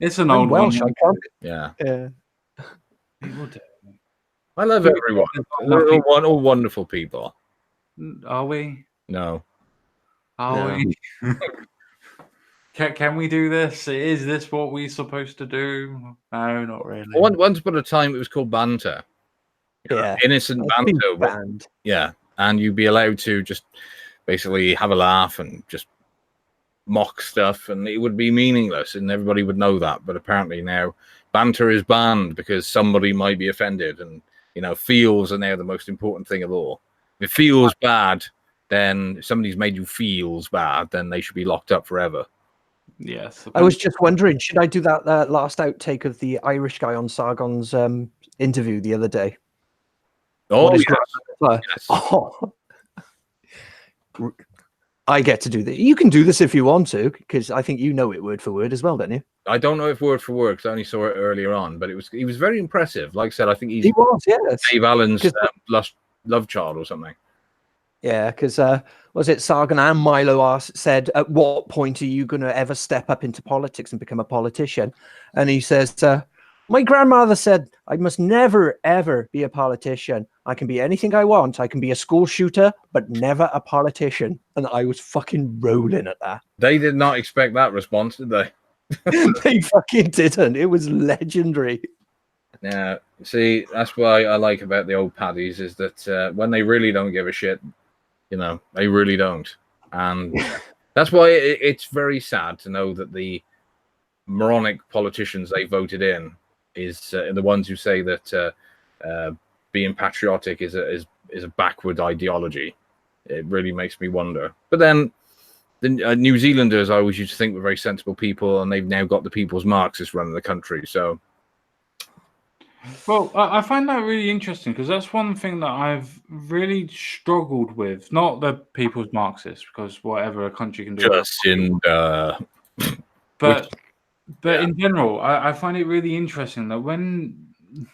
It's an I'm old Welsh. one. I can't. Yeah. Yeah. People do. I love everyone. We're all wonderful people. Are we? No. Are we? Can we do this? Is this what we're supposed to do? No, not really. Once upon a time, it was called banter. Yeah. Innocent It's been banter. banned. Yeah. And you'd be allowed to just basically have a laugh and just mock stuff, and it would be meaningless, and everybody would know that. But apparently now, banter is banned because somebody might be offended, and feels are now the most important thing of all. If it feels bad, then if somebody's made you feels bad, then they should be locked up forever. Yes. I was just wondering, should I do that last outtake of the Irish guy on Sargon's interview the other day? Oh, What is yes. Yes. Oh. I get to do this. You can do this if you want to, because I think you know it word for word as well, don't you? I don't know if word for word, because I only saw it earlier on, but he was very impressive. Like I said, I think He was, yes. Dave Allen's love child or something. Yeah, because was it Sargon and Milo said, at what point are you going to ever step up into politics and become a politician? And he says, my grandmother said, I must never, ever be a politician. I can be anything I want. I can be a school shooter, but never a politician. And I was fucking rolling at that. They did not expect that response, did they? They fucking didn't. It was legendary. Yeah, see, that's what I like about the old paddies is that when they really don't give a shit, they really don't. And that's why it's very sad to know that the moronic politicians they voted in is the ones who say that being patriotic is a backward ideology. It really makes me wonder. But then the New Zealanders, I always used to think were very sensible people, and they've now got the People's Marxists running the country. So, well, I find that really interesting because that's one thing that I've really struggled with. Not the People's Marxists, because whatever a country can do. But in general, I find it really interesting that when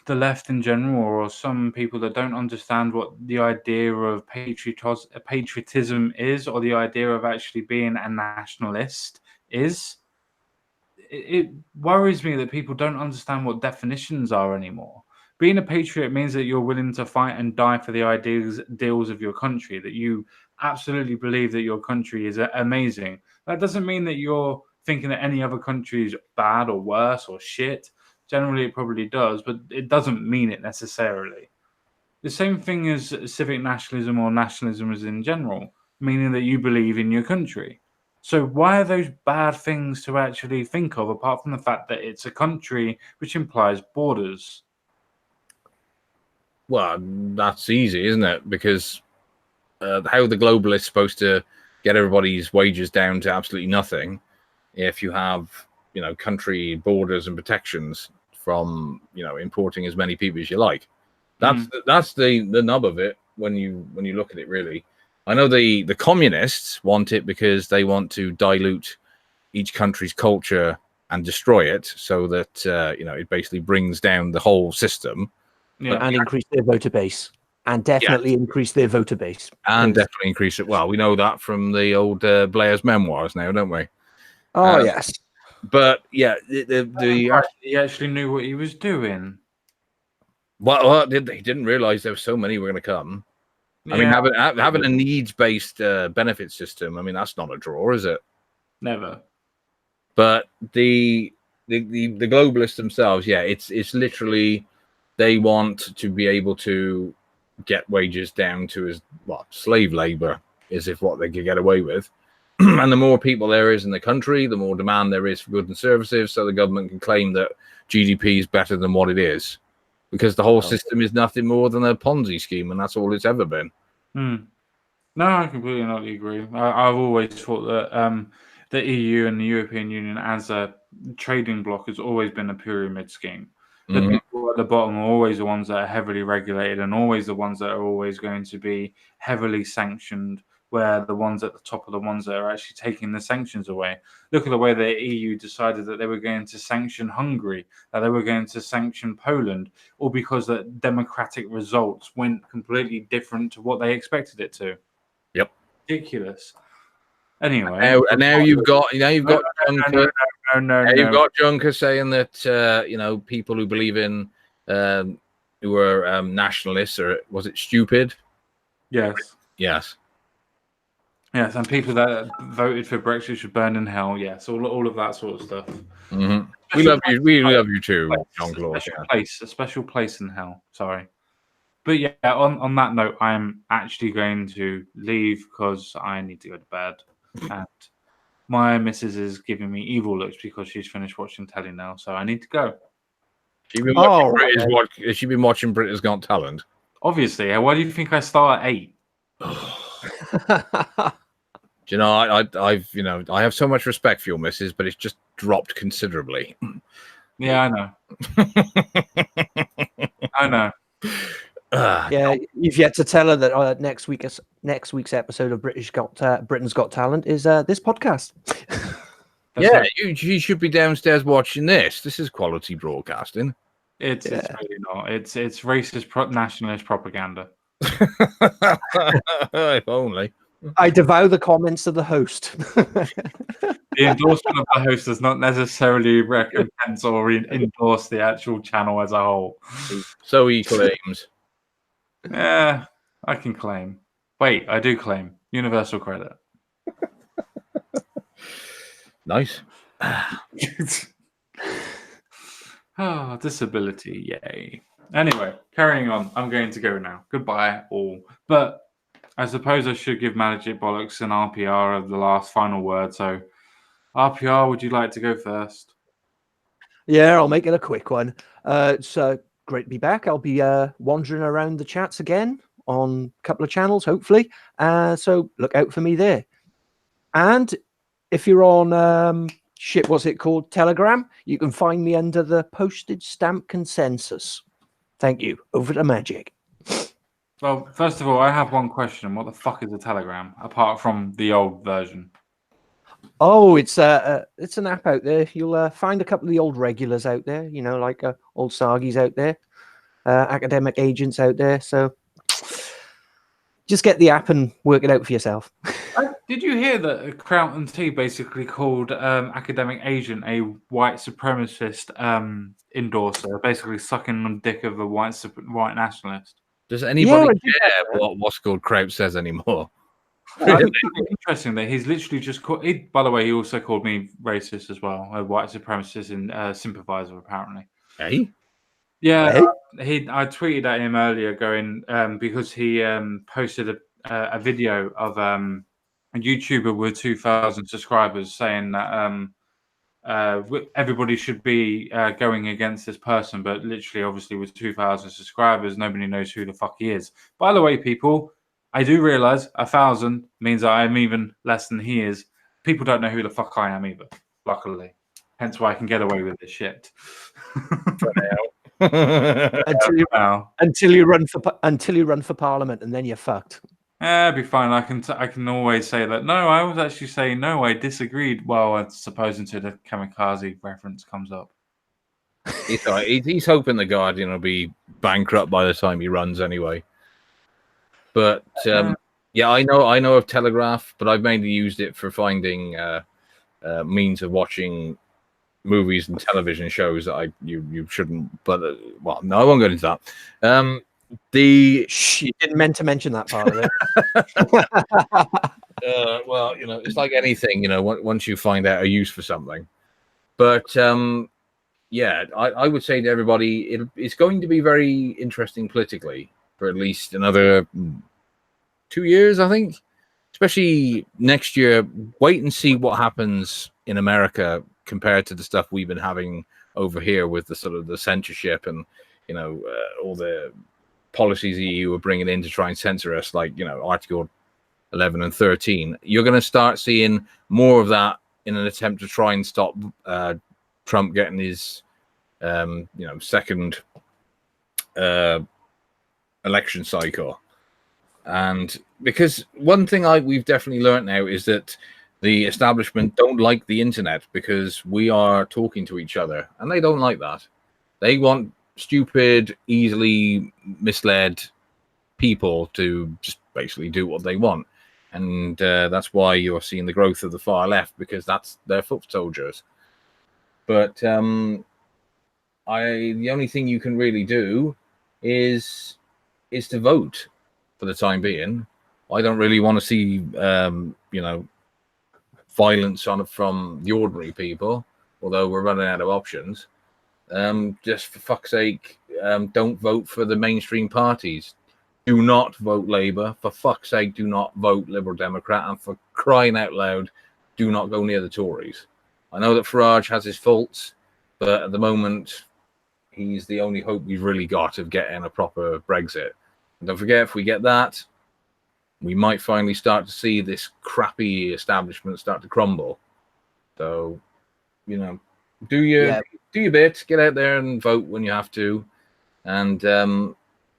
the left in general, or some people that don't understand what the idea of patriotism is, or the idea of actually being a nationalist is, it worries me that people don't understand what definitions are anymore. Being a patriot means that you're willing to fight and die for the ideals of your country, that you absolutely believe that your country is amazing. That doesn't mean that you're thinking that any other country is bad or worse or shit. Generally, it probably does, but it doesn't mean it necessarily. The same thing as civic nationalism or nationalism is in general, meaning that you believe in your country. So why are those bad things to actually think of, apart from the fact that it's a country which implies borders? Well, that's easy, isn't it? Because how are the globalists supposed to get everybody's wages down to absolutely nothing if you have, country borders and protections from, importing as many people as you like? That's the nub of it when you look at it, really. I know the communists want it because they want to dilute each country's culture and destroy it, so that it basically brings down the whole system. Yeah. And increase their voter base. And definitely increase their voter base. And definitely increase it. Well, we know that from the old Blair's memoirs now, don't we? Oh, yes. But yeah, he actually knew what he was doing. Well, he didn't realize there were so many were going to come. Yeah. I mean, having a needs-based benefit system, I mean, that's not a draw, is it? Never. But the globalists themselves, yeah, it's literally they want to be able to get wages down to as slave labor is if what they could get away with. And the more people there is in the country, the more demand there is for goods and services, so the government can claim that GDP is better than what it is, because the whole system is nothing more than a Ponzi scheme, and that's all it's ever been. No, I completely not agree. I've always thought that the EU and the European Union as a trading bloc has always been a pyramid scheme. The people at the bottom are always the ones that are heavily regulated and always the ones that are always going to be heavily sanctioned, where the ones at the top are the ones that are actually taking the sanctions away. Look at the way the EU decided that they were going to sanction Hungary, that they were going to sanction Poland, all because the democratic results went completely different to what they expected it to. Yep. Ridiculous. Anyway. Now you've got Juncker. You've got Juncker saying that people who believe in who are nationalists, or was it stupid? Yes. Yes. Yes, and people that voted for Brexit should burn in hell. Yes, all of that sort of stuff. We love you. We love you too, John Claude. A special place in hell. Sorry, but yeah. On that note, I am actually going to leave because I need to go to bed, and my missus is giving me evil looks because she's finished watching telly now. So I need to go. Has she been watching Britain's Got Talent? Obviously. Why do you think I start at 8? Do you know, I have so much respect for your missus, but it's just dropped considerably. Yeah, I know. I know. Yeah, you've yet to tell her that next week's episode of Britain's Got Talent is this podcast. Yeah, you should be downstairs watching this. This is quality broadcasting. It's really not. It's racist nationalist propaganda. If only. I devour the comments of the host. The endorsement of the host does not necessarily recompense or endorse the actual channel as a whole. So he claims. Yeah, I can claim. Wait, I do claim universal credit. Nice. Oh, disability, yay. Anyway, carrying on. I'm going to go now. Goodbye, all. But I suppose I should give Magic Bollocks and RPR the last final word. So, RPR, would you like to go first? Yeah, I'll make it a quick one. It's great to be back. I'll be wandering around the chats again on a couple of channels, hopefully. So look out for me there. And if you're on what's it called? Telegram, you can find me under the postage stamp consensus. Thank you. Over to Magic. Well, first of all, I have one question. What the fuck is a Telegram, apart from the old version? Oh, it's an app out there. You'll find a couple of the old regulars out there, like old Sargies out there, academic agents out there. So just get the app and work it out for yourself. Did you hear that Crown T basically called academic agent a white supremacist endorser, basically sucking on the dick of a white nationalist? Does anybody care what what's called Kraut says anymore? Interesting that he's literally just called. By the way, he also called me racist as well, a white supremacist and sympathizer apparently. Hey, yeah, I tweeted at him earlier, going because he posted a video of a YouTuber with 2,000 subscribers saying that everybody should be going against this person, but literally, obviously, with 2,000 subscribers, nobody knows who the fuck he is. By the way, people, I do realize 1,000 means that I'm even less than he is. People don't know who the fuck I am either, luckily. Hence why I can get away with this shit. until you run for parliament, and then you're fucked. It'd be fine. I can always say that. No, I always actually say no. I disagreed. Well, I suppose until the kamikaze reference comes up. He's hoping the Guardian will be bankrupt by the time he runs anyway. But yeah, I know of Telegraph, but I've mainly used it for finding means of watching movies and television shows that you shouldn't. But well, no, I won't go into that. You didn't meant to mention that part of it. Well, it's like anything, once you find out a use for something. But yeah, I would say to everybody, it's going to be very interesting politically for at least another 2 years, I think. Especially next year, wait and see what happens in America compared to the stuff we've been having over here with the sort of the censorship and all the policies the EU are bringing in to try and censor us, like Article 11 and 13. You're going to start seeing more of that in an attempt to try and stop Trump getting his second election cycle. And because one thing we've definitely learned now is that the establishment don't like the internet because we are talking to each other, and they don't like that. They want stupid, easily misled people to just basically do what they want. And that's why you're seeing the growth of the far left, because that's their foot soldiers. But the only thing you can really do is to vote for the time being. I don't really want to see violence from the ordinary people, although we're running out of options. Just for fuck's sake, don't vote for the mainstream parties. Do not vote Labour. For fuck's sake, do not vote Liberal Democrat. And for crying out loud, do not go near the Tories. I know that Farage has his faults, but at the moment, he's the only hope we've really got of getting a proper Brexit. And don't forget, if we get that, we might finally start to see this crappy establishment start to crumble. So, do your bit, get out there and vote when you have to, and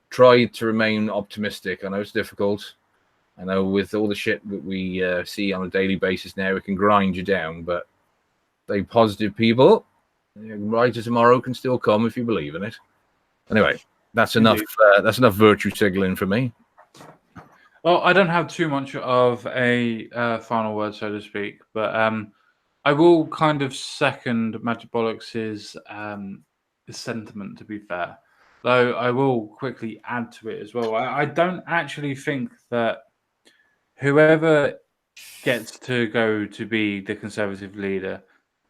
try to remain optimistic. I know it's difficult. I know with all the shit that we see on a daily basis now, it can grind you down, but stay positive, people. Brighter tomorrow can still come if you believe in it. Anyway, that's enough. That's enough virtue signaling for me. Well, I don't have too much of a final word, so to speak, but I will kind of second Magic Bollocks' sentiment, to be fair. Though I will quickly add to it as well. I don't actually think that whoever gets to go to be the Conservative leader,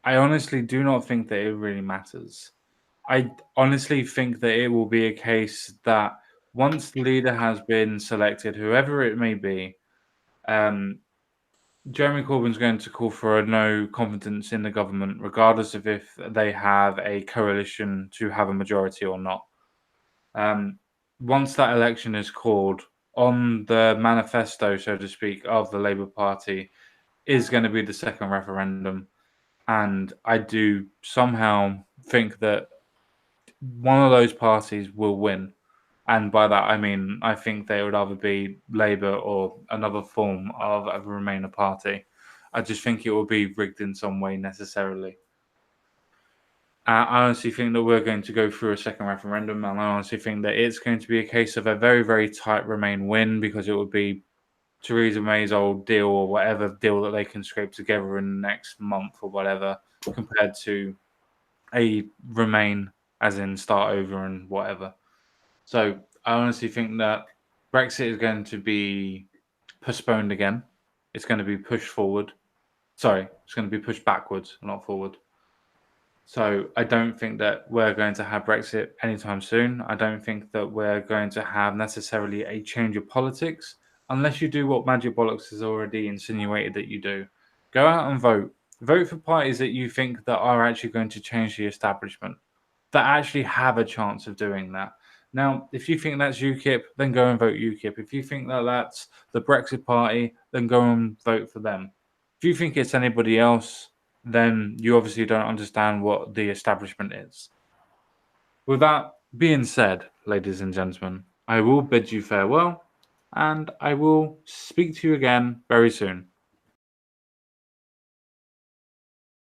I honestly do not think that it really matters. I honestly think that it will be a case that once the leader has been selected, whoever it may be, Jeremy Corbyn's going to call for a no confidence in the government, regardless of if they have a coalition to have a majority or not. Once that election is called, on the manifesto, so to speak, of the Labour Party is going to be the second referendum. And I do somehow think that one of those parties will win. And by that, I mean, I think they would either be Labour or another form of a Remainer party. I just think it will be rigged in some way necessarily. I honestly think that we're going to go through a second referendum, and I honestly think that it's going to be a case of a very, very tight Remain win, because it would be Theresa May's old deal or whatever deal that they can scrape together in the next month or whatever, compared to a Remain, as in start over and whatever. So I honestly think that Brexit is going to be postponed again. It's going to be pushed forward. Sorry, it's going to be pushed backwards, not forward. So I don't think that we're going to have Brexit anytime soon. I don't think that we're going to have necessarily a change of politics, unless you do what Magic Bollocks has already insinuated that you do. Go out and vote. Vote for parties that you think that are actually going to change the establishment, that actually have a chance of doing that. Now, if you think that's UKIP, then go and vote UKIP. If you think that that's the Brexit Party, then go and vote for them. If you think it's anybody else, then you obviously don't understand what the establishment is. With that being said, ladies and gentlemen, I will bid you farewell, and I will speak to you again very soon.